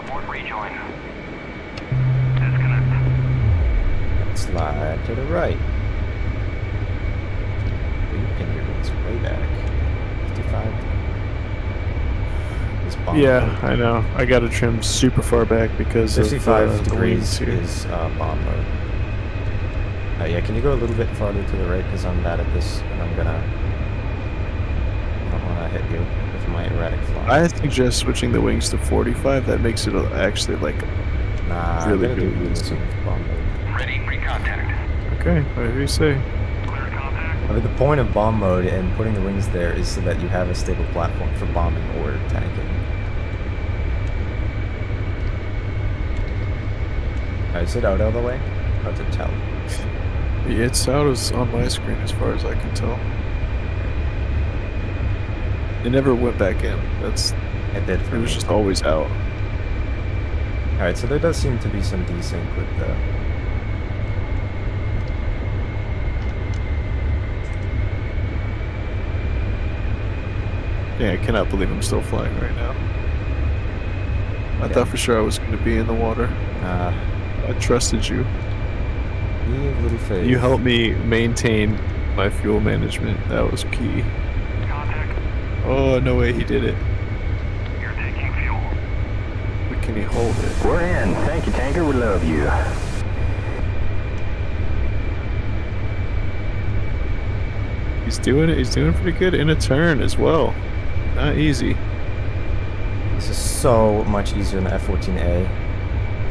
Abort rejoin. Disconnect. Slide to the right. pin your wings way back. 55. This bomb Yeah, mode. I know. I got to trim super far back because 55 of the degrees wings here. is bomb mode. Yeah, can you go a little bit farther to the right because I'm bad at this and I don't want to hit you with my erratic fly. I suggest switching the wings to 45. That makes it actually like Nah, really I'm gonna do good. unison with bomb mode. Ready for contact. okay, whatever you say. Clear contact. I mean, the point of bomb mode and putting the wings there is so that you have a stable platform for bombing or tanking. Is it out of the way? Hard to tell. It's out on my screen as far as I can tell. It never went back in. It did for It me. was just always out. Alright, so there does seem to be some desync with the... Yeah, I cannot believe I'm still flying right now. I thought for sure I was going to be in the water. I trusted you. Be a little faith. You helped me maintain my fuel management. That was key. Contact. Oh, no way he did it. You're taking fuel. But can he hold it? We're in. Thank you, tanker. We love you. He's doing it. He's doing pretty good in a turn as well. Not easy. This is so much easier than the F-14A.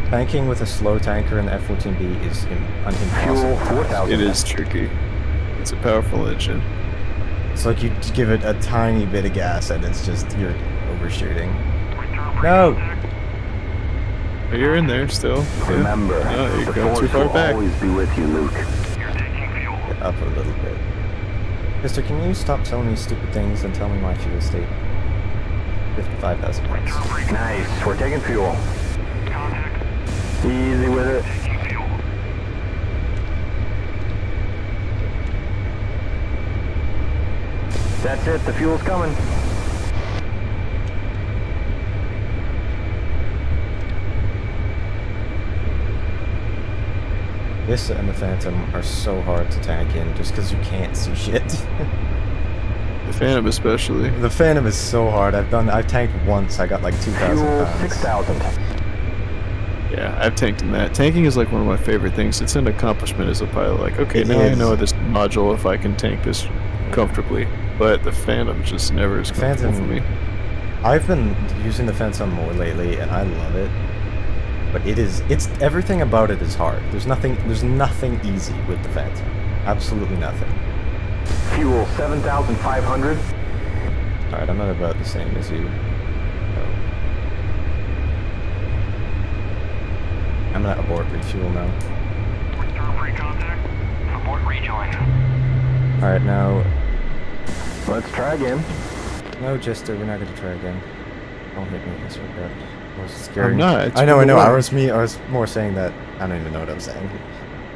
Tanking with a slow tanker in the F-14B is Fuel impossible. 4,000. It is tricky. It's a powerful engine. It's like you give it a tiny bit of gas and it's just, you're overshooting. Return for No! contact. Oh, you're in there still. Yeah. Remember, No, the you're going too force far will back. always be with you, Luke. You're taking fuel. Get up a little bit. Mister, can you stop telling me stupid things and tell me my fuel state? 55,000 points. Return for Nice. We're taking fuel. contact. Easy with it. Taking fuel. That's it. The fuel's coming. This and the Phantom are so hard to tank in just because you can't see shit. The Phantom especially. The Phantom is so hard. I've tanked once. I got like 2,000 Fuel pounds. 6,000. Yeah, I've tanked in that. Tanking is like one of my favorite things. It's an accomplishment as a pilot. Like, okay, It now I is. know this module if I can tank this comfortably. But the Phantom just never is comfortable for me. I've been using the Phantom more lately, and I love it. But it's everything about it is hard. There's nothing easy with the Phantom. Absolutely nothing. Fuel 7,500. All right, I'm at about the same as you. Oh. I'm gonna abort refuel now. Return for contact. Abort rejoin. All right, now. Let's try again. No, Jester, we're not gonna try again. Don't hit me. That's what that was scary. I'm not. It's I know. for the I water. was more saying that. I don't even know what I'm saying.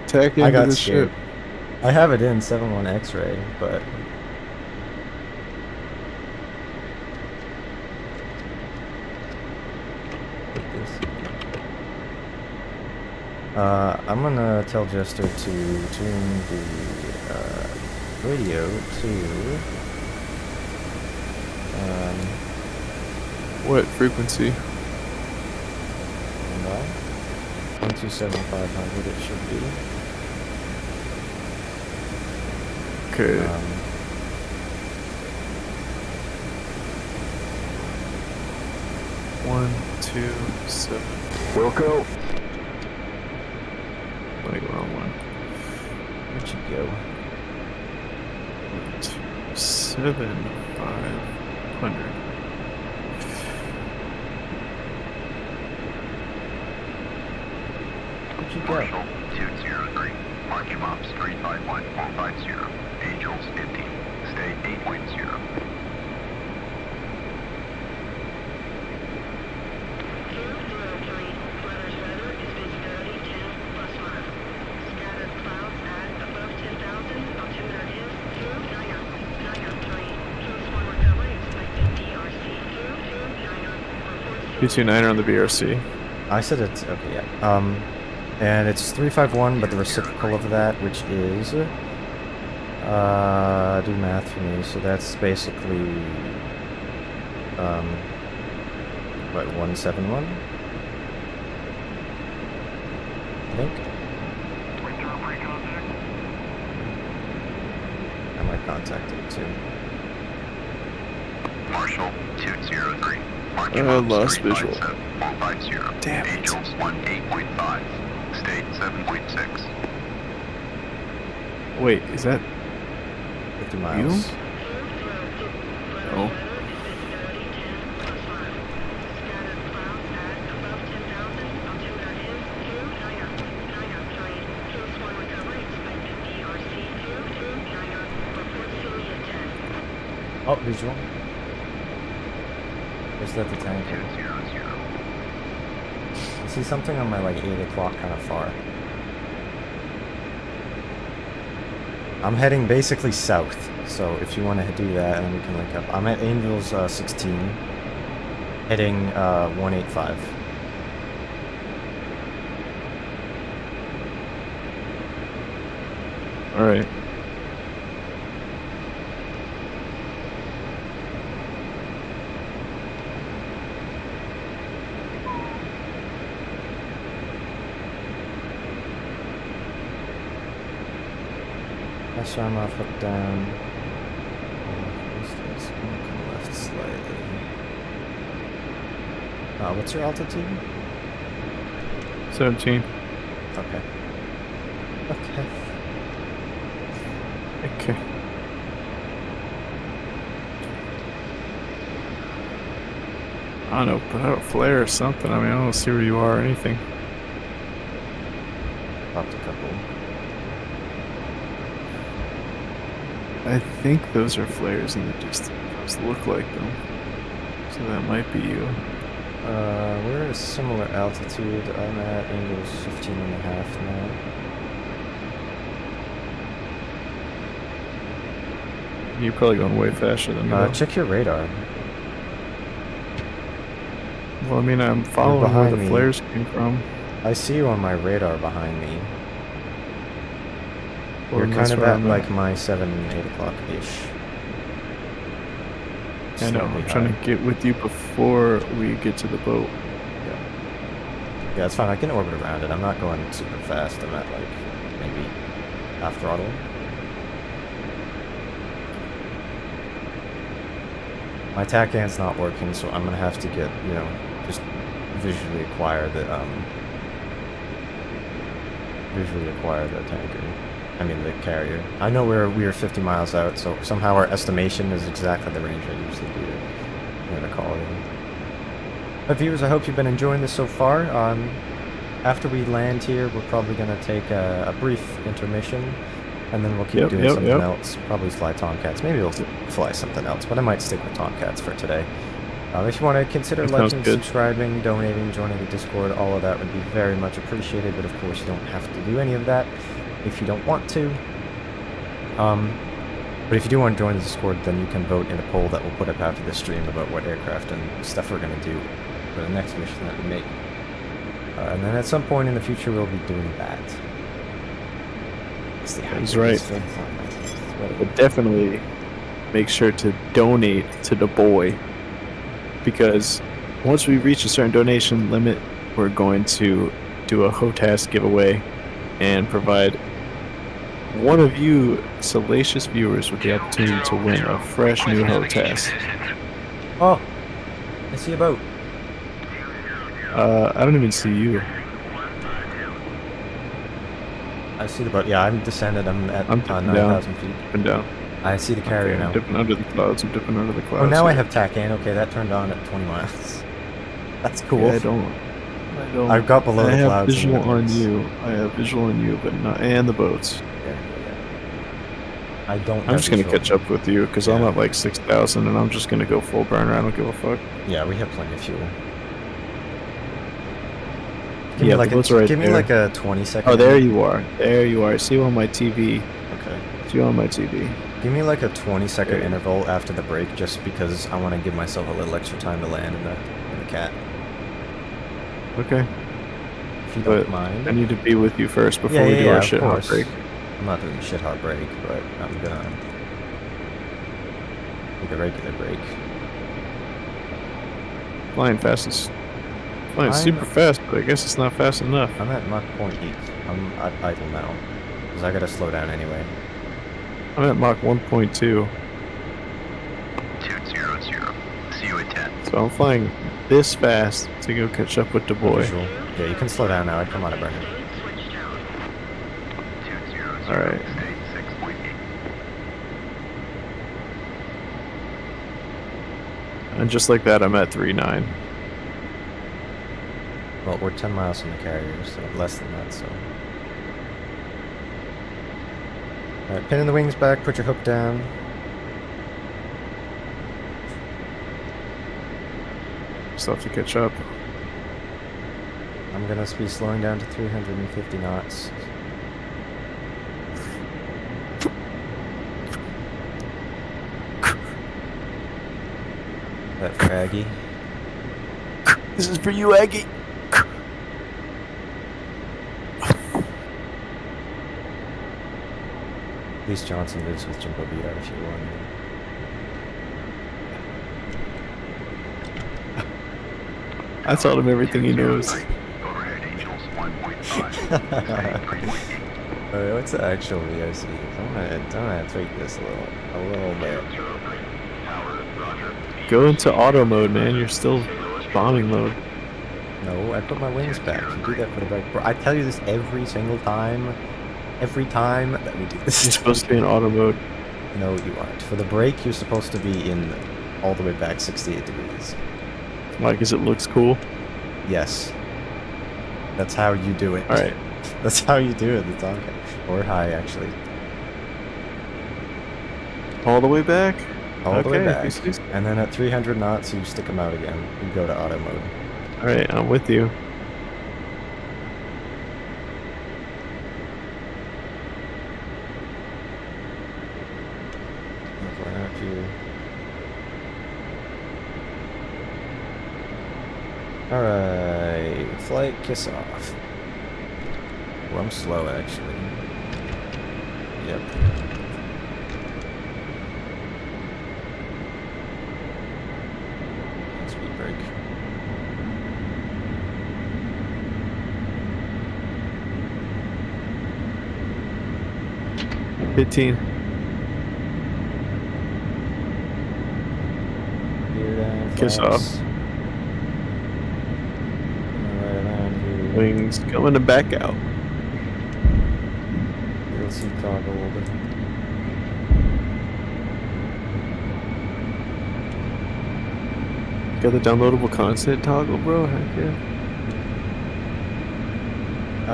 Tack I into got the scared. ship. I have it in 7-1 X-ray, but like this. I'm gonna tell Jester to tune the radio to What frequency? 127,500 it should be. Okay. 1, 2, 7. Wilco. Wait, wrong one. Where'd you go? 7,500. Where'd you go? Marshall 203. Parking ops 351450. Angels 50. Stay 8.0. U29 on the BRC. I said it's okay, yeah. And it's 351, but the reciprocal of that, which is Do math for me. So that's basically, what, 171? I think. I might contact him too. Marshall 203. Lost visual. 450. Damn it. Angels 18.5. State 7.6. Wait, is that 50 miles. no? Oh, visual. Is that the tanker? 200. I see something on my like 8 o'clock kind of far. I'm heading basically south, so if you want to do that, and then we can link up. I'm at Angels 16, heading 185. All right. Left arm off, up, down. What's this? I'm gonna come left slightly. What's your altitude? 17. Okay. Okay. Okay. I don't know, put out a flare or something. I mean, I don't see where you are or anything. Popped a couple. I think those are flares in the distance. Those look like them. So that might be you. We're at a similar altitude. I'm at Angels 15.5 now. You're probably going way faster than me. though. Check your radar. Well, I mean, I'm following where behind the me. flares came from. I see you on my radar behind me. Well, You're and kind that's of where at I'm like my 7, 8 o'clock-ish. I know, I'm trying to get with you before we get to the boat. Yeah, it's fine. I can orbit around it. I'm not going super fast. I'm at like maybe half throttle. My TACAN's not working, so I'm gonna have to get, you know, just visually acquire the tanker. I mean the carrier. I know we are 50 miles out, so somehow our estimation is exactly the range I usually do. I'm gonna call it in. But viewers, I hope you've been enjoying this so far. After we land here, we're probably gonna take a brief intermission, and then we'll keep doing something else. Probably fly Tomcats. Maybe we'll fly something else, but I might stick with Tomcats for today. If you want to consider liking, subscribing, donating, joining the Discord, all of that would be very much appreciated. But of course, you don't have to do any of that if you don't want to. But if you do want to join the Discord, then you can vote in a poll that we'll put up after the stream about what aircraft and stuff we're going to do for the next mission that we make. And then at some point in the future, we'll be doing that. That's right. But definitely make sure to donate to the boy, because once we reach a certain donation limit, we're going to do a HOTAS giveaway and provide one of you salacious viewers with the opportunity to win a fresh new HOTAS. Oh, I see a boat. I don't even see you. I see the boat. Yeah, I'm descended. I'm at 9,000 feet. Dipping down. I see the carrier now. I'm dipping under the clouds. I'm dipping under the clouds. Oh, now I have TACAN. Okay, that turned on at 20 miles. That's cool. Yeah, I don't. I've got below the clouds. I have visual on you. I have visual on you, but not and the boats. Yeah. I don't. I'm just gonna catch up with you because I'm at like 6,000, and I'm just gonna go full burner. I don't give a fuck. Yeah, we have plenty of fuel. Give me like like a 20-second. Oh, there you are. There you are. I see you on my TV. Okay. See you on my TV. Give me like a 20-second interval after the break, just because I want to give myself a little extra time to land in the cat. Okay. If you don't mind. I need to be with you first before we do our shit hot break. I'm not doing a shit hard brake, but I'm gonna take a regular brake. Flying super fast, but I guess it's not fast enough. I'm at Mach 0.8. I'm at idle now. Because I gotta slow down anyway. I'm at Mach 1.2, 200. See you at 10. so I'm flying this fast to go catch up with the boy. Visual. Yeah, you can slow down now. I'd come on it, Brennan. 200. Alright. State 6.8. And just like that, I'm at 3.9. Well, we're 10 miles from the carrier, so less than that, so. Alright, pinning the wings back, put your hook down. Still have to catch up. I'm gonna be slowing down to 350 knots. That for Aggie. This is for you, Aggie. At least Johnson lives with Jimbo VR if you want. I told him everything he knows. Overhead Angels 1.5. State 3.8. Alright, what's the actual VOC? I'm gonna tweak this a little bit. Go into auto mode, man. You're still bombing mode. No, I put my wings back. You do that for the brake. Bro, I tell you this every single time. Every time that we do this. You're supposed to be in auto mode. No, you aren't. For the brake, you're supposed to be in all the way back 68 degrees. Why? Because it looks cool. Yes. That's how you do it. Alright. That's how you do it, the Tomcat. Or high, actually. All the way back? All the way Okay, back. this is- And then at 300 knots, you stick them out again. You go to auto mode. Alright, I'm with you. Going out here. Alright, flight kiss off. Well, I'm slow actually. Yep. Speed brake. Hit 15. Gear down, Kiss flaps. off. Right around here. Wings coming to back out. DLC toggled. Got the downloadable content toggle, bro? Heck yeah.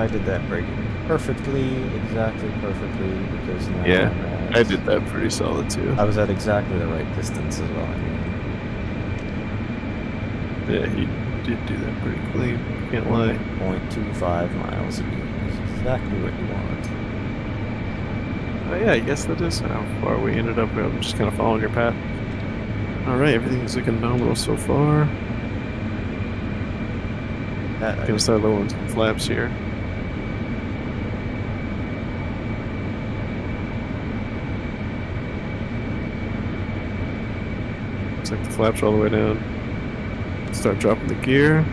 I did that braking perfectly, exactly perfectly, because now Yeah, I'm at, I did that pretty solid too. I was at exactly the right distance as well. I mean, Yeah, he did do that pretty clean. Can't lie. 0.25 miles a beat is exactly what you want. Oh yeah, I guess that is how far we ended up. I'm just kind of following your path. Alright, everything's looking nominal so far. That I Gonna start lowering some flaps here. Looks like the flaps are all the way down. Start dropping the gear.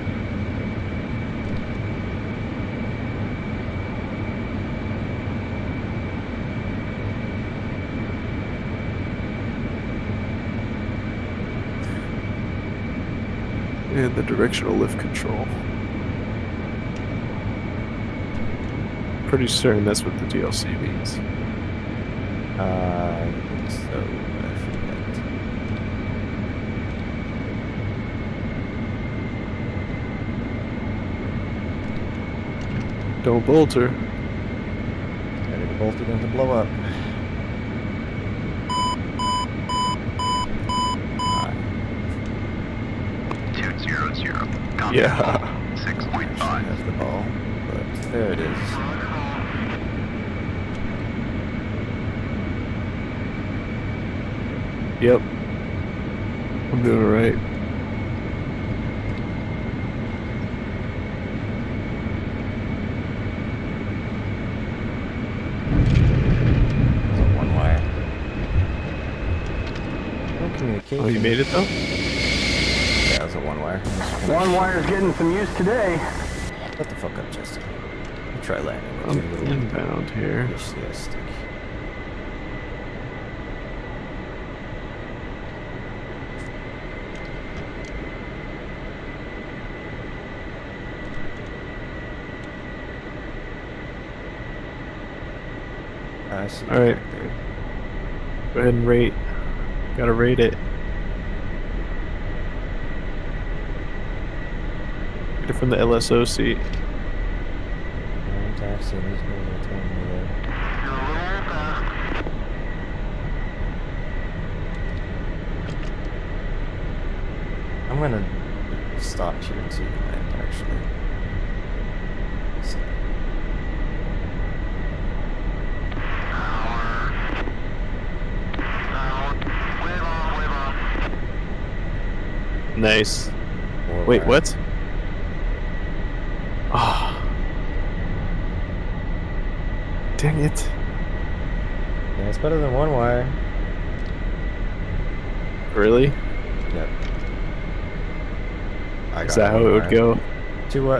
And the directional lift control. Pretty certain that's what the DLC means. I think so. I forget. Don't bolt her. Ready to bolt it into blow up. Alright. 200. Copy. Yeah. 6.5. That's the ball, but there it is. Yep. I'm doing it right. Oh, you made it though? Yeah, it was a one wire. One wire's getting some use today. Shut the fuck up, Justin. Let me try landing with I'm your little inbound here. DCS stick. I see. All right. Go ahead and rate. Gotta rate it. Get it from the LSO seat. I'm gonna stop here and see you land, actually. So- Nice. Four Wait, wire. what? Ah. Dang it. Yeah, it's better than one wire. Really? Yep. I Is got that how one it would wire. go?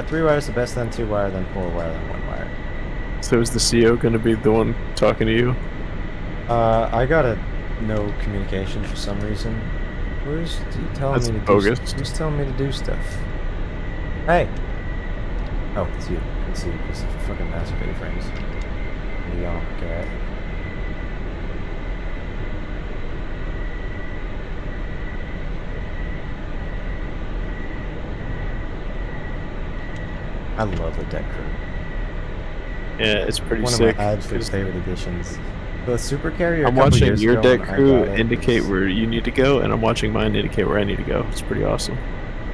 3 wires the best, then 2 wire, then 4 wire, then 1 wire. So is the CO gonna be the one talking to you? I got a no communication for some reason. Who's telling That's me to bogus. do Who's telling me to do stuff? Hey! Oh, it's you. I can see you because of fucking masturbating frames. Yeah, okay. I love the deck crew. Yeah, it's pretty One sick. of my absolute favorite additions. The super carrier. I'm watching your deck crew indicate where you need to go, and I'm watching mine indicate where I need to go. It's pretty awesome.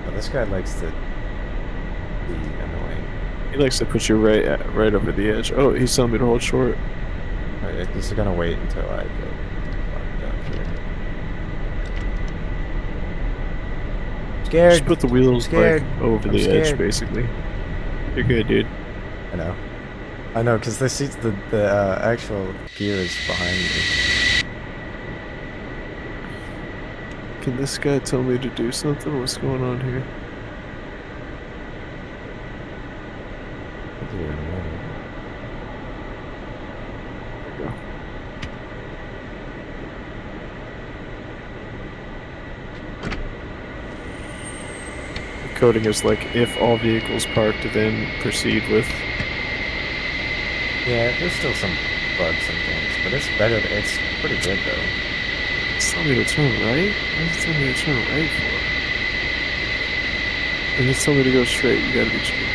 Oh, this guy likes to be annoying. He likes to put you right over the edge. Oh, he's telling me to hold short. Right, he's gonna wait until I get locked up here. Scared. Just put the wheels Scared. like over I'm the scared. edge, basically. You're good, dude. I know, because the seats, the actual gear is behind me. Can this guy tell me to do something? What's going on here? I'll do it in a moment. There we go. The coding is like, if all vehicles parked, then proceed with. Yeah, there's still some bugs and things, but it's better. It's pretty good though. It's telling me to turn right? Why is it telling me to turn right for? And it's telling me to go straight. You gotta be straight.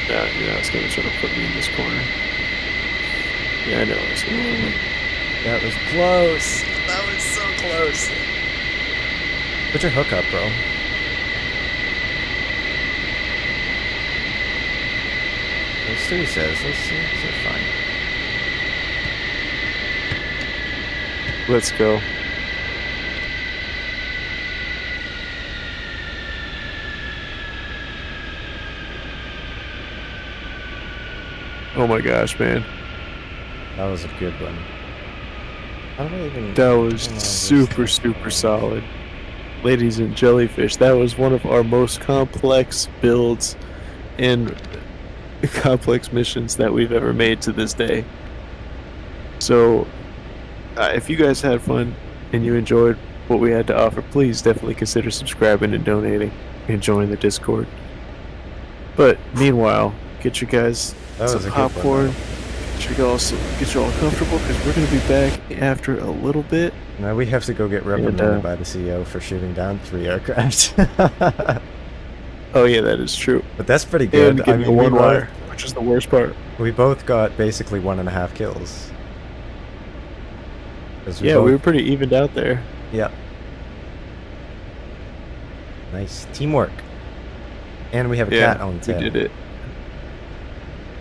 No, it's gonna try to put me in this corner. Yeah, I know. It's gonna put me. That was close. That was so close. Put your hook up, bro. Let's see what he says. Let's see. It's fine. Let's go. Oh my gosh, man. That was a good one. How do I even... That was super solid. Ladies and jellyfish, that was one of our most complex builds and complex missions that we've ever made to this day. So, if you guys had fun and you enjoyed what we had to offer, please definitely consider subscribing and donating and join the Discord. But meanwhile, get you guys That was some a good one, popcorn. Get you all comfortable because we're going to be back after a little bit. Now we have to go get reprimanded by the CEO for shooting down 3 aircraft. Oh yeah, that is true. But that's pretty good. And getting the one wire, which is the worst part. We both got basically 1.5 kills. Yeah, we were pretty evened out there. Yeah. Nice teamwork. And we have a cat on the tail. We did it.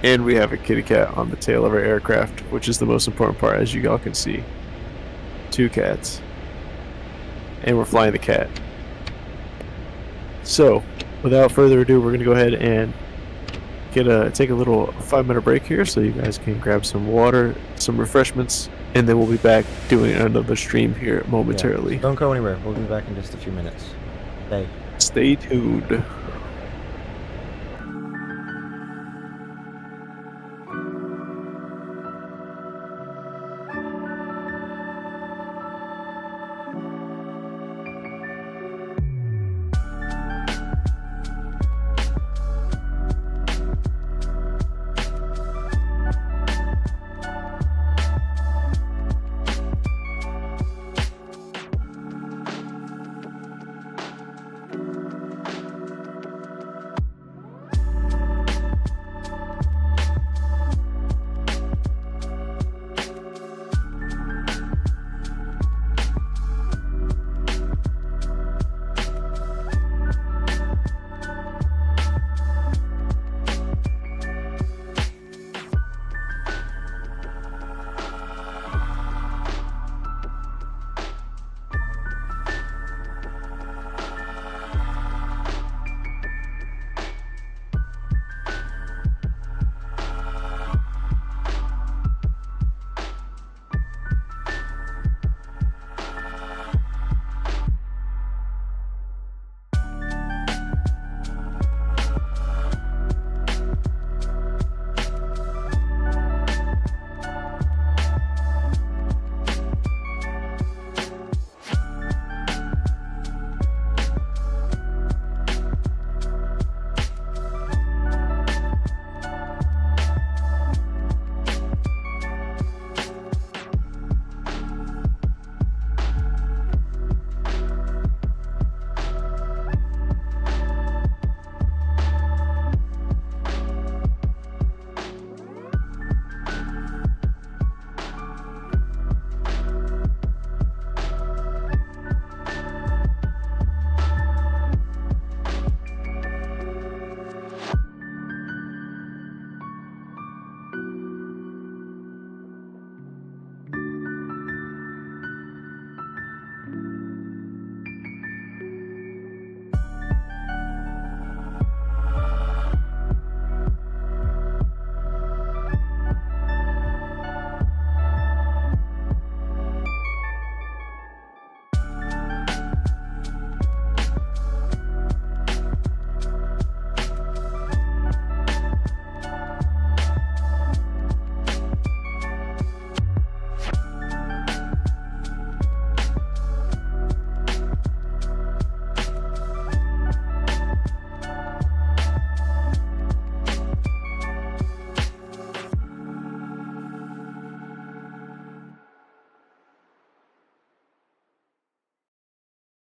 And we have a kitty cat on the tail of our aircraft, which is the most important part, as you all can see. 2 cats. And we're flying the cat. So, without further ado, we're going to go ahead and take a little 5-minute break here so you guys can grab some water, some refreshments, and then we'll be back doing another stream here momentarily. Yeah. Don't go anywhere. We'll be back in just a few minutes. Stay. Stay tuned.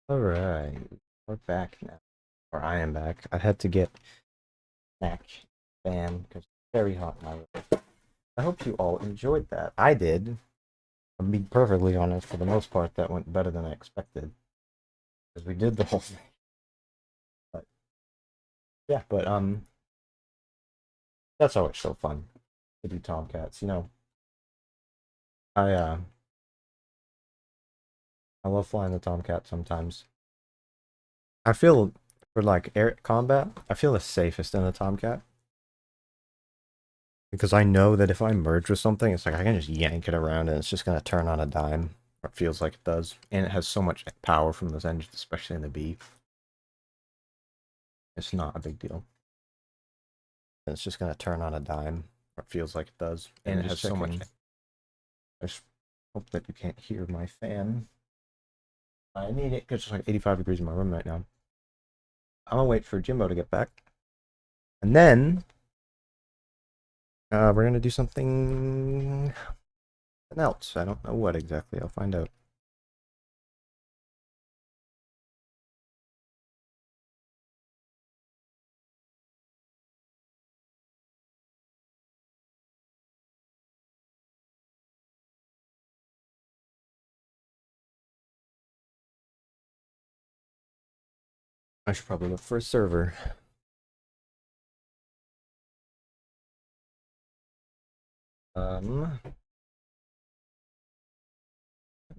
Alright, we're back now. Or I am back. I had to get snack fan because it's very hot in my room. I hope you all enjoyed that. I did. I'll be perfectly honest, for the most part, that went better than I expected. Because we did the whole thing. But yeah, that's always so fun to do Tomcats, you know. I love flying the Tomcat sometimes. I feel, for like air combat, I feel the safest in a Tomcat. Because I know that if I merge with something, it's like I can just yank it around and it's just going to turn on a dime. Or it feels like it does. And it has so much power from those engines, especially in the B. It's not a big deal. And it's just going to turn on a dime. Or it feels like it does. And it has so much... I just hope that you can't hear my fan. I need it because it's like 85 degrees in my room right now. I'm gonna wait for Jimbo to get back. And then we're gonna do something else. I don't know what exactly. I'll find out. I should probably look for a server. Let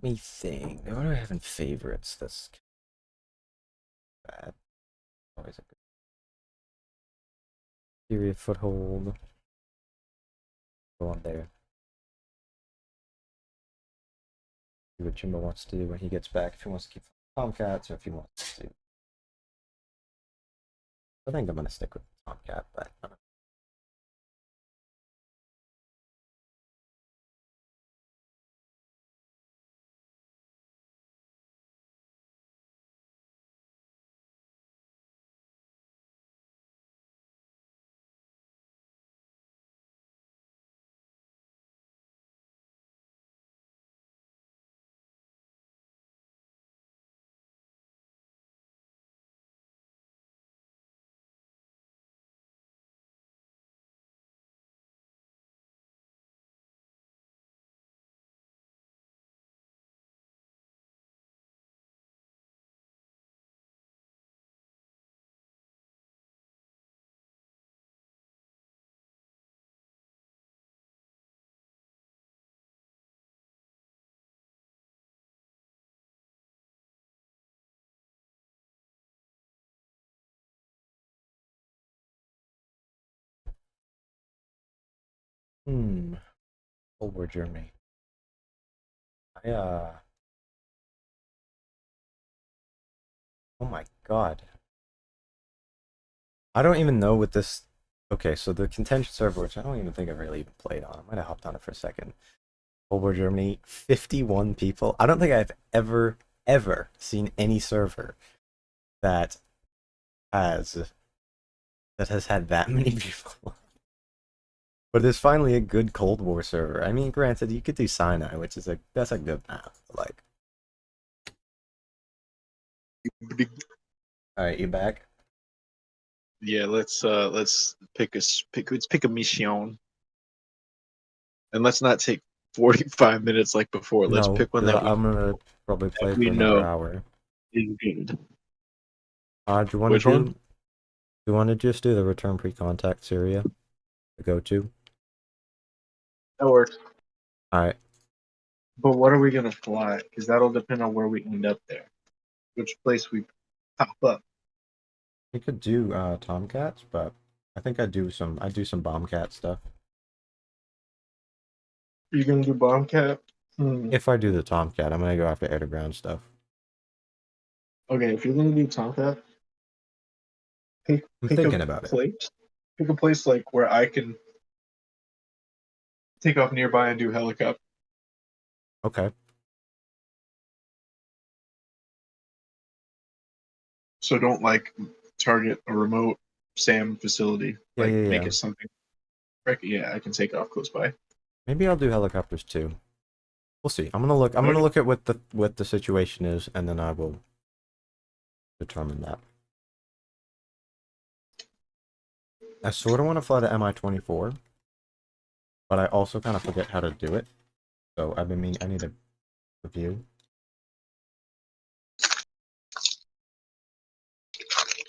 me think. What do I have in favorites? That's bad. Always a good period foothold. Go on there. See what Jimbo wants to do when he gets back. If he wants to keep Tomcats or if he wants to. I think I'm gonna stick with Tomcat, but I don't know. Cold War Germany. Oh my god. I don't even know what this. Okay, so the contention server, which I don't even think I've really even played on. I might have hopped on it for a second. Cold War Germany, 51 people. I don't think I've ever seen any server that has had that many people. But it's finally a good Cold War server. I mean, granted, you could do Sinai, which is that's a good map. Like, all right, you back? Yeah, let's pick a mission, and let's not take 45 minutes like before. Let's No, pick one that I'm gonna probably play for we another know. hour. is good. Do you want Which to do? one? Do you want to just do the return pre-contact Syria? The go-to. That works. All right. But what are we gonna fly? Because that'll depend on where we end up there, which place we pop up. We could do Tomcats, but I think I do some Bombcat stuff. Are you gonna do Bombcat? If I do the Tomcat, I'm gonna go after air to ground stuff. Okay, if you're gonna do Tomcat, I'm thinking about it. Pick a place like where I can take off nearby and do helicopter. Okay. So don't like target a remote SAM facility. Yeah, Like yeah, make yeah. it something. Yeah, I can take off close by. Maybe I'll do helicopters too. We'll see. I'm gonna look at what the situation is, and then I will determine that. I sort of want to fly the Mi-24, but I also kind of forget how to do it. So I need a review.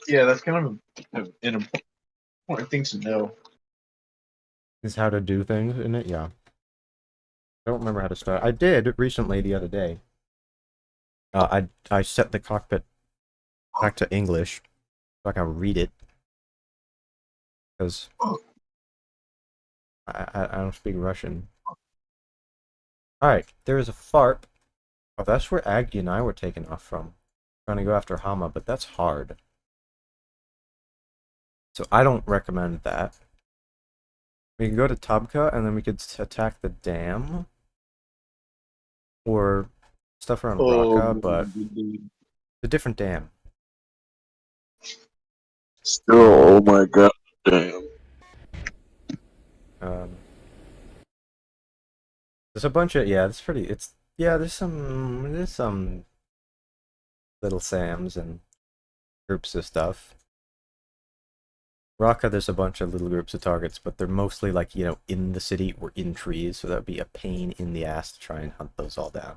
Yeah, that's kind of an important thing to know. Is how to do things in it, yeah. I don't remember how to start. I did recently the other day. I set the cockpit back to English so I can read it. Because I don't speak Russian. Alright, there is a FARP. Oh, that's where Aggie and I were taken off from. Trying to go after Hama, but that's hard. So I don't recommend that. We can go to Tabka and then we could attack the dam. Or stuff around Raqqa, but it's a different dam. Still, oh my god, damn. There's a bunch of there's some little Sams and groups of stuff. Raqqa, there's a bunch of little groups of targets, but they're mostly like, in the city or in trees, so that would be a pain in the ass to try and hunt those all down.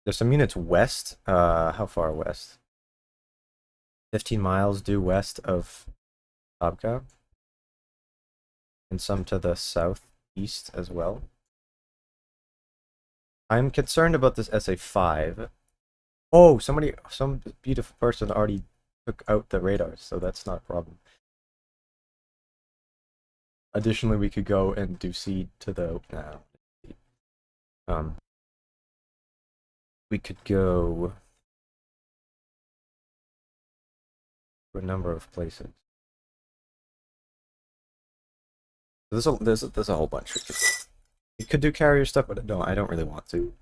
There's some units west. How far west? 15 miles due west of Tabka. And some to the southeast as well. I'm concerned about this SA-5. Oh, some beautiful person already took out the radars, so that's not a problem. Additionally, we could go and do seed to the we could go to a number of places. There's a whole bunch we could do. We could do carrier stuff, but no, I don't really want to.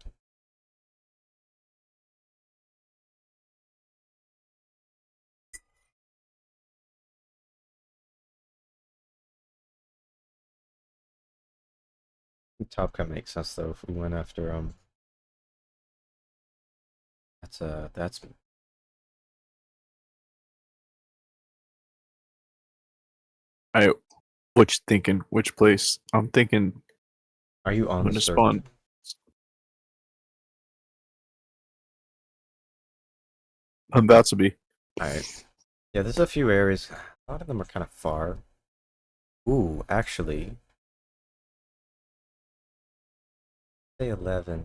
Tomcat makes sense though if we went after that's What you thinking? Which place? I'm thinking are you on I'm the gonna server? spawn. I'm about to be. Alright. Yeah, there's a few areas. A lot of them are kind of far. Ooh, actually. SA-11.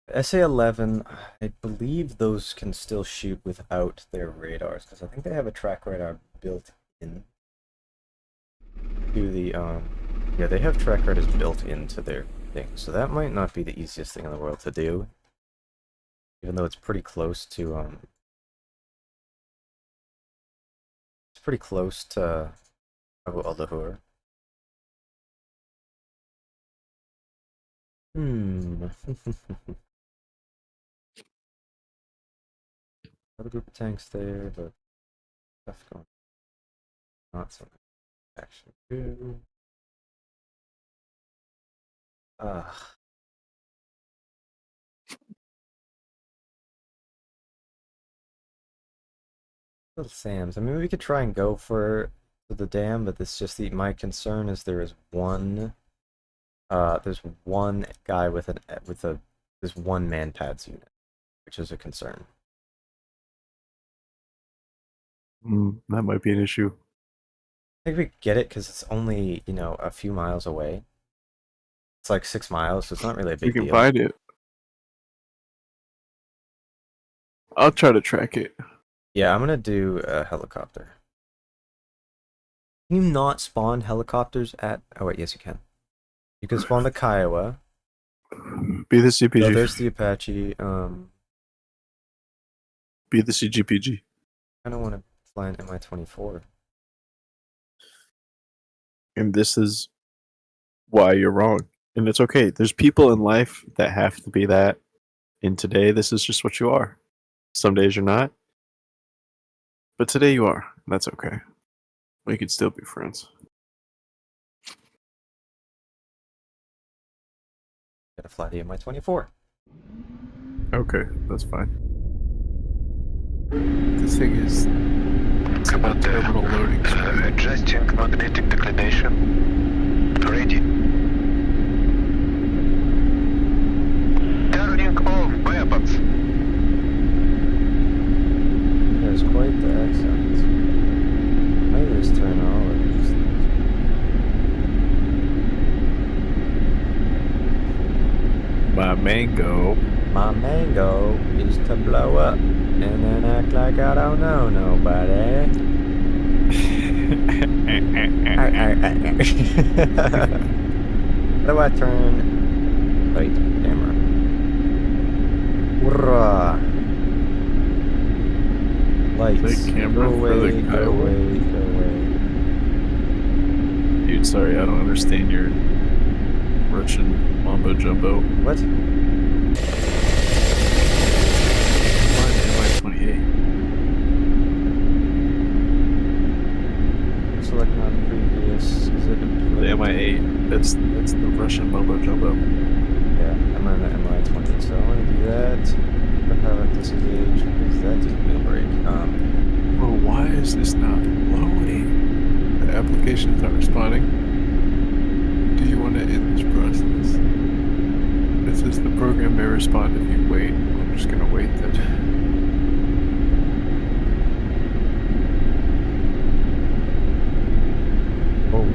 SA-11, I believe those can still shoot without their radars, because I think they have a track radar built in to the, yeah, they have track radars built into their thing, so that might not be the easiest thing in the world to do, even though it's pretty close to, Abu al-Dahur. Another group of tanks there, but stuff going not so much action too. Little Sam's. I mean, we could try and go for the dam, but it's just my concern is there's one guy with this one man pads unit, which is a concern. That might be an issue. I think we get it because it's only, you know, a few miles away. It's like 6 miles, so it's not really a big We can deal. find it. I'll try to track it. Yeah, I'm gonna do a helicopter. Can you not spawn helicopters at... Oh wait, yes you can. You can spawn the Kiowa. Be the CPG. So there's the Apache. Be the CGPG. I don't want to fly an Mi-24. And this is why you're wrong. And it's okay. There's people in life that have to be that. And today, this is just what you are. Some days you're not. But today you are. That's okay. We could still be friends. Gotta fly the Mi-24. Okay, that's fine. This thing is... It's about terminal loading. Adjusting magnetic declination. Ready. Turning on weapons. There's quite the accent. Maybe just turn all of these things. My mango. My mango is to blow up and then act like I don't know nobody. How do I turn? Wait, camera. Hurrah! Lights. The camera go for away, the go Kiowa. away, go away. Dude, sorry, I don't understand your Russian mambo jumbo. What? Mi-28. Select not previous. Is it The Mi-8. That's the Russian mambo jumbo. Yeah, I'm on the Mi-20, so I want to do that. But how about disengage? Because that didn't meal break. Well, why is this not loading? The application's not responding. Do you want to end this process? It says the program may respond if you wait. I'm just gonna wait then. Oh.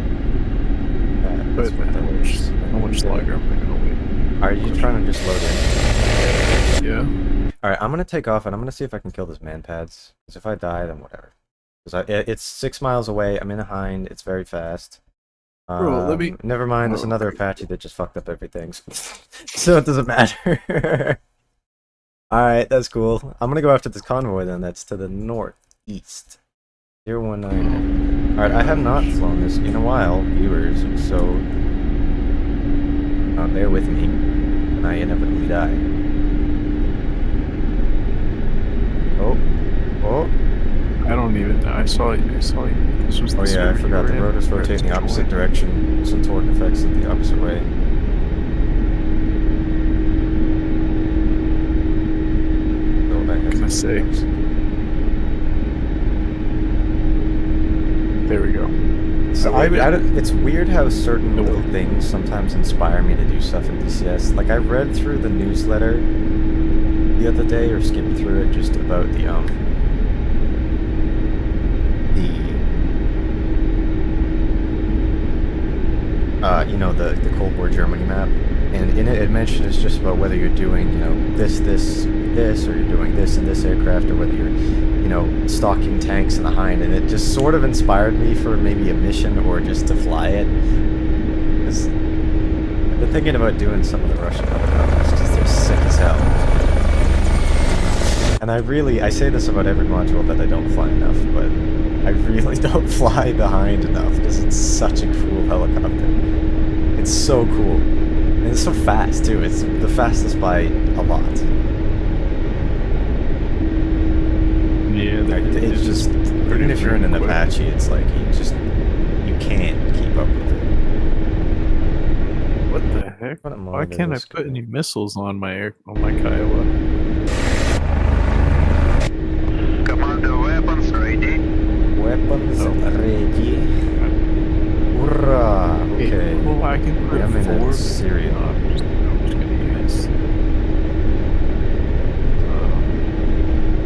That's what that is. How much longer am I gonna wait? Are you trying to just load in? Yeah. Alright, I'm gonna take off and I'm gonna see if I can kill this man pads. Because if I die, then whatever. 'Cause it's 6 miles away. I'm in a hind. It's very fast. Bro, let me- Never mind. There's Oh, another Apache that just fucked up everything, so it doesn't matter. All right, that's cool. I'm gonna go after this convoy then. That's to the northeast. 019. All right, I have not flown this in a while, viewers. So bear with me, and I inevitably die. Oh. I don't even know. I saw you. This was the Oh yeah, I server you forgot were the in. rotor's rotating the opposite direction. Some torque effects in the opposite way. Oh, that has Gonna say. There we go. So I don't, it's weird how certain little things sometimes inspire me to do stuff in DCS. Like I read through the newsletter the other day, or skimmed through it, just about the you know, the Cold War Germany map, and in it it mentioned it's just about whether you're doing, you know, this, or you're doing this in this aircraft, or whether you're, you know, stalking tanks in the hind, and it just sort of inspired me for maybe a mission or just to fly it. 'Cause I've been thinking about doing some of the Russian helicopters because they're sick as hell. And I say this about every module that I don't fly enough, but I really don't fly the hind enough because it's such a cool helicopter. It's so cool. And it's so fast too. It's the fastest by a lot. Yeah, Like, it's just, even if you're in an Apache, it's like you can't keep up with it. What the heck? What a Why can't I monitor put this any missiles on my Kiowa? Commander, weapons ready. Weapons ready. Hurrah! Okay. Well, I can put I'm in 4. Syria. No, I'm just gonna use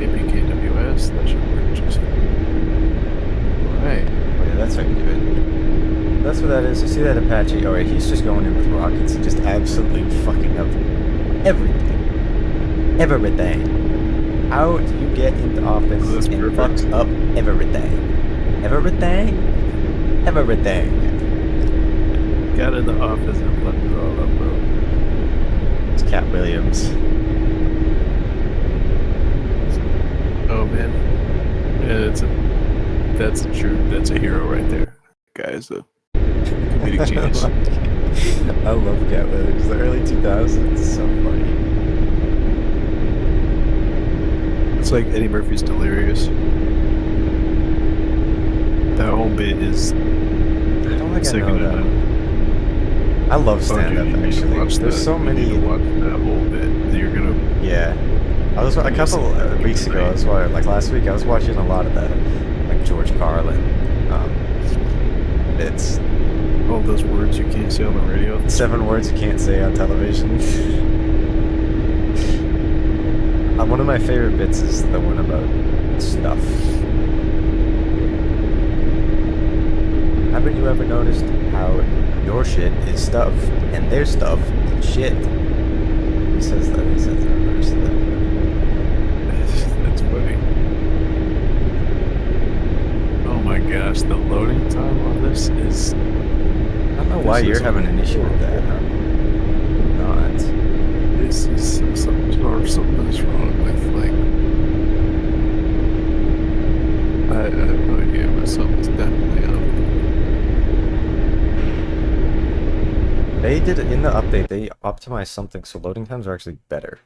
APKWS. That should work just fine. Alright. Oh yeah, that's how you do it. That's what that is. You see that Apache? Alright, he's just going in with rockets and just absolutely fucking up everything. Everything. How do you get into office That's and perfect. fuck up everything? Everything? Everything. Got in the office and fucked it all up, bro. It's Cat Williams. Oh man. Yeah, that's a hero right there. Guy's a comedic genius. I love Cat Williams. The early 2000s is so funny. It's like Eddie Murphy's Delirious. That whole bit is I don't think I know second to that. none. I love Oh, stand-up dude, you need to actually. watch There's that. so You many. need to watch that whole bit. You're gonna. Yeah. I was a couple weeks ago. I was like last week. I was watching a lot of that, like George Carlin. It's All those words you can't say on the radio. 7 words you can't say on television. One of my favorite bits is the one about stuff. Haven't you ever noticed how your shit is stuff and their stuff is shit? He says that. He says the reverse of that. That's funny. Oh my gosh, the loading time on this is. I don't know why This you're is having an issue with that. I'm not. This is something is wrong with like. I have no idea, but something's definitely up. They did it in the update. They optimized something so loading times are actually better.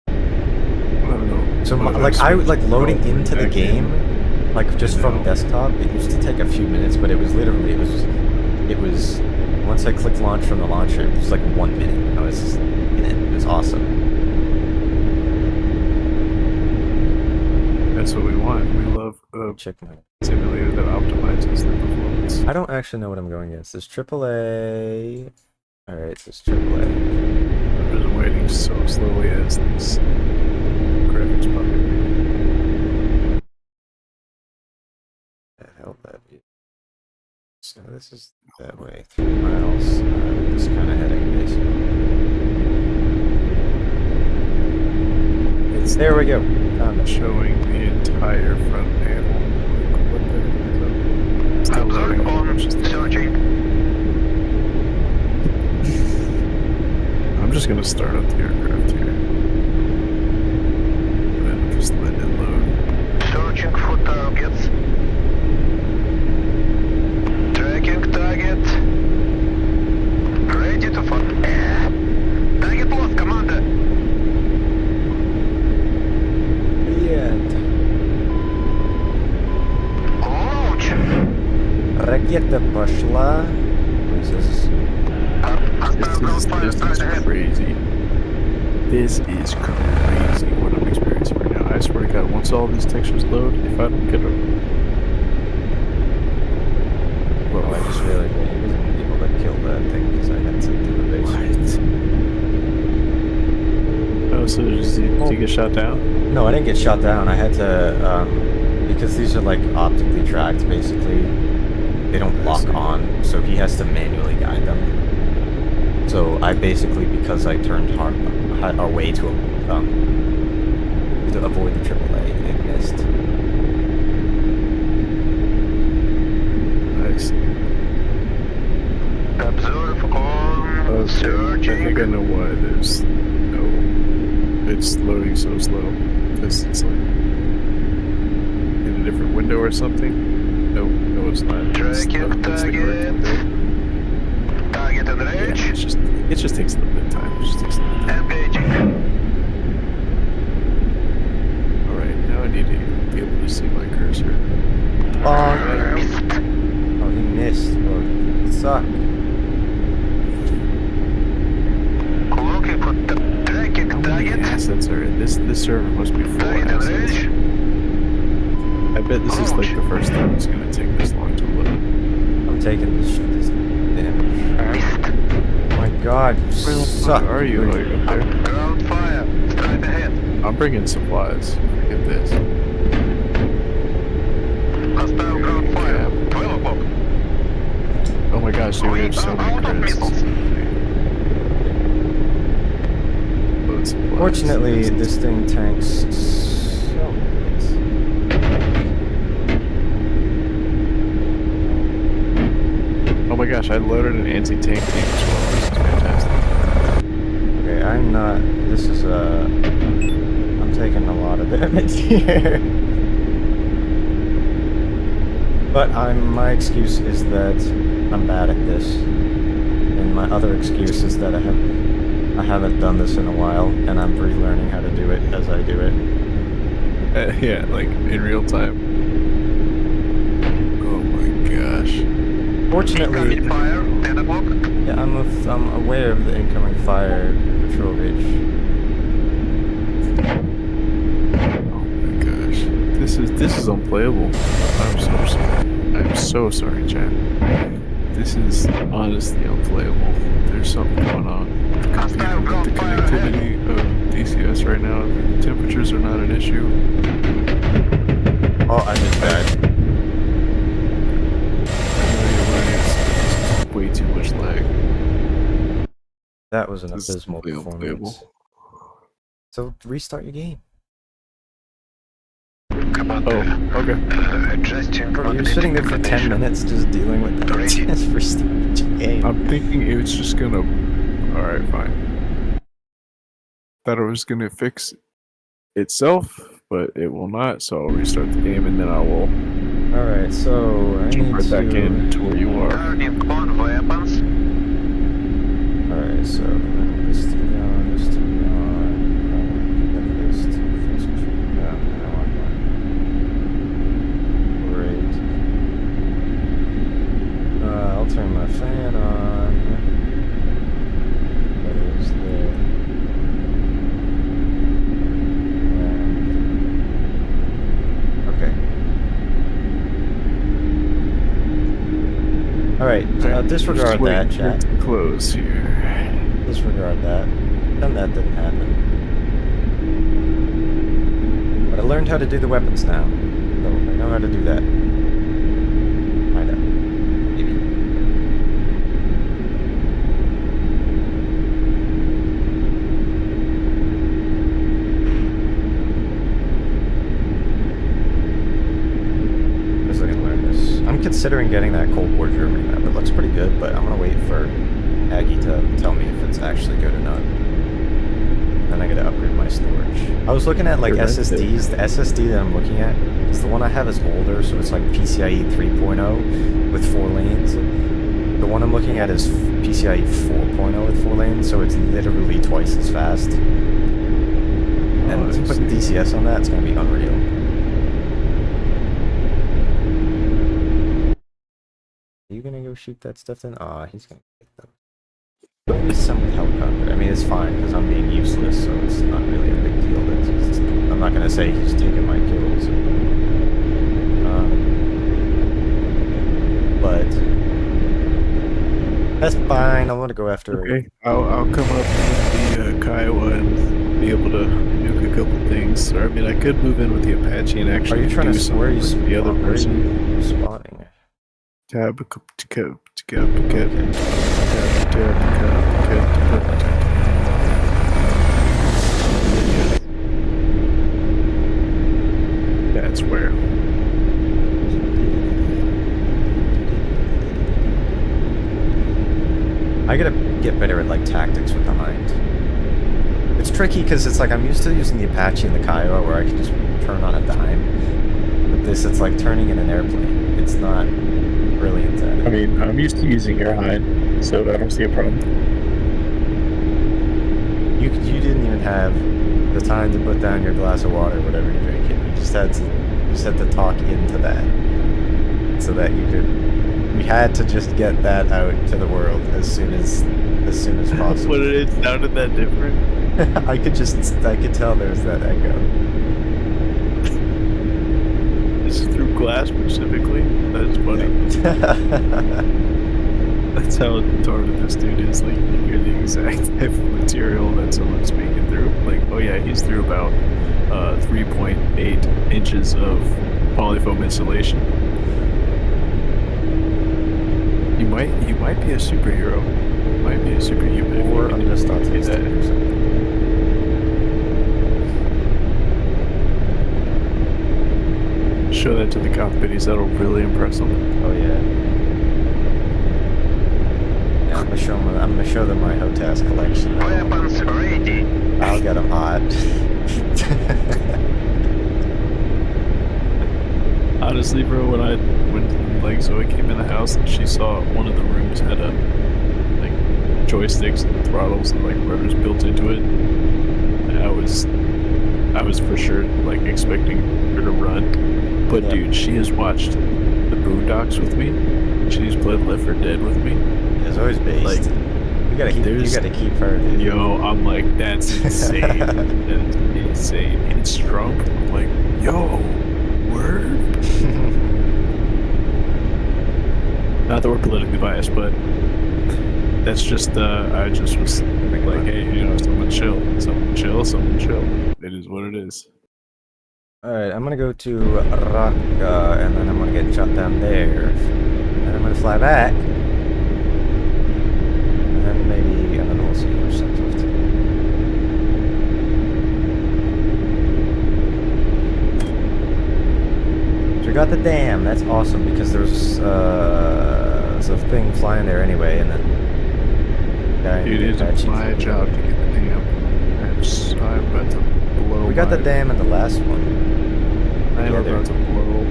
I don't know. So But like I would like loading Oh, into the back game, in. like just from desktop. It used to take a few minutes, but it was literally it was once I clicked launch from the launcher, it was like 1 minute. I was in it. It was awesome. That's what we want. We love a Check my. simulator that optimizes the performance. I don't actually know what I'm going against. There's AAA. All right, there's AAA. I'm just waiting so slowly as this graphics populate. The hell that be? So this is that way. 3 miles. I'm just kind of heading basically. It's There we go. Found it. showing the entire front panel. Like, Hold on, searching. I'm just gonna start up the aircraft here. And just let it load. Searching for targets. Tracking target. Ready to fire. Target lost, commander. Привет. Launch. Ракета пошла. This is Hostile ground fire This straight is ahead. crazy. This is crazy what I'm experiencing right now. I swear to God, once all these textures load, if I don't get a... Oh, I just realized I wasn't able to kill that thing because I had to do a base. Oh, so did you get shot down? No, I didn't get shot down. I had to, because these are like optically tracked, basically. They don't lock on, so he has to manually guide them. So I basically, because I turned our way to avoid the AAA, it missed. I see. Observe on Okay, I searching. think I know why there's no... It's loading so slow. Because it's like... in a different window or something? No, it's not. It's Tracking the correct target. window. Target in Yeah, range. it just takes a little bit of time. It just takes a little bit of time. Engaging. Alright, now I need to be able to see my cursor. Missed. Oh, he missed. Well, it sucked. Looking for tracking How many target. assets are in this? This server must be full of Target in assets. range. I bet this is like the first time it's gonna take this long to load. I'm taking this damage. Missed. Oh my god, you Where the suck. fuck are you? Oh, you're up there. Ground fire. Straight ahead. I'm bringing supplies. Forget this. Hostile ground fire. 12 o'clock. Oh my gosh, dude, we have so many Out of credits. missiles. Load supplies. Fortunately, this thing tanks so many hits. Oh my gosh, I loaded an anti-tank team as well. This is fantastic. Okay, I'm not. This is I'm taking a lot of damage here. But my excuse is that I'm bad at this. And my other excuse is that I haven't done this in a while, and I'm relearning how to do it as I do it. Yeah, like in real time. Oh my gosh. Fortunately, Incoming fire. 10 o'clock. yeah, I'm aware of the incoming fire, Petrovich. Oh my gosh. This is unplayable. I'm so sorry. I'm so sorry, chat. This is honestly unplayable. There's something going on with the computer, with the connectivity of DCS right now. The temperatures are not an issue. Oh, I just died. It's way too much lag. That was an This is abysmal really performance. So restart your game. Commander. Oh, okay. Adjusting. Bro, you're sitting there for 10 minutes just dealing with that. Ready. Just restart your game. I'm thinking it was just gonna... Alright, fine. Thought it was gonna fix itself, but it will not, so I'll restart the game and then I will Alright, so I jump need right back in to where you are. Turning on weapons. Alright, so this to be on, this to be on, this to fix it. Yeah, I want that. Great. I'll turn my fan on. That is there. Okay. Alright, disregard that, chat. Close here. Disregard that. And that didn't happen. But I learned how to do the weapons now. So I know how to do that. I know. Maybe. considering getting that Cold War Germany map. It looks pretty good, but I'm gonna wait for Aggie to tell me if it's actually good or not. Then I gotta upgrade my storage. I was looking at like SSDs. The SSD that I'm looking at is the one I have is older, so it's like PCIe 3.0 with 4 lanes. The one I'm looking at is PCIe 4.0 with 4 lanes, so it's literally twice as fast. And to put DCS on that, it's gonna be unreal. Are you gonna go shoot that stuff then? Aw, he's gonna get them. Some helicopter. I mean, it's fine because I'm being useless, so it's not really a big deal. I'm not gonna say he's taking my kills. But that's fine. I want to go after. Okay, I'll come up with the Kiowa and be able to nuke a couple things. Or I mean, I could move in with the Apache and actually. Are you trying do to? Where are you something with the other person? Spotting. Tab. That's where. I gotta get better at like tactics with the Hind. It's tricky because it's like I'm used to using the Apache and the Kiowa where I can just turn on a dime. But this, it's like turning in an airplane. It's not really intense. I mean, I'm used to using your Hind, so I don't see a problem. You didn't even have the time to put down your glass of water, whatever you're drinking. You just had to talk into that, so that you could. We had to just get that out to the world as soon as possible. What it sounded that different? I could tell there's that echo. This is through glass specifically. That is funny. That's how retarded this dude is. Like, you hear the exact type of material that someone's speaking through. Like, oh yeah, he's through about 3.8 inches of polyfoam insulation. You might be a superhero. You might be a superhuman. Or I'm just autistic or something. Show that to the cockpitties. That'll really impress them. Oh yeah. Yeah, I'm gonna show them my HOTAS collection. Weapons ready. I'll get them hot. Honestly, bro, when like Zoe came in the house and she saw one of the rooms had like joysticks and throttles and like rotors built into it, I was for sure like expecting her to run. But yeah. Dude, she has watched the Boondocks with me. She's played Left 4 Dead with me. It's always based. Like, you gotta keep her, dude. Yo, I'm like, that's insane. That's insane. It's drunk. I'm like, yo, word. Not that we're politically biased, but that's just I just was like, hey, you know, someone chill. It is what it is. Alright, I'm gonna go to Raqqa, and then I'm gonna get shot down there. And I'm gonna fly back. And then we'll see how much time's left. So we got the dam, that's awesome, because there's a thing flying there anyway, and then... Dude, it is my job to get the dam. I'm about to blow. We got the dam in the last one. I'm about to blow.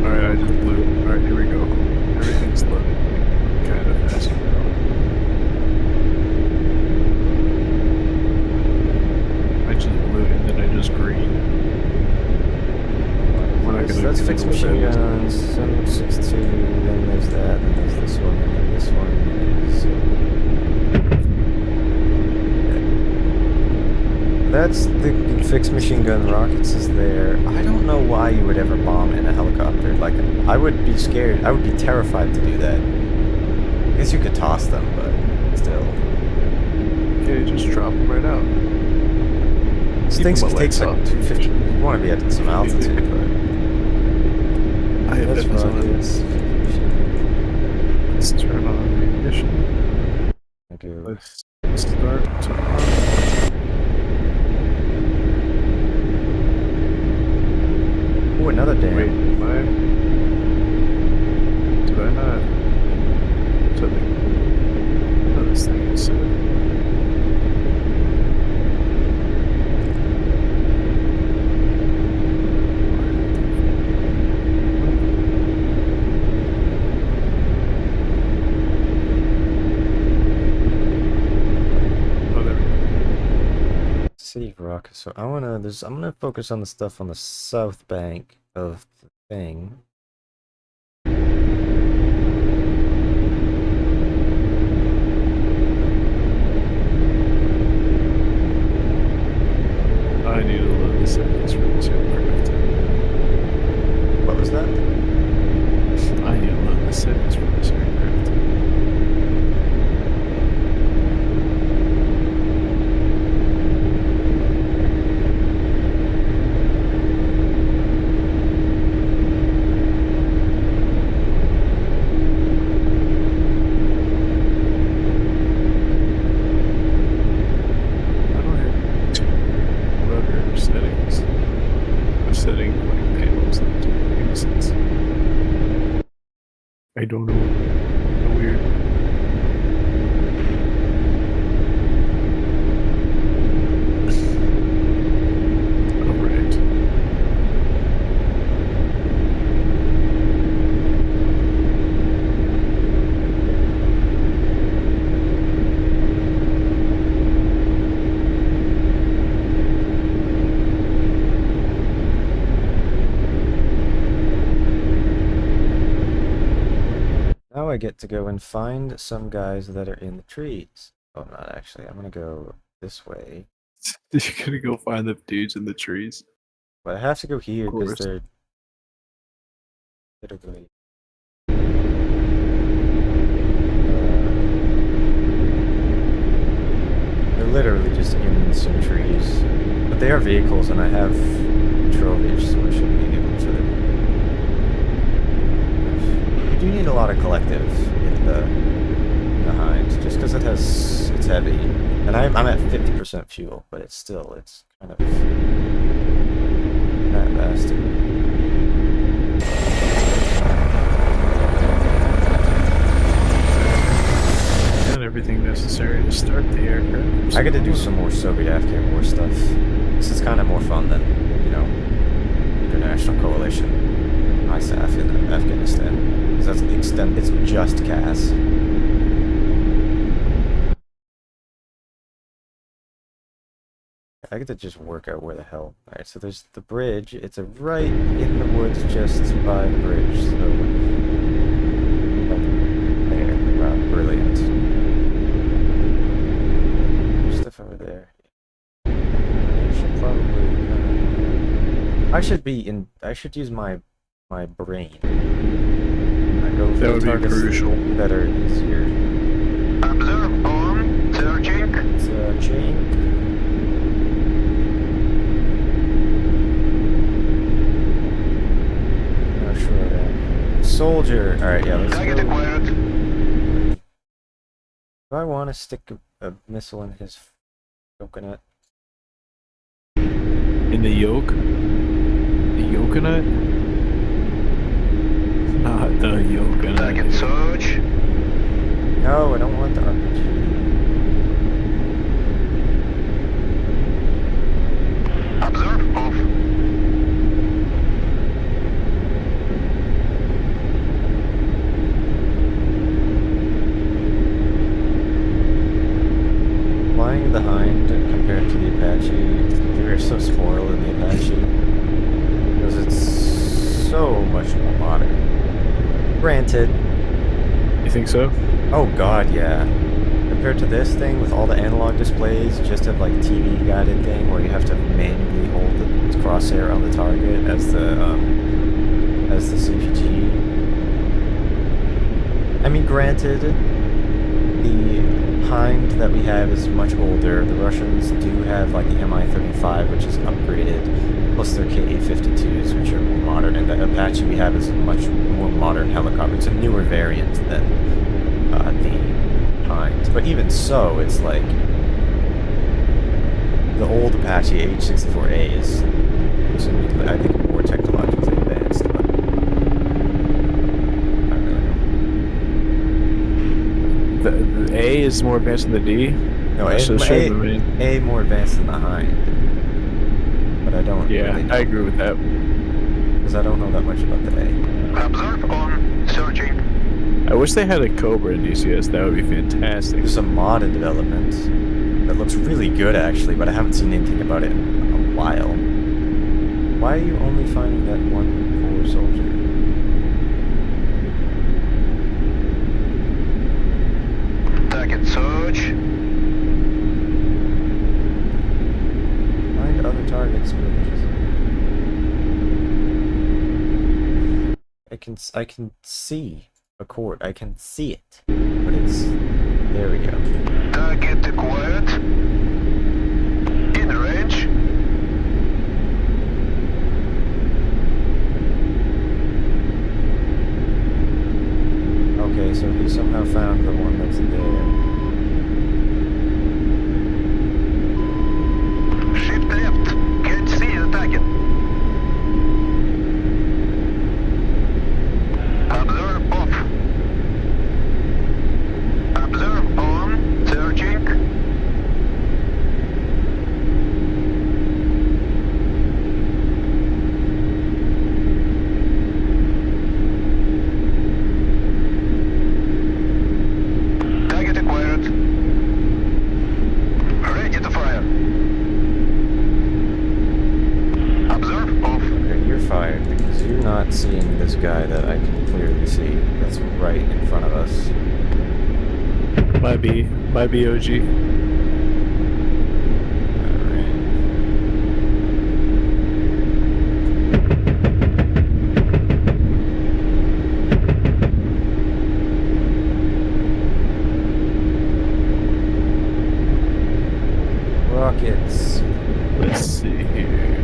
Alright, I just blew. Alright, here we go. Everything's loaded. Kind of fast now. I just blew and then I just green. Let's fix machine guns, 762, then there's that, then there's this one, and then this one is... That's the fixed machine gun rockets is there. I don't know why you would ever bomb in a helicopter. Like, I would be scared, I would be terrified to do that. I guess you could toss them, but still. Okay, just drop them right out. These things take like 250. You want to be at some altitude, but... I have That's rockets. Let's turn on the ignition. I do. Let's Start to Oh, another dam. Wait, am I? Did I not? Did I? Oh, this thing is so. Oh, there we go. City of Rock. So I'm gonna focus on the stuff on the south bank of the thing. I need to load the settings for this aircraft. What was that? I need to load the settings for this aircraft. I don't have two rudder settings. I'm setting like panels that don't make any sense. I don't know. Weird. Alright. Now I get to go and find some guys that are in the trees. Oh, not actually. I'm gonna go this way. You're gonna go find the dudes in the trees. But I have to go here Of because course. they're literally. They're literally just in some trees. But they are vehicles, and I have trophies, so I should be able to. You do need a lot of collective in the Hinds, just because it's heavy. And I'm at 50% fuel, but it's kind of that bastard. And everything necessary to start the aircraft. I got to do some more Soviet-Afghan war stuff. This is kind of more fun than, international coalition, ISAF in Afghanistan. Because that's the extent, it's just CAS. I get to just work out where the hell. Alright, so there's the bridge. It's right in the woods just by the bridge. So, there. Wow, brilliant. There's stuff over there. I should probably. I should use my brain. I go for That the would be targets crucial. that are easier. Observe on. Searching. Searching. Not sure that. Soldier. Alright, yeah, let's Target go. acquired. Do I want to stick a missile in his coconut? In the yoke? The yokonut? Not the yokonut. Target search. No, I don't want the RPG. Observe off. Flying the Hind compared to the Apache, we are so spoiled in the Apache. Because it's so much more modern. Granted. You think so? Oh god, yeah. Compared to this thing with all the analog displays, you just have like TV guided thing where you have to manually hold the crosshair on the target as the CPG. I mean, granted, the Hind that we have is much older. The Russians do have like the Mi-35, which is upgraded, plus their Ka-52s, which are more modern, and the Apache we have is a much more modern helicopter. It's a newer variant than the Pines. But even so, it's like the old Apache H-64A is, I think, more technologically advanced. But I don't really know. The A is more advanced than the D. No, That's just showing the main. A more advanced than the Hind. But I don't Yeah, really know. I agree with that. Because I don't know that much about the A. Observe on. Searching. I wish they had a Cobra in DCS. That would be fantastic. There's a mod in development that looks really good, actually, but I haven't seen anything about it in a while. Why are you only finding that one poor soldier? Target search. Find other targets, please. I can see a court. I can see it, but it's there. We go. Target acquired. In range. Okay, so he somehow found the one that's there. Shift left. Can't see the target. Observe off. Observe on. Searching. Target acquired. Ready to fire. Observe off. Okay, you're fired because you're not seeing this guy that I can clearly see. That's right in front of us. Might be OG. Alright. Rockets. Let's see here.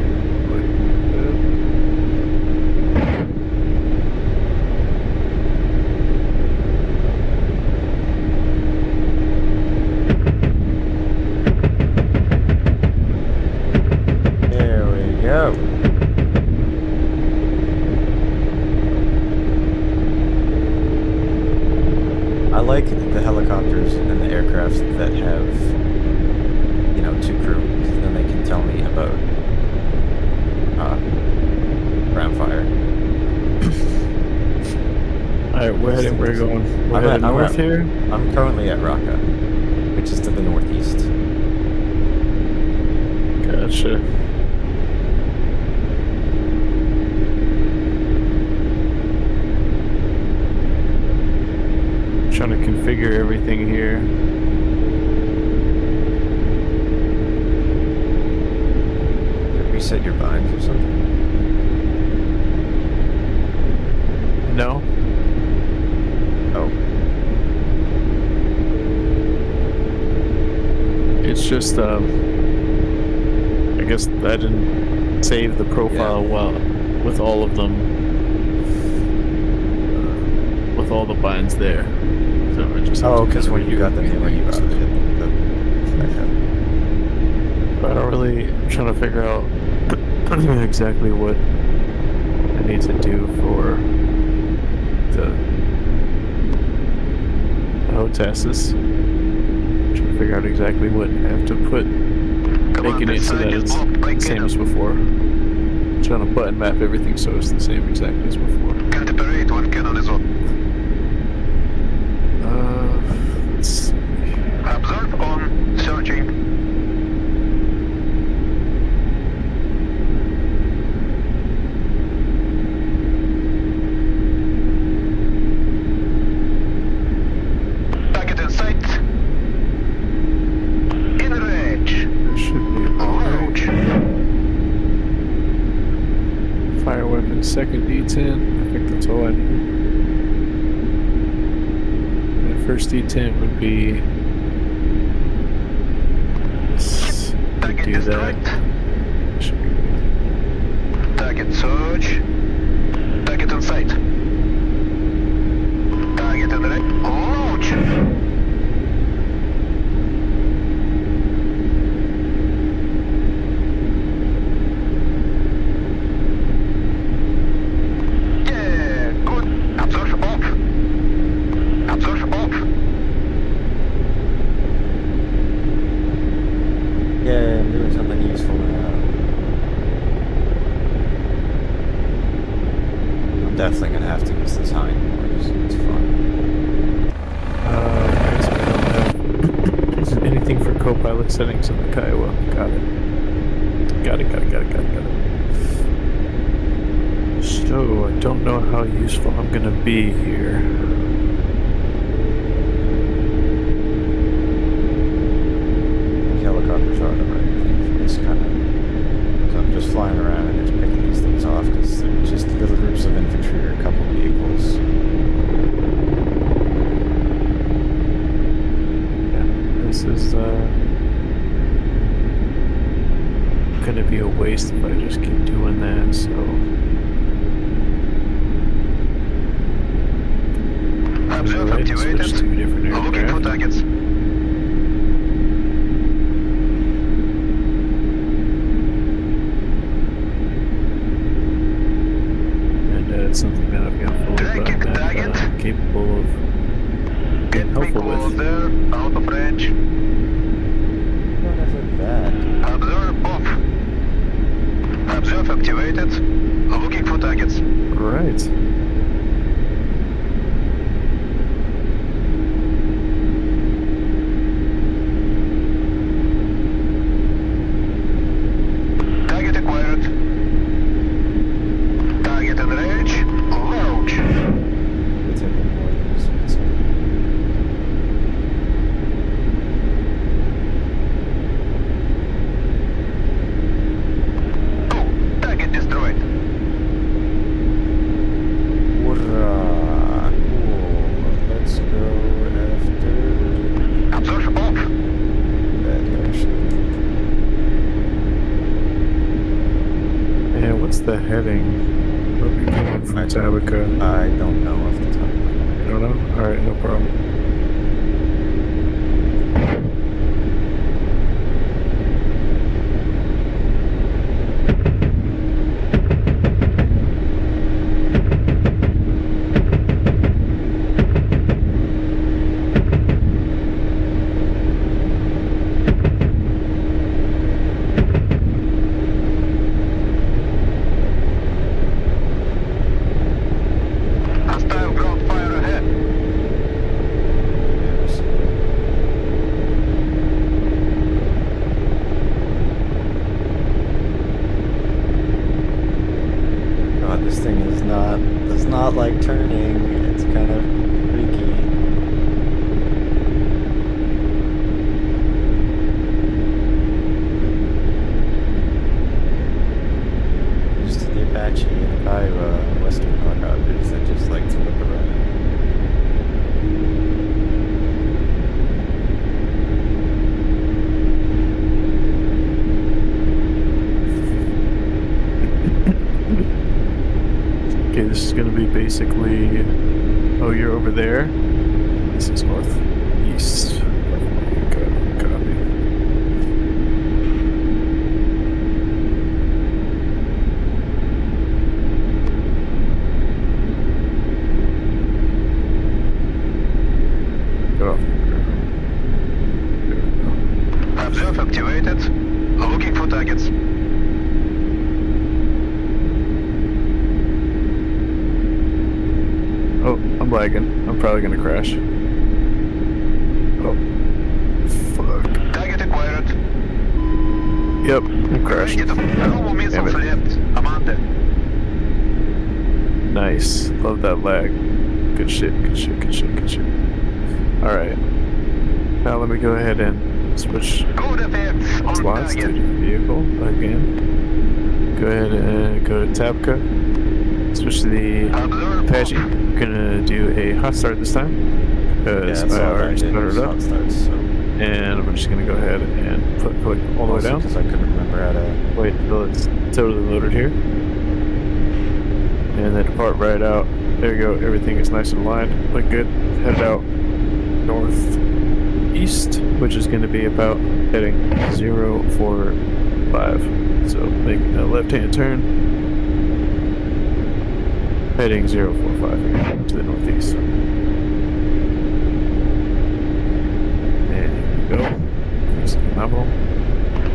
There we go. I like the helicopters and the aircrafts that have, you know, two crew, because then they can tell me about ground fire. Alright, we're going. We're heading north here. I'm currently at Raqqa, which is to the northeast. Gotcha. Trying to configure everything here. Reset your binds or something? No. Oh. It's just I guess I didn't save the profile well with all of them, with all the binds there. So I just have Oh, to because kinda when you got the new one, you got it. But I don't really, I'm trying to figure out exactly what I need to do for the HOTASs. Trying to figure out exactly what I have to put, making it so that it's the same as before. Trying to button map everything so it's the same exactly as before. Can't operate when cannon is on. Let's see. Observe on. Searching. Target in sight. In range. That should be Approach. fire weapon, second D10. I think that's all I need. And the first D10 would be. Target Do that. destroyed. Should be good. Target search. Target in sight. Target in range. Launch. probably gonna have to use this hind more because it's fun. Anything for co-pilot settings in the Kiowa. Got it. So, I don't know how useful I'm gonna be here. Helicopters are the right thing for this kind of. So I'm just flying around and just picking these things off because they're just little groups of infantry or a couple of vehicles. This is gonna be a waste if I just keep doing that, so Observe Alright, switch activated. to a different Looking for aircraft. targets. And it's something that I've got full Tracking that target. I'm capable of Get being me helpful with. closer. Out of range. Whatever that. Observe off. Observe activated. Looking for targets. Right. Target acquired. Target in range. Launch. It's a bit more than this. Oh, target destroyed. Hurrah! Cool. Let's go after Observe off. that direction. And what's the heading? Where are we going from Tabaka? I don't know off the top of my head. I don't know? Alright, no problem. Hostile ground fire ahead. God, this thing does not like turning. It's kind of freaky. Used to the Apache and the Kiowa Western helicopters that just like to whip around. Okay, this is gonna be basically. Oh, you're over there? This is northeast. Copy. Get off the ground. There we go. Observe activated. Looking for targets. Oh, I'm lagging. I'm probably gonna crash. Oh. Fuck. Target acquired. Yep, I'm crashing. Global missiles Damn it. left. Amanda. Nice. Love that lag. Good shit. Alright. Now let me go ahead and switch Good effects on slots to the target. vehicle again. Go ahead and go to Tabka. Switch to the Observe Apache. off. I'm gonna do a hot start this time. Because that's I all already I did started was up. hot starts, so And I'm just gonna go ahead and click all the way down. because I couldn't remember how to. Wait until it's totally loaded here. And then depart right out. There you go. Everything is nice and aligned. Look good. Head out northeast, which is going to be about heading 045. So make a left-hand turn. Heading 045 here to the northeast. And here we go. That's phenomenal.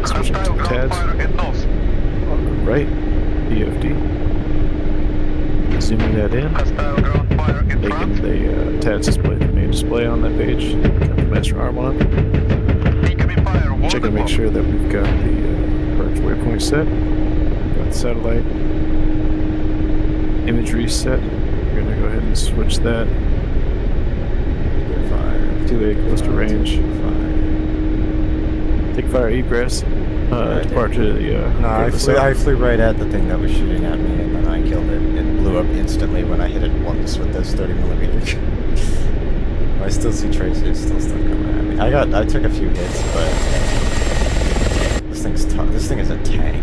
Switching Hostile to ground TADS. fire at north. On the right, PFD. Zooming that in, Hostile ground fire in making front. the tabs display the main display on that page. Got the master arm on. Incoming fire. Hold Check the and make bomb. sure that we've got the correct waypoint set. Got the satellite imagery set. We're gonna go ahead and switch that to a close to range. Take fire egress. Depart to the. No, I the flew, south. I flew right at the thing that was shooting at me, and then I killed it. It blew up instantly when I hit it once with this 30mm. I still see traces, still stuff coming at me. I took a few hits, but this thing's tough. This thing is a tank.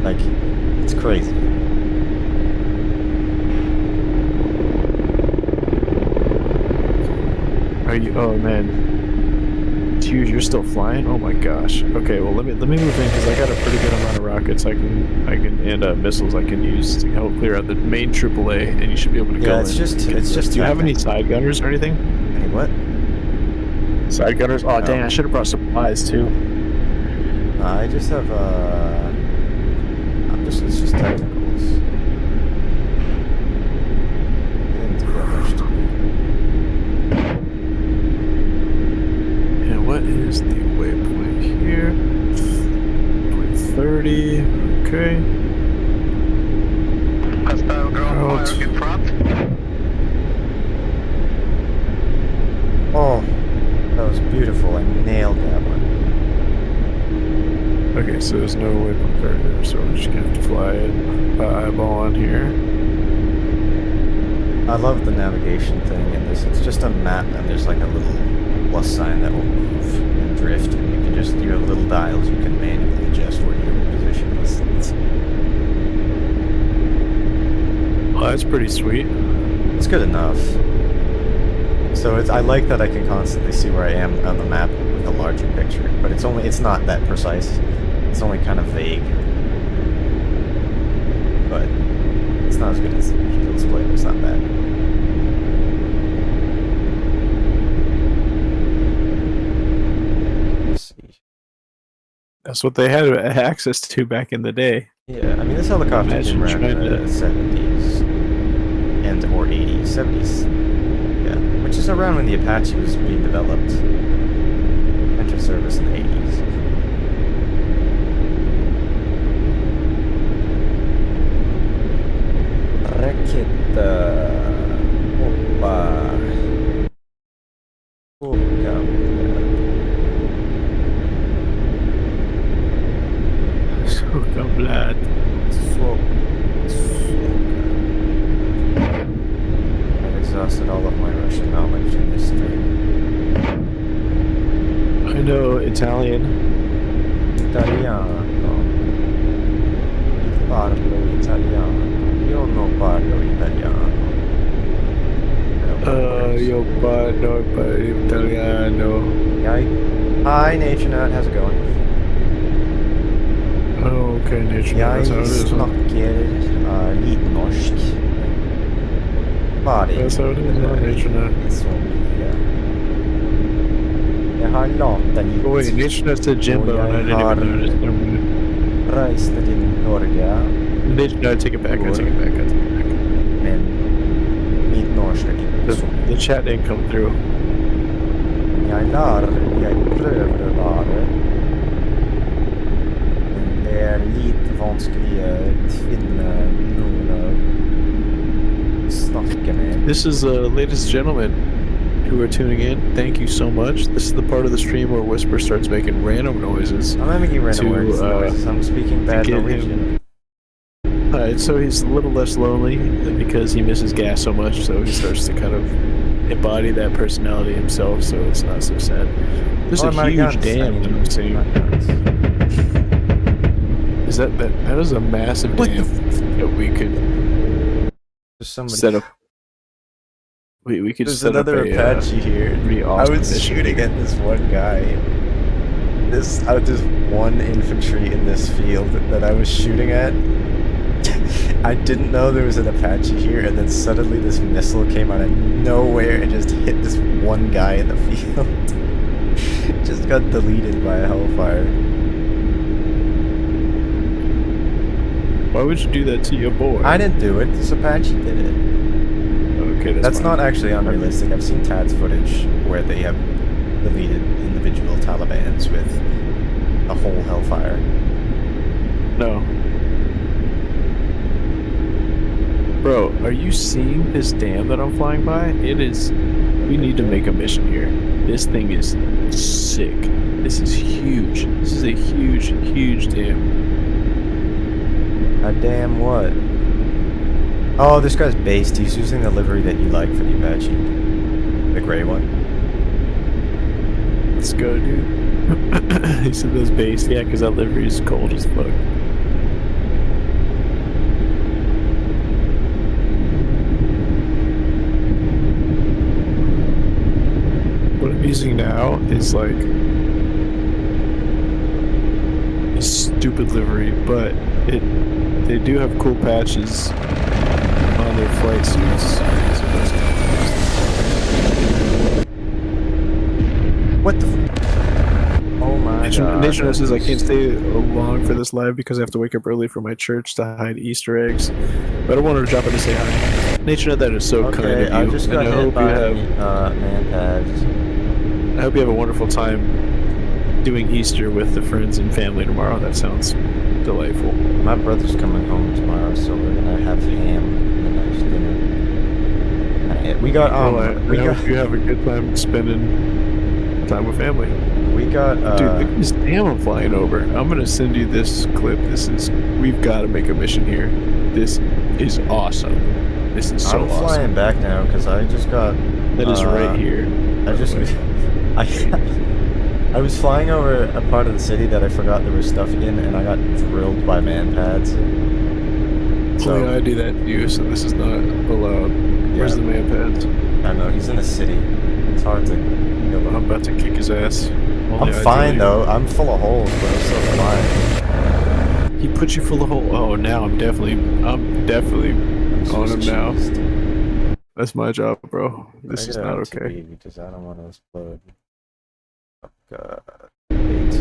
Like, it's crazy. Are you? Oh man. Hughes, you're still flying? Oh my gosh. Okay, well let me move in because I got a pretty good amount of rockets I can and missiles I can use to help clear out the main AAA, and you should be able to go. Yeah, it's just. Do you have any side gunners or anything? Any what? Side gunners? Oh dang! I should have brought supplies too. I just have. It's just technicals. It didn't do that much to me. And what is the waypoint here? Point 30. Okay. Hostile ground Out. fire in front. Oh, that was beautiful. I nailed that one. Okay, so there's no waypoint card there, so we're just gonna have to fly it eyeball on here. I love the navigation thing in this. It's just a map, and there's like a little plus sign that will move and drift, and you can just, you have little dials you can manually adjust where your position is. Well, that's pretty sweet. It's good enough. So I like that I can constantly see where I am on the map with a larger picture, but it's not that precise. It's only kind of vague. But it's not as good as the digital display, but it's not bad. Let's see. That's what they had access to back in the day. Yeah, I mean, this helicopter Imagine came around in trying the to- 70s and or 80s, 70s. Yeah, which is around when the Apache was being developed. Entered service in the 80s. Raketa. Oppa. So glad. I've exhausted all of my Russian knowledge in this stream. I know Italian. Italiano. Parlo italiano. Io non parlo italiano. Io parlo italiano. Hi, NatureNut. How's it going? Oh, okay, nature. Jeg That's how it is. Huh? snakker lite norsk. Bare That's how it is, huh? NatureNet. så mye. Jeg har lata litt. Oh wait, NatureNet said Jimbo, and I didn't even notice. Never mind. Reiste til Norge, NatureNet, take it back. I take it back. I take it back. men mitt norsk ikke så The mye. chat didn't come through. Jeg prøver å lære. Men det litt vanskelig å finne noen å snakke med. This is ladies and gentlemen who are tuning in. Thank you so much. This is the part of the stream where Whisper starts making random noises. I'm not making random To, noises. I'm speaking bad get Norwegian. So he's a little less lonely because he misses gas so much, so he starts to kind of embody that personality himself, so it's not so sad. There's Oh, a my huge guns. dam that I'm seeing. Is that is a massive What the dam that we could There's somebody. set up. We could There's set another up a Apache here. pretty I awesome was mission. shooting at this one guy. There's one infantry in this field that I was shooting at. I didn't know there was an Apache here, and then suddenly this missile came out of nowhere and just hit this one guy in the field. Just got deleted by a hellfire. Why would you do that to your boy? I didn't do it. This Apache did it. Okay, That's fine. not actually unrealistic. I've seen TADS footage where they have deleted individual Talibans with a whole hellfire. No. Bro, are you seeing this dam that I'm flying by? It is... We need to make a mission here. This thing is sick. This is huge. This is a huge, huge dam. A damn what? Oh, this guy's based. He's using the livery that you like for the Apache. The gray one. Let's go, dude. He said that's based. Yeah, because that livery is cold as fuck. What I'm using now is like a stupid livery, but they do have cool patches on their flight suits. What the? Oh my god! Nation says I can't stay long for this live because I have to wake up early for my church to hide Easter eggs. But I wanted to drop in to say hi. Nature, that is so kind of you. I just got and I hit hope by you have. man pads. I hope you have a wonderful time doing Easter with the friends and family tomorrow. That sounds delightful. My brother's coming home tomorrow, so we're gonna have ham and a nice dinner. We got Well, I hope you have a good time spending time with family. We got Dude, look at this dam I'm flying over. I'm gonna send you this clip. We've got to make a mission here. This is awesome. This is so I'm awesome. flying back now because I just got. That is right here. I was flying over a part of the city that I forgot there was stuff in, and I got drilled by man pads. So Only I do that to you, so this is not allowed. Where's the man pads? I know he's in the city. It's hard to. I'm about to kick his ass. I'm fine though. I'm full of holes, but I'm still flying. He put you full of holes. Oh, now I'm definitely on him now. That's my job, bro. This is not okay. Because I don't want to explode. Oh god. Wait.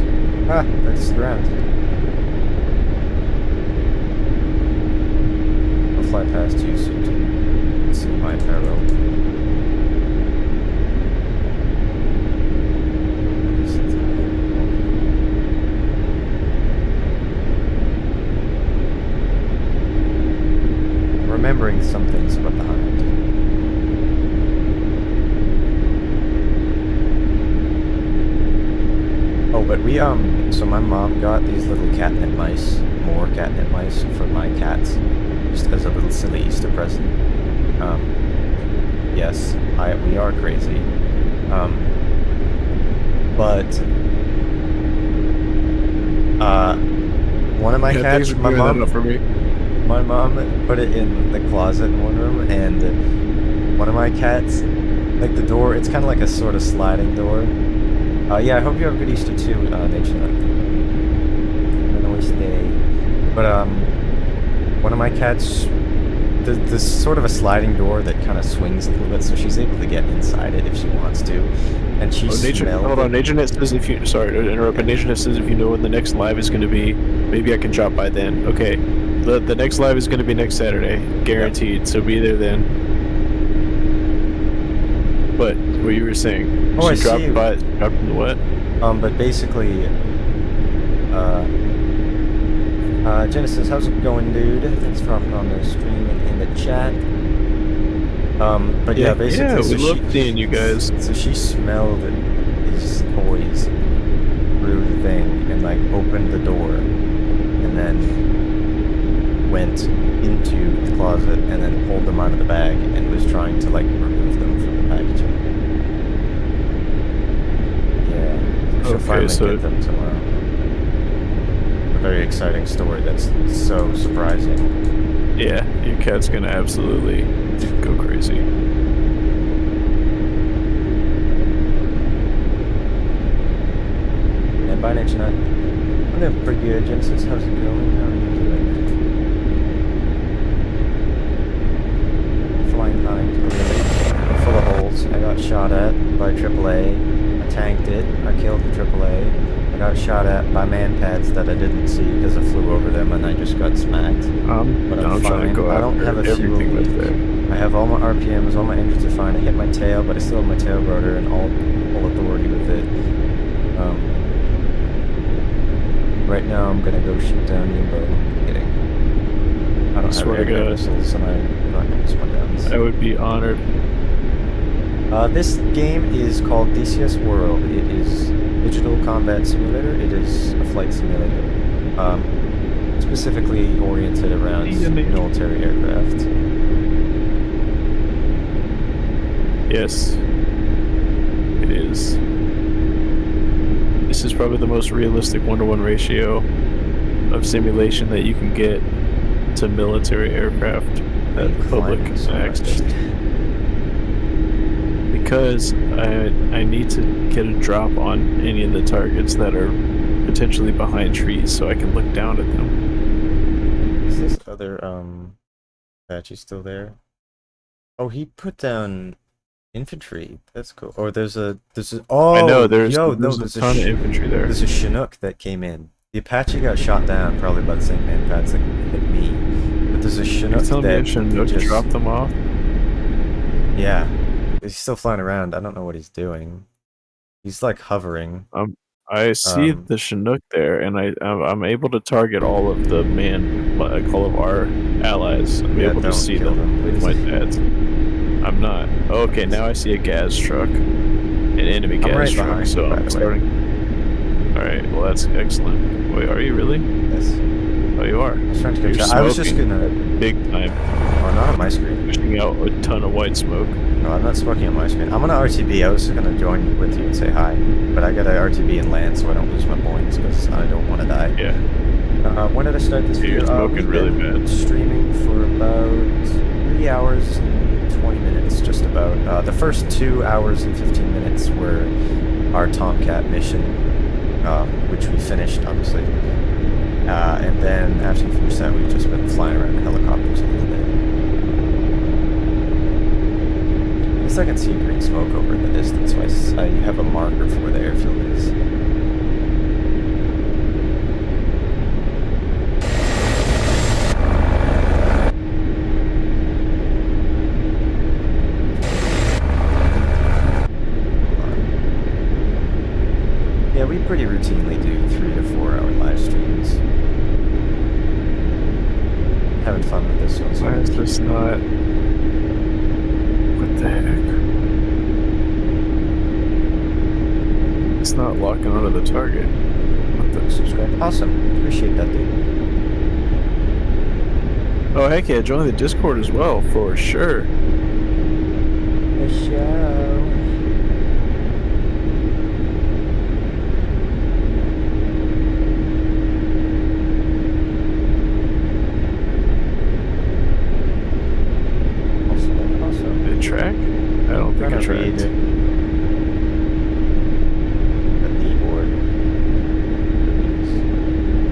Ah, that's the ground. I'll fly past you so you can see my peril. Remembering some things about the hunt. Oh, but we, so my mom got these little catnip mice, more catnip mice for my cats, just as a little silly Easter present. Yes, we are crazy. But, one of my cats, my mom put it in the closet in one room, and one of my cats, like the door, it's kind of like a sort of sliding door. Yeah, I hope you have a good Easter too, Nature. Have a nice day. But, one of my cats, there's sort of a sliding door that kind of swings a little bit, so she's able to get inside it if she wants to. And she Hold on, NatureNet says if you, sorry to interrupt, but NatureNet says if you know when the next live is going to be, maybe I can drop by then. Okay, the next live is going to be next Saturday, guaranteed, so be there then. But what you were saying? Oh, I see. Dropped in the what? But basically, Genesis, how's it going, dude? Thanks for hopping on the stream and in the chat. But yeah, basically, yeah, we love seeing you guys. So she smelled his toys through the thing and like opened the door, and then went into the closet and then pulled them out of the bag and was trying to like remove them from the packaging. Yeah, she'll finally get them tomorrow. A very exciting story that's so surprising. Yeah, your cat's gonna absolutely go crazy. And by nature, I'm doing pretty good. Genesis, how's it going? How are you doing? Flying high, clearly. Full of holes. I got shot at by AAA. I I tanked it. I killed the AAA. I got shot at by man-pads that I didn't see because I flew over them and I just got smacked. But I'm trying to fine. go I don't have a fuel everything that's leak. there. I have all my RPMs, all my engines are fine. I hit my tail, but I still have my tail rotor and all authority with it. Right now, I'm gonna go shoot down Yimbo. Kidding. I don't Swear have to air God. missiles, and I'm not gonna spawn down. I would be honored. This game is called DCS World. It is digital combat simulator. It is a flight simulator, specifically oriented around military aircraft. Yes, it is. This is probably the most realistic 1-to-1 ratio of simulation that you can get to military aircraft that the public can access. Because I need to get a drop on any of the targets that are potentially behind trees so I can look down at them. Is this other Apache still there? Oh, he put down infantry. That's cool. Or there's a oh, I know there's a there's ton of infantry there. There's a Chinook that came in. The Apache got shot down probably by the same man-pads that hit me. But there's a Chinook You're telling me a that Chinook just dropped them off? Yeah. He's still flying around. I don't know what he's doing. He's like hovering. I see the Chinook there, and I'm able to target all of the all of our allies. I'm able to see them with my pads. I'm not. Okay, now I see a gas truck, an enemy gas truck. So I'm starting. All right. Well, that's excellent. Wait, are you really? Yes. Oh, you are. I was trying to get I was just gonna big time. Oh, not on my screen. Pushing out a ton of white smoke. No, I'm not smoking on my screen. I'm on an RTB. I was gonna join with you and say hi, but I got an RTB and land, so I don't lose my points because I don't want to die. Yeah. When did I start this video? You're smoking really bad. Streaming for about 3 hours and 20 minutes, just about. The first 2 hours and 15 minutes were our Tomcat mission, which we finished, obviously. And then after we finished that, we've just been flying around in helicopters a little bit. At least I can see green smoke over in the distance, so I have a marker for where the airfield is. Yeah, we pretty routinely do 3 to 4 hour live streams. Having fun with this one. So why is this not? What the heck? It's not locking onto the target. What the subscribe? Awesome. Appreciate that, dude. Oh heck yeah! Join the Discord as well for sure. The show. Track? I don't think I tracked. The keyboard.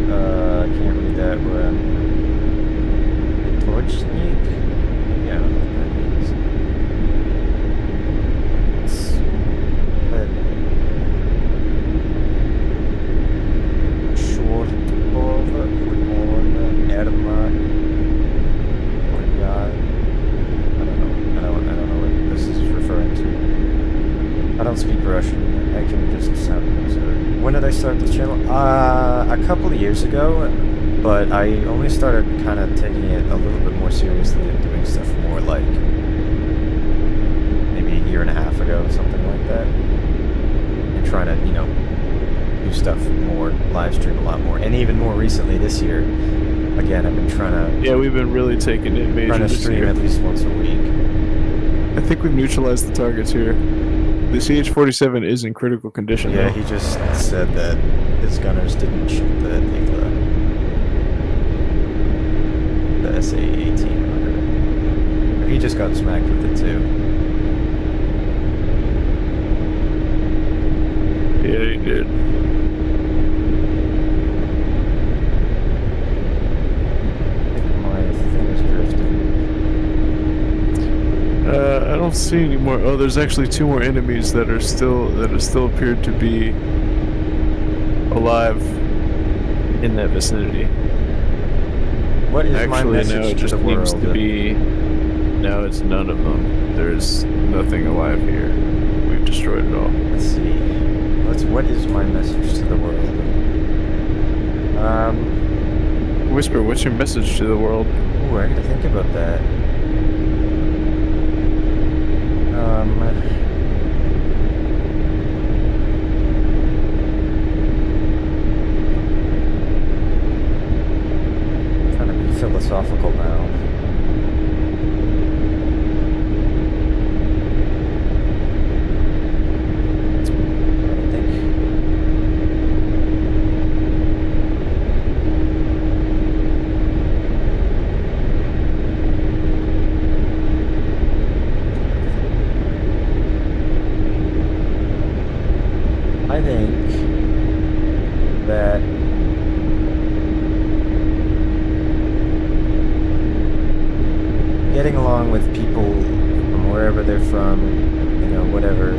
I can't read that one. Torch sneak? Yeah, I don't know what that means. Short over on Ermak. Oh god. I don't know what this is referring to. I don't speak Russian. I can just sound absurd. When did I start this channel? A couple of years ago, but I only started kind of taking it a little bit more seriously and doing stuff more like maybe a year and a half ago, something like that. And trying to, do stuff more, live stream a lot more. And even more recently this year, again, I've been trying to... Yeah, we've been really taking it major trying to this stream year. at least once a week. I think we've neutralized the targets here. The CH-47 is in critical condition. Yeah, though. he just said that his gunners didn't shoot the Igla. The SA-18 or whatever. He just got smacked with it too. Yeah, he did. I think my thing is drifting. I don't see any more. Oh, there's actually 2 more enemies that are still appeared to be alive in that vicinity. What is my Actually, message now it to just the seems world? to be. Now it's none of them. There's nothing alive here. We've destroyed it all. Let's see. What is my message to the world? Whisper, what's your message to the world? Ooh, I gotta think about that. Trying to be philosophical now. I think. I think that getting along with people from wherever they're from, you know, whatever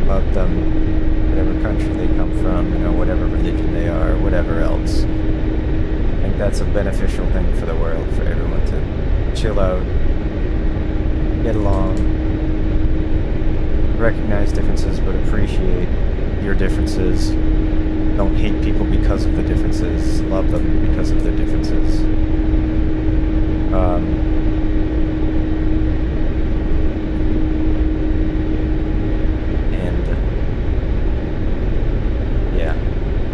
about them, whatever country they come from, you know, whatever religion they are, whatever else. I think that's a beneficial thing for the world, for everyone to chill out, get along, recognize differences, but appreciate your differences. Don't hate people because of the differences. Love them because of their differences. And yeah,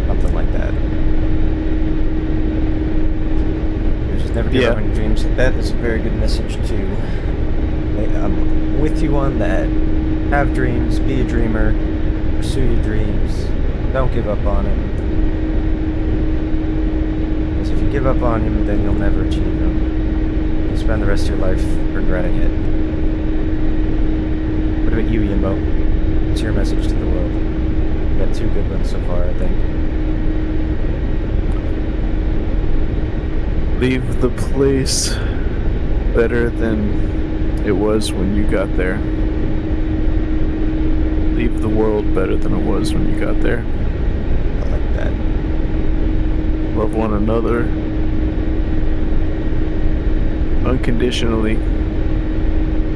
something like that. You just never give up on your dreams. That is a very good message too. I'm with you on that. Have dreams. Be a dreamer. Pursue your dreams. Don't give up on them. Because if you give up on them, then you'll never achieve them. You'll spend the rest of your life regretting it. What about you, Yimbo? What's your message to the world? You've got 2 good ones so far, I think. Leave the place better than it was when you got there. Leave the world better than it was when you got there. I like that. Love one another unconditionally.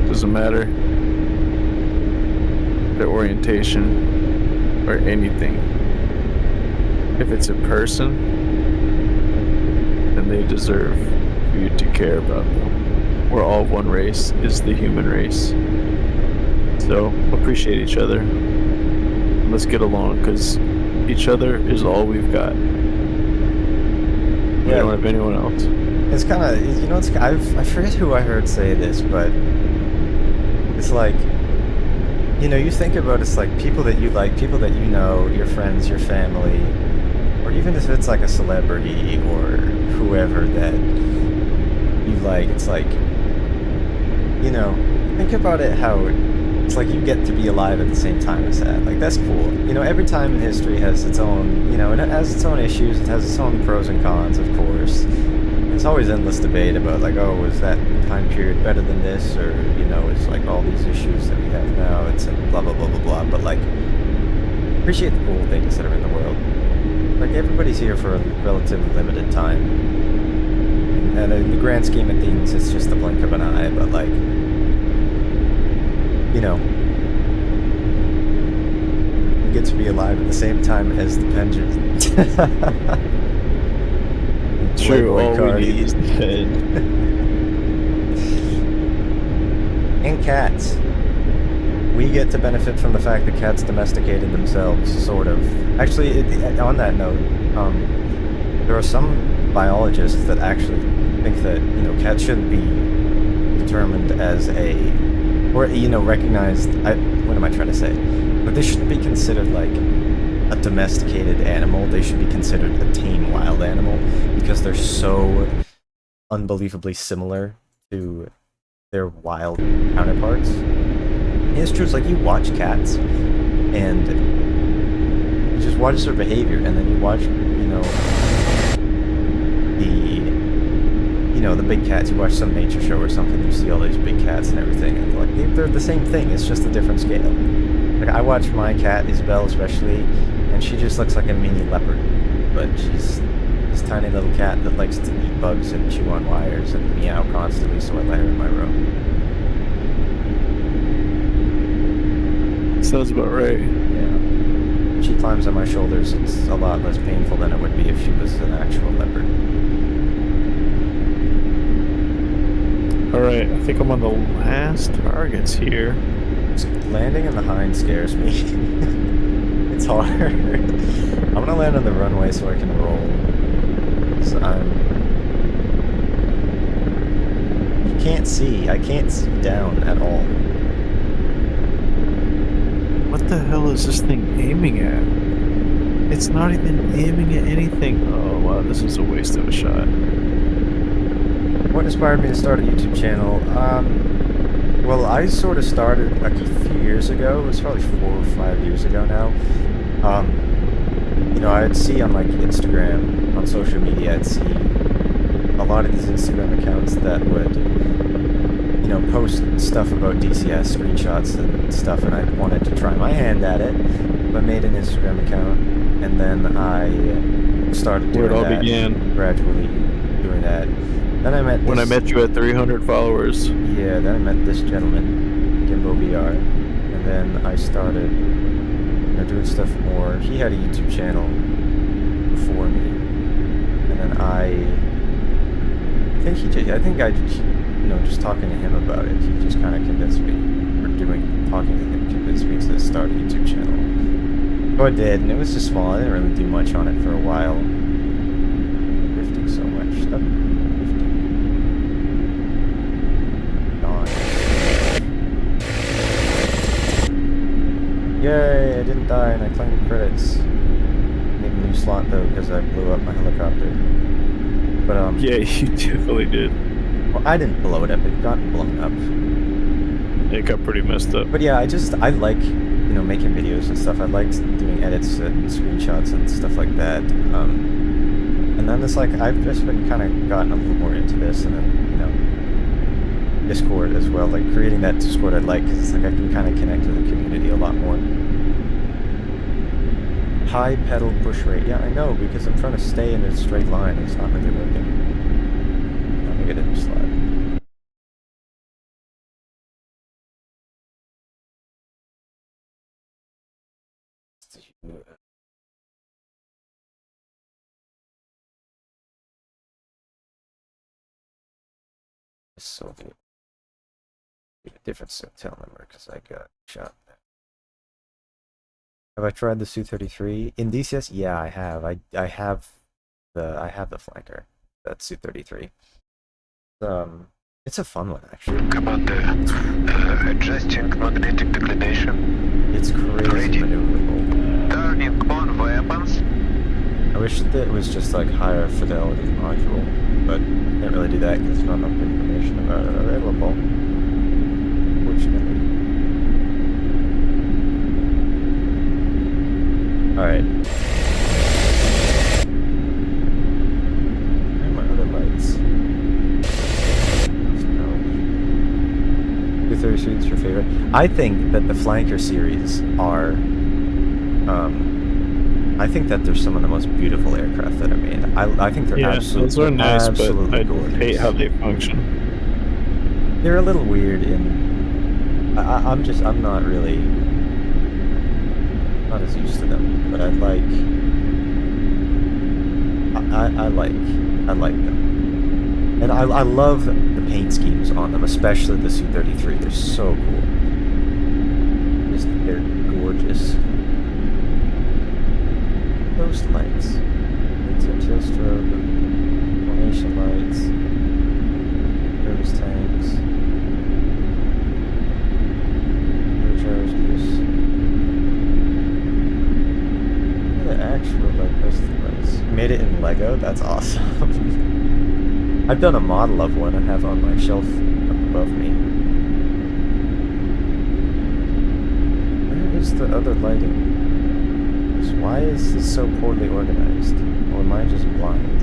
Doesn't matter their orientation or anything. If it's a person, then they deserve for you to care about them. We're all one race, is the human race. So appreciate each other. Let's get along, because each other is all we've got. We don't have anyone else. It's kind of, you know, I forget who I heard say this, but it's like, you know, you think about it's like people that you like, people that you know, your friends, your family, or even if it's like a celebrity or whoever that you like, it's like, you know, think about it how it's like you get to be alive at the same time as that. Like, that's cool. You know, every time in history has its own, you know, it has its own issues, it has its own pros and cons, of course. There's always endless debate about, like, oh, was that time period better than this? Or, you know, it's like all these issues that we have now, it's blah, blah, blah, blah, blah. But, like, appreciate the cool things that are in the world. Like, everybody's here for a relatively limited time. And in the grand scheme of things, it's just the blink of an eye, but, like, you know, you get to be alive at the same time as the pendulum. True, all we need is the head. And cats. We get to benefit from the fact that cats domesticated themselves, sort of. Actually, on that note, there are some biologists that actually think that, you know, cats shouldn't be determined as a, or, you know, recognized, what am I trying to say? But they shouldn't be considered like a domesticated animal. They should be considered a tame wild animal because they're so unbelievably similar to their wild counterparts. And it's true, it's like you watch cats and you just watch their behavior, and then you watch, you know, you know, the big cats. You watch some nature show or something, you see all these big cats and everything, and like they're the same thing. It's just a different scale. Like I watch my cat Isabel especially, and she just looks like a mini leopard, but she's this tiny little cat that likes to eat bugs and chew on wires and meow constantly. So I let her in my room. Sounds about right. Yeah. When she climbs on my shoulders, it's a lot less painful than it would be if she was an actual leopard. Alright, I think I'm on the last targets here. Landing in the hind scares me. It's hard. I'm gonna land on the runway so I can roll. So you can't see. I can't see down at all. What the hell is this thing aiming at? It's not even aiming at anything. Oh wow, this is a waste of a shot. What inspired me to start a YouTube channel? Well, I sort of started like a few years ago. It was probably 4 or 5 years ago now. You know, I'd see on like Instagram, on social media, I'd see a lot of these Instagram accounts that would, you know, post stuff about DCS, screenshots and stuff, and I wanted to try my hand at it. I made an Instagram account, and then I started doing Where it all that, began. gradually doing that. Then I met When I met you at 300 followers. Yeah, then I met this gentleman, Gimbo VR, and then I started, you know, doing stuff more. He had a YouTube channel before me, and then I think I, you know, just talking to him about it, he just kind of convinced me, or talking to him convinced me to start a YouTube channel. So I did, and it was just small. I didn't really do much on it for a while. Drifting so much stuff. Yay, I didn't die and I claimed credits. Need a new slot though because I blew up my helicopter. But Yeah, you definitely did. well, I didn't blow it up, it got blown up. It got pretty messed up. But yeah, I like, you know, making videos and stuff. I liked doing edits and screenshots and stuff like that. And then it's like I've just been kind of gotten a little more into this, and then, you know, Escort as well, like creating that Discord I like, because it's like I can kind of connect to the community a lot more. High pedal push rate, yeah I know, because I'm trying to stay in a straight line, it's not really working. Let me get a new slide. So good. A different tail number because I got shot there. Have I tried the Su-33 in DCS? Yeah, I have. I have the flanker. That's Su-33. It's a fun one actually. Commander, adjusting magnetic declination. It's crazy maneuverable. Turning on weapons. I wish that it was just like higher fidelity module, but can't really do that because there's not enough information about it available. Fortunately. Alright. Where are my other lights? No. Su-33 is your favorite? I think that the flanker series are I think that they're some of the most beautiful aircraft that are made. I think they're those are nice, but I gorgeous. hate how they function. They're a little weird in... I'm not really... not as used to them, but I like them. And I love the paint schemes on them, especially the Su-33. They're so cool. They're gorgeous. Those lights. It's a chill strobe, formation lights, service tanks, turbochargers. The actual like rest of the lights. Made it in Lego. That's awesome. I've done a model of one I have on my shelf up above me. Where is the other lighting? Why is this so poorly organized? Or am I just blind?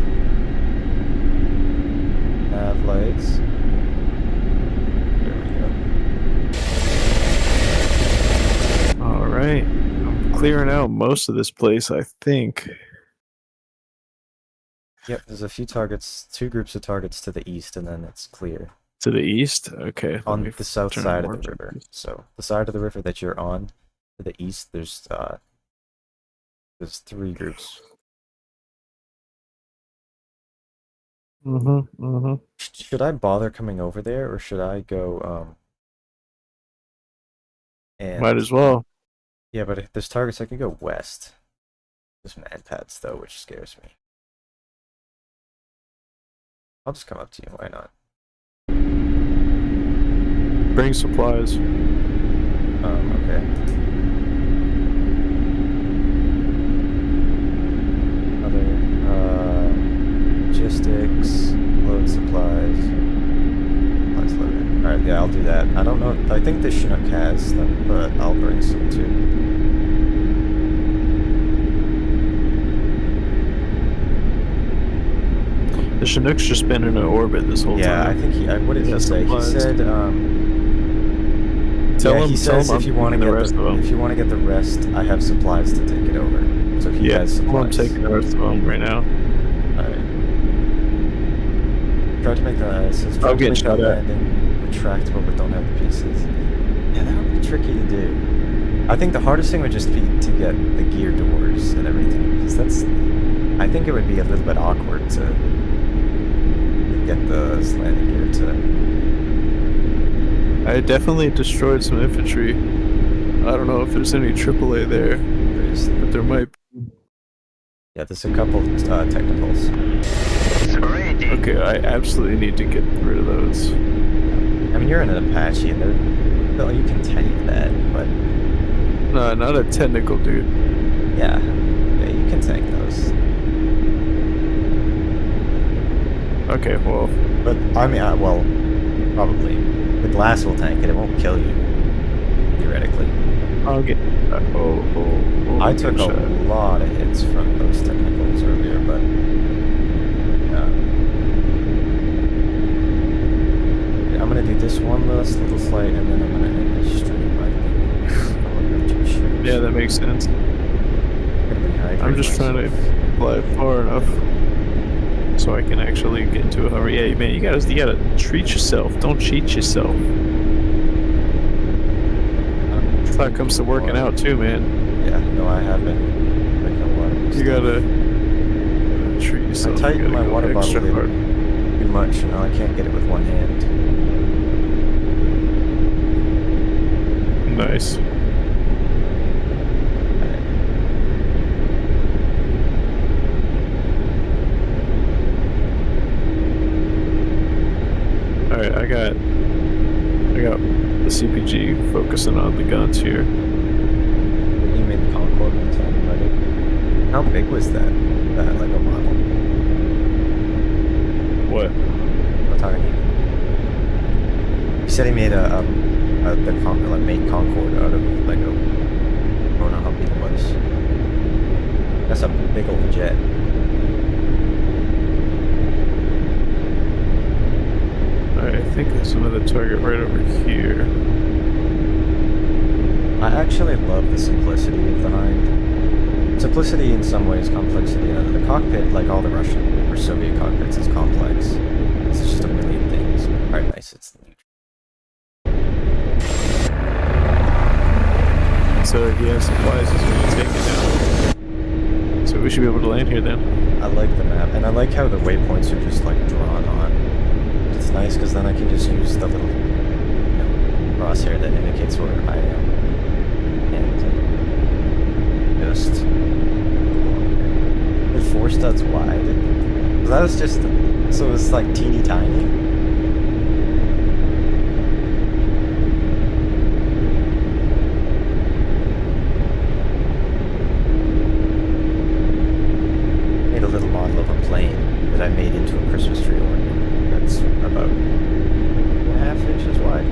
nav lights. There we go. All right. I'm clearing out most of this place, I think. Yep, there's a few targets, 2 groups of targets to the east, and then it's clear. To the east? Okay. let On me the south turn side of more the river. to- So the side of the river that you're on, to the east, there's 3 groups. Should I bother coming over there, or should I go and Might as well. yeah, but if there's targets, I can go west. There's mad pads though, which scares me. I'll just come up to you, why not? Bring supplies. Okay. Other logistics, load supplies. Supplies loaded. Alright, yeah, I'll do that. I don't know, I think the Chinook has them, but I'll bring some too. The Chinook's just been in an orbit this whole Yeah, I time. think what did he Yeah, say? He supplies. said, Tell yeah, him, he says I'm if you want to taking get the rest of them. if you want to get the rest, I have supplies to take it over. So he Yeah, has I'm supplies. taking the rest of them right now. Alright. Try to make the I'm getting shot at. landing retractable but don't have the pieces. Yeah, that would be tricky to do. I think the hardest thing would just be to get the gear doors and everything, because I think it would be a little bit awkward to get the landing gear to. I definitely destroyed some infantry. I don't know if there's any AAA there, but there might be. Yeah, there's a couple technicals. Ready. Okay, I absolutely need to get rid of those. I mean, you're in an Apache, and well, you can tank that, but No, not a technical dude. yeah, you can tank those. Okay, well, But I mean, well, probably the glass will tank it. It won't kill you, theoretically. I'll get. I took a lot of hits from those technicals earlier, but yeah. I'm gonna do this one last little flight, and then I'm gonna end this stream. I think. Yeah, that makes sense. I'm just trying to fly far enough so I can actually get into a hurry. Yeah, man, you gotta treat yourself. Don't cheat yourself. That's how it comes to working out too, man. Yeah, no, I haven't. Like a lot of You gotta treat I yourself. tightened my water bottle extra lid hard. too much, and now I can't get it with one hand. Nice. Alright, I got the CPG focusing on the guns here. You made the Concorde one time, right? How big was that Lego model? What? What tiny? He said he made made Concorde out of Lego. I don't know how big it was. That's a big old jet. Alright, I think there's another target right over here. I actually love the simplicity of the Hind. Simplicity in some ways, complexity in other. The cockpit, like all the Russian or Soviet cockpits, is complex. It's just a million things. Alright, nice. It's neutral. So he has supplies he's going to take it now. So we should be able to land here then. I like the map, and I like how the waypoints are just like drawn on. It's nice because then I can just use the little crosshair that indicates where I am. And just... The 4 studs wide. That was just... So it was like teeny tiny? Made a little model of a plane that I made into a Christmas tree ornament. That's about 1.5 inches wide.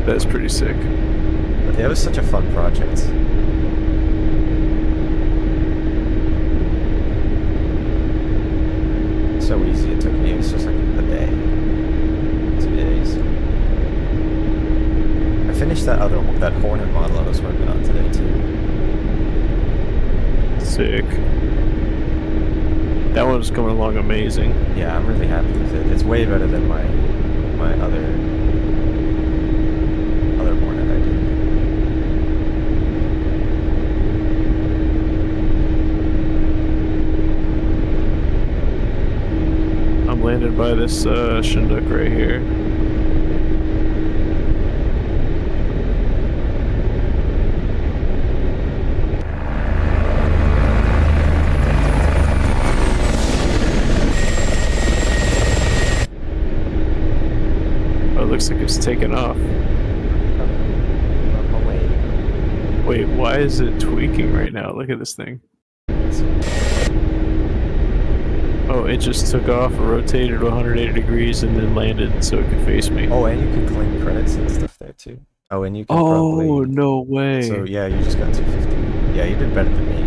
That's pretty sick. But yeah, it was such a fun project. So so easy. It took me, it's just like a day. 2 days. I finished that Hornet model I was working on today too. Sick. That one's coming along amazing. Yeah, I'm really happy with it. It's way better than my other Hornet I did. I'm landed by this Shinduk right here. Looks like it's taken off. Wait, why is it tweaking right now? Look at this thing. Oh, it just took off, rotated 180 degrees, and then landed so it could face me. Oh, and you can claim credits and stuff there too. Oh, and you can Oh, probably... no way. So yeah, you just got 250. Yeah, you did better than me.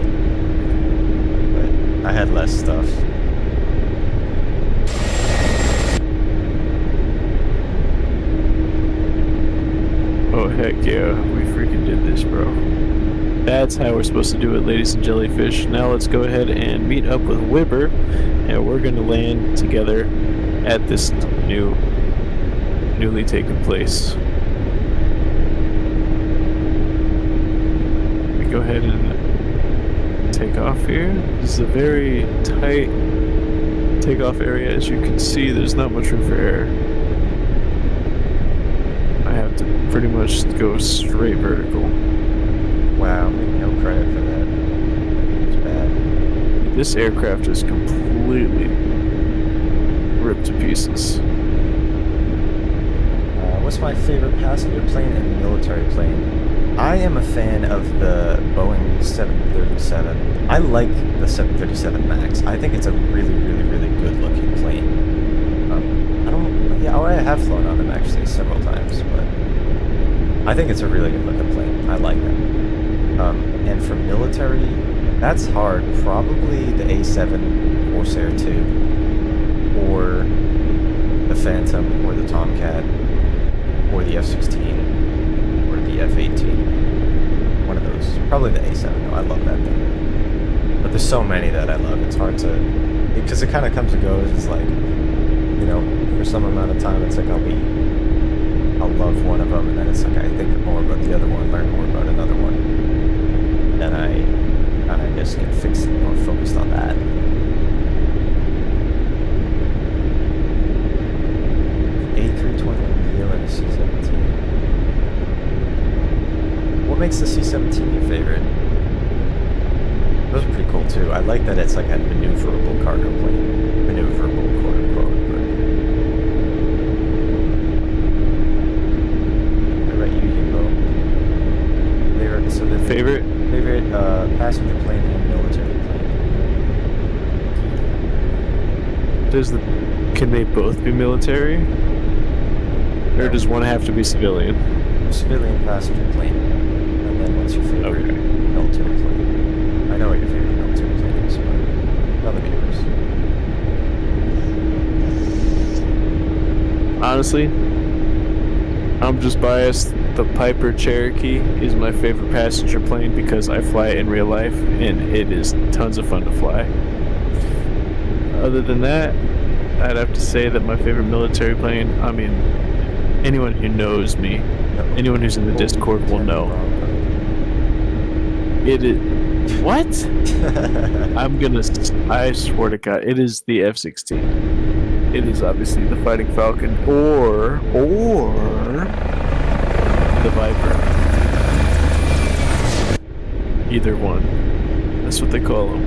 But I had less stuff. Oh, heck yeah. We freaking did this, bro. That's how we're supposed to do it, ladies and jellyfish. Now let's go ahead and meet up with Wibber, and we're going to land together at this newly taken place. We go ahead and take off here. This is a very tight takeoff area. As you can see, there's not much room for error. I have to pretty much go straight vertical. Wow, no credit for that. It's bad. This aircraft is completely ripped to pieces. What's my favorite passenger plane and military plane? I am a fan of the Boeing 737. I like the 737 MAX. I think it's a really, really, really good looking plane. I have flown on them actually several times, but I think it's a really good looking plane. I like them. And for military, that's hard. Probably the A7 Corsair 2, or the Phantom, or the Tomcat, or the F-16, or the F-18. One of those. Probably the A7 though. I love that thing. But there's so many that I love. It's hard to, because it kind of comes and goes. It's like, you know, for some amount of time, it's like I'll love one of them, and then it's like I think more about the other one, learn more about another one, and I just get more focused on that. A320neo and a C-17. What makes the C-17 your favorite? Those are pretty cool too. I like that it's like a maneuverable cargo plane, maneuverable quote unquote. So the favorite passenger plane and military plane. Can they both be military? Or does one have to be civilian? Civilian passenger plane. And then what's your favorite military plane? I know what your favorite military plane is, but tell the viewers. Honestly, I'm just biased. The Piper Cherokee is my favorite passenger plane because I fly it in real life, and it is tons of fun to fly. Other than that, I'd have to say that my favorite military plane, I mean, anyone who knows me, anyone who's in the Discord will know. It is... What? I swear to God, it is the F-16. It is obviously the Fighting Falcon, or the Viper. Either one. That's what they call them.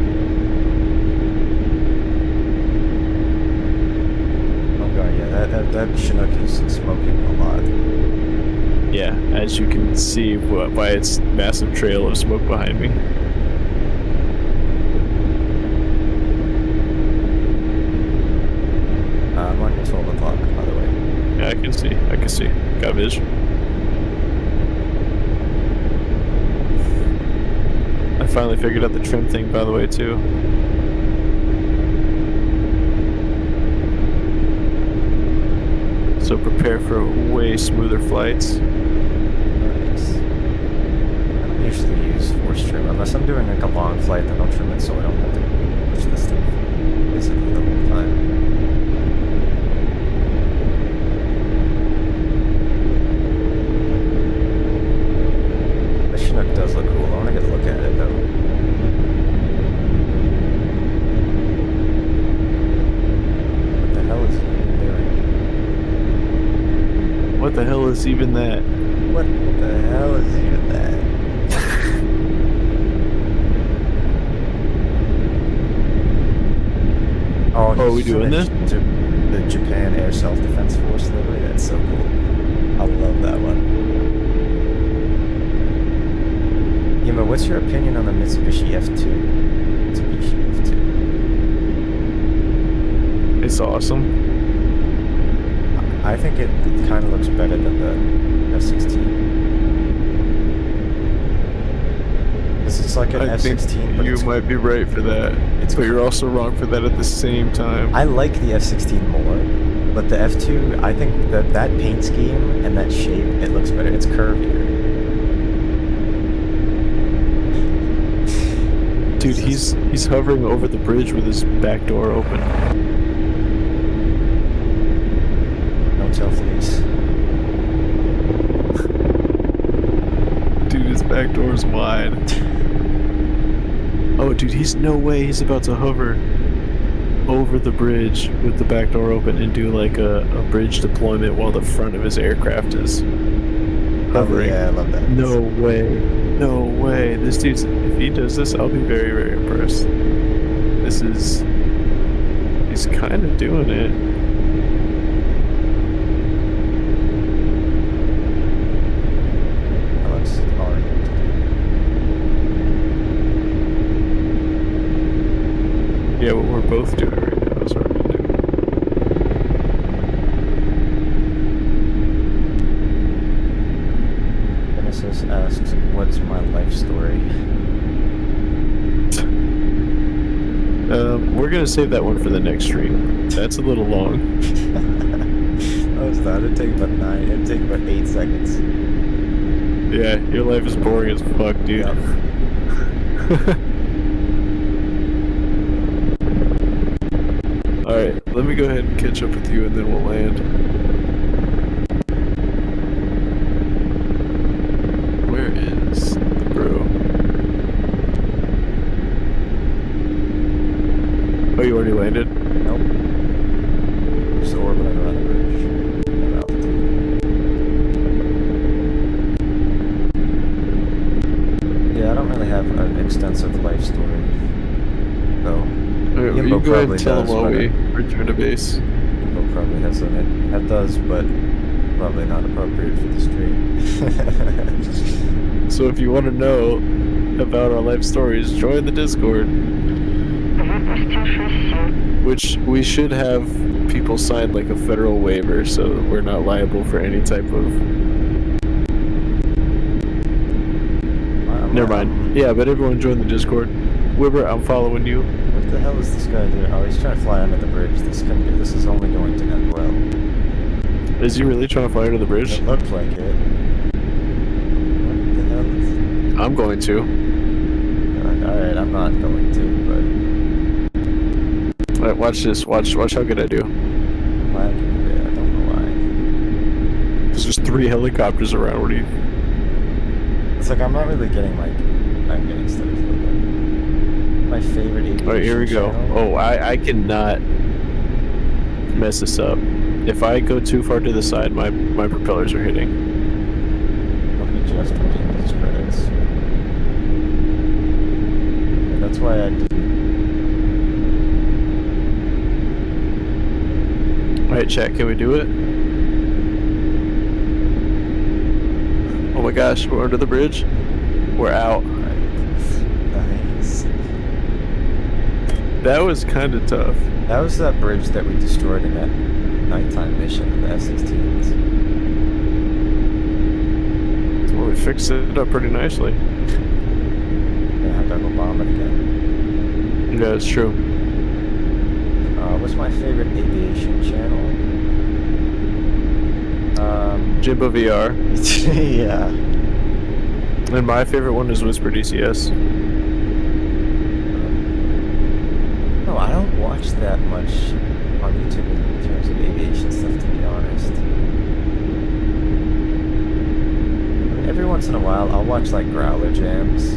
Oh god, yeah, that Chinook is smoking a lot. Yeah, as you can see by its massive trail of smoke behind me. I'm on your 12 o'clock, by the way. Yeah, I can see. Got vision. I finally figured out the trim thing, by the way, too. So prepare for way smoother flights. Nice. I don't usually use force trim unless I'm doing like a long flight. Then I'll trim it so I don't have to push this stuff basically the whole time. The Chinook does look cool. I want to get a look at it though. What the hell is it doing? What the hell is even that? What the hell is even that? Oh, we doing this? The Japan Air Self-Defense Force livery. That's so cool. I love that one. Yima, what's your opinion on the Mitsubishi F2? Mitsubishi F2. It's awesome. I think it kind of looks better than the F-16. This is like an I think F-16, but you it's, might be right for that. But you're also wrong for that at the same time. I like the F-16 more, but the F2, I think that paint scheme and that shape, it looks better. It's curvier. Dude, he's hovering over the bridge with his back door open. Don't tell Fleece. Dude, his back door's wide. Oh, dude, no way he's about to hover over the bridge with the back door open and do like a bridge deployment while the front of his aircraft is hovering. Yeah, I love that. No way. No way. This dude's, if he does this, I'll be very, very impressed. He's kind of doing it. That looks hard to do. Yeah, what we're both doing right now is hard to do. Genesis asks, what's my life story? We're gonna save that one for the next stream. That's a little long. Oh, it's not. It'd take about 8 seconds. Yeah, your life is boring as fuck, dude. Yep. Alright, let me go ahead and catch up with you and then we'll land. Where is the bro? Oh, you already landed? Nope. Just orbiting around the bridge. At altitude. Yeah, I don't really have an extensive life story. Though. Alright, Yimbo you go ahead probably and tell him does, while but we return to base. Yimbo probably has it. That does, but probably not appropriate for the stream. So if you want to know about our life stories, join the Discord. Which we should have people sign like a federal waiver so that we're not liable for any type of... Never mind. Yeah, but everyone join the Discord. Wibber, I'm following you. What the hell is this guy doing? Oh, he's trying to fly under the bridge. This is only going to end well. Is he really trying to fly under the bridge? It looked like it. What the hell is... I'm going to. Alright, I'm not going to, but... Alright, watch this. Watch how good I do. Why can you do that? I don't know why. There's just 3 helicopters around. What do you... It's like I'm not really getting like... I'm getting stuff a little bit. My favorite aviation Alright, here we go. channel. Oh, I cannot mess this up. If I go too far to the side, my propellers are hitting. Well, he just redeemed his credits. And that's why I didn't... Alright, chat, can we do it? Oh my gosh, we're under the bridge. We're out. Nice. That was kind of tough. That was that bridge that we destroyed in that nighttime mission of the F-16s. Well, we fixed it up pretty nicely. Gonna have to go bomb it again. Yeah, it's true. What's my favorite aviation channel? Jimbo VR. Yeah. And my favorite one is Whisper DCS. No, I don't watch that much on YouTube in terms of aviation stuff, to be honest. I mean, every once in a while, I'll watch like Growler jams,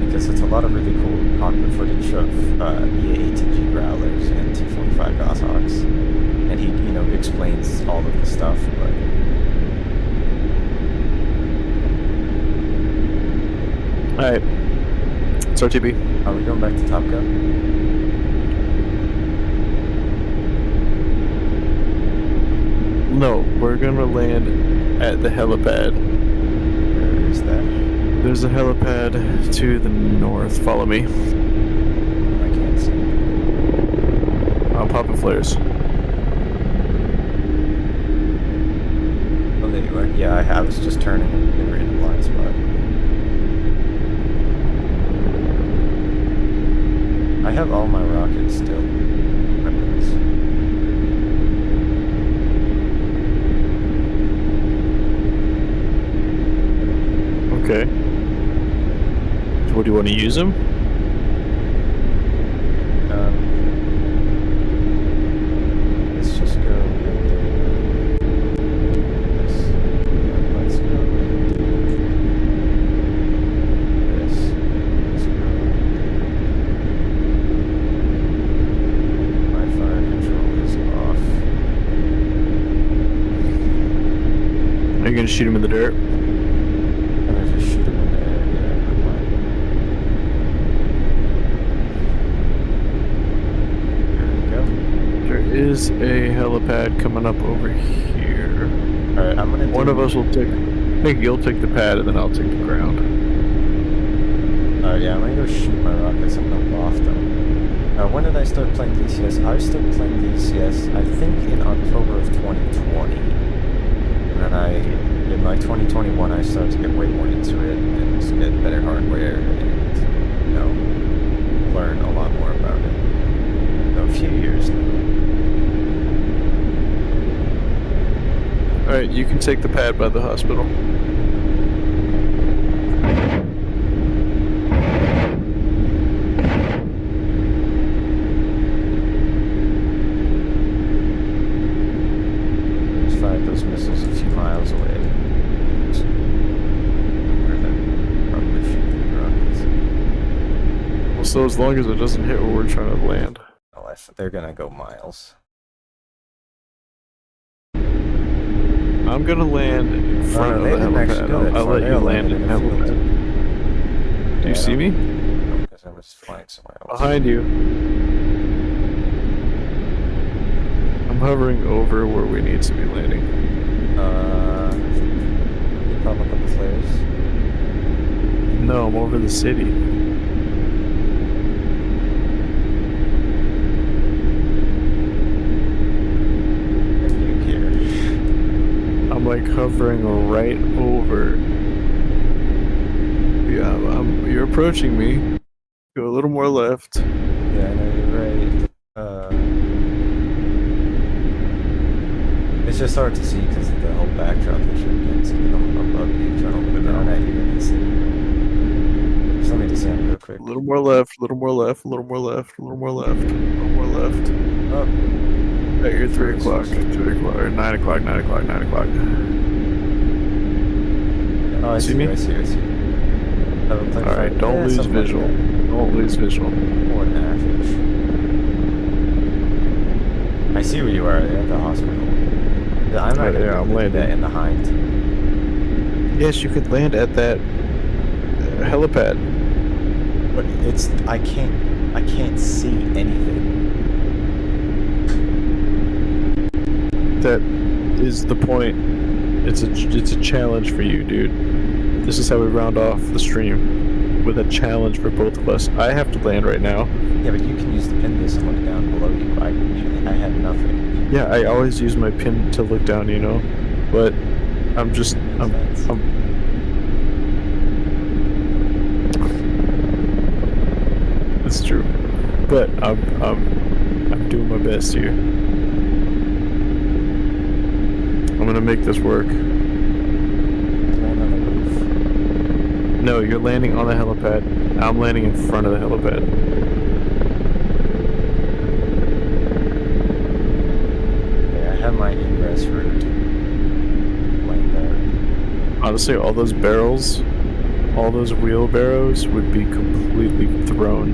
because it's a lot of really cool cockpit footage of EA-ATG Growlers and T-45 Goshawks. And he, you know, explains all of the stuff, but... Alright. It's RTB. Are we going back to Top Gun? No, we're gonna land at the helipad. Where is that? There's a helipad to the north. Follow me. I can't see. I'm popping flares. Oh, there you are. Yeah, I was just turning and they were in a blind spot. I have all my rockets still. Weapons. Okay. So what, do you want to use them? Let's just go and do this. And let's go and do this. Let's go. My fire control is off. Are you gonna shoot him in the dirt? And I just shoot him in the air. Yeah, never mind. There we go. There is a helipad coming up over here. Alright, I'm gonna do... One of us will take... I think you'll take the pad and then I'll take the ground. Yeah, I'm gonna go shoot my rockets. I'm gonna loft them. When did I start playing DCS? I started playing DCS, I think, in October of 2020. And then in my 2021, I started to get way more into it and get better hardware and, you know, learn a lot more about it. A few years now. Alright, you can take the pad by the hospital. Just fired those missiles a few miles away. Just where they're probably shooting the rockets. Well, so as long as it doesn't hit where we're trying to land. Oh, they're gonna go miles. I'm gonna land in front of they the didn't actually go helipad. that I'll far. let They you all land landed in the in a field. helipad. Do you Yeah, see me? No, because I was flying somewhere else. Behind you. I'm hovering over where we need to be landing. You pop up on the flares. No, I'm over the city. And you here. I'm like hovering right over. Yeah, you're approaching me. Go a little more left. Yeah, I know you're right. It's just hard to see because of the whole backdrop that you're against. I'm above you, trying to look down at you in the city. Just let me descend real quick. A little more left, a little more left, a little more left, a little more left, a little more left. Oh, At your 3 o'clock, 2 o'clock, or 9 o'clock, 9 o'clock, 9 o'clock. oh, I See see me? you, I see you, I see you. Alright, don't lose visual. Don't lose visual. 4.5-ish. I see where you are at the hospital. Yeah, I'm not Right there, I'm gonna do that landing. in the hind. Yes, you could land at that helipad. But I can't see anything. That is the point. It's a challenge for you, dude. This is how we round off the stream, with a challenge for both of us. I have to land right now. Yeah, but you can use the pin base and look down below you. I had nothing. Yeah, I always use my pin to look down, you know, but I'm it's true, but I'm doing my best here. I'm gonna make this work. No, you're landing on the helipad. I'm landing in front of the helipad. Yeah, I have my ingress route. Like there. Honestly, all those barrels, all those wheelbarrows would be completely thrown.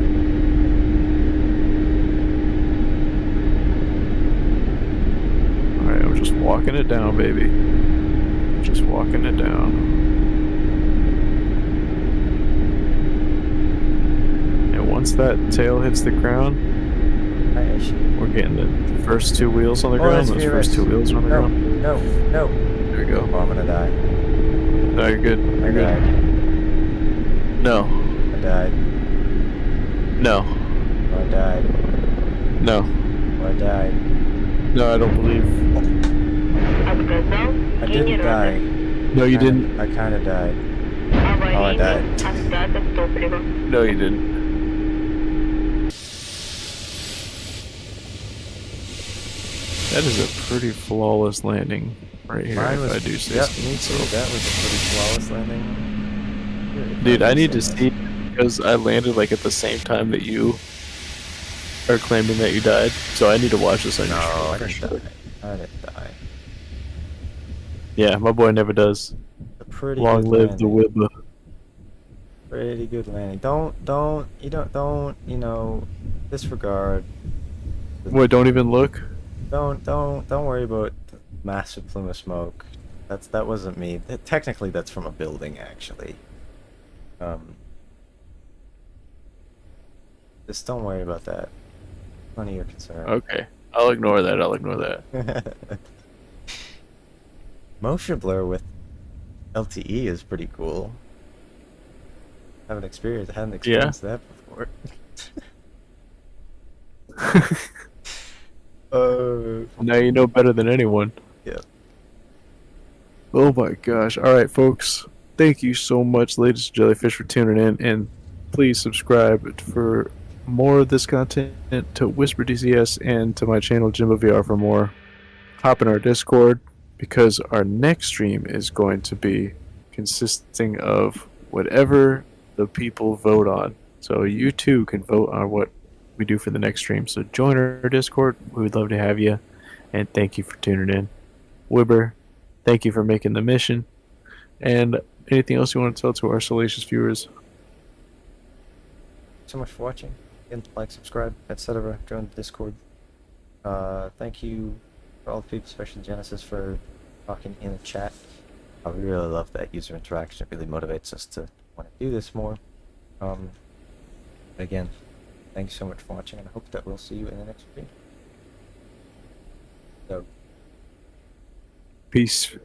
Alright, I'm just walking it down, baby. Just walking it down. And once that tail hits the ground, we're getting the first two wheels on the ground. Those first two wheels on the ground. No, no. There we go. Oh, I'm gonna die. No, you're good. You're I good. died. No. I died. No. Oh, I died. No. Oh, I died. No, I don't believe. I didn't die. No, you didn't. I kinda died. Oh, I died. No, you didn't. That is a pretty flawless landing right here, Mine was, if I do say yep, so. me too. That was a pretty flawless landing. Dude, I need to see, because I landed like at the same time that you are claiming that you died, so I need to watch this on your No, stream I for didn't sure. die. I didn't die. Yeah, my boy never does. A pretty Long good live the landing. Wibba. Pretty good landing. Don't, you know, disregard. What, don't even look? Don't worry about the massive plume of smoke. That wasn't me. Technically, that's from a building, actually. Just don't worry about that. None of your concern. Okay. I'll ignore that, I'll ignore that. Motion blur with LTE is pretty cool. I hadn't experienced that before. Now you know better than anyone. Yeah. Oh my gosh. Alright, folks. Thank you so much, ladies and jellyfish, for tuning in, and please subscribe for more of this content to Whisper DCS and to my channel Jimbo VR for more. Hop in our Discord, because our next stream is going to be consisting of whatever the people vote on. So you too can vote on what we do for the next stream. So join our Discord. We would love to have you. And thank you for tuning in. Wibber, thank you for making the mission. And anything else you want to tell to our salacious viewers? So much for watching. Again, like, subscribe, etc. Join the Discord. Thank you for all the people, especially Genesis, for talking in the chat. We really love that user interaction. It really motivates us to want to do this more. Again, thank you so much for watching, and I hope that we'll see you in the next video. So. Peace.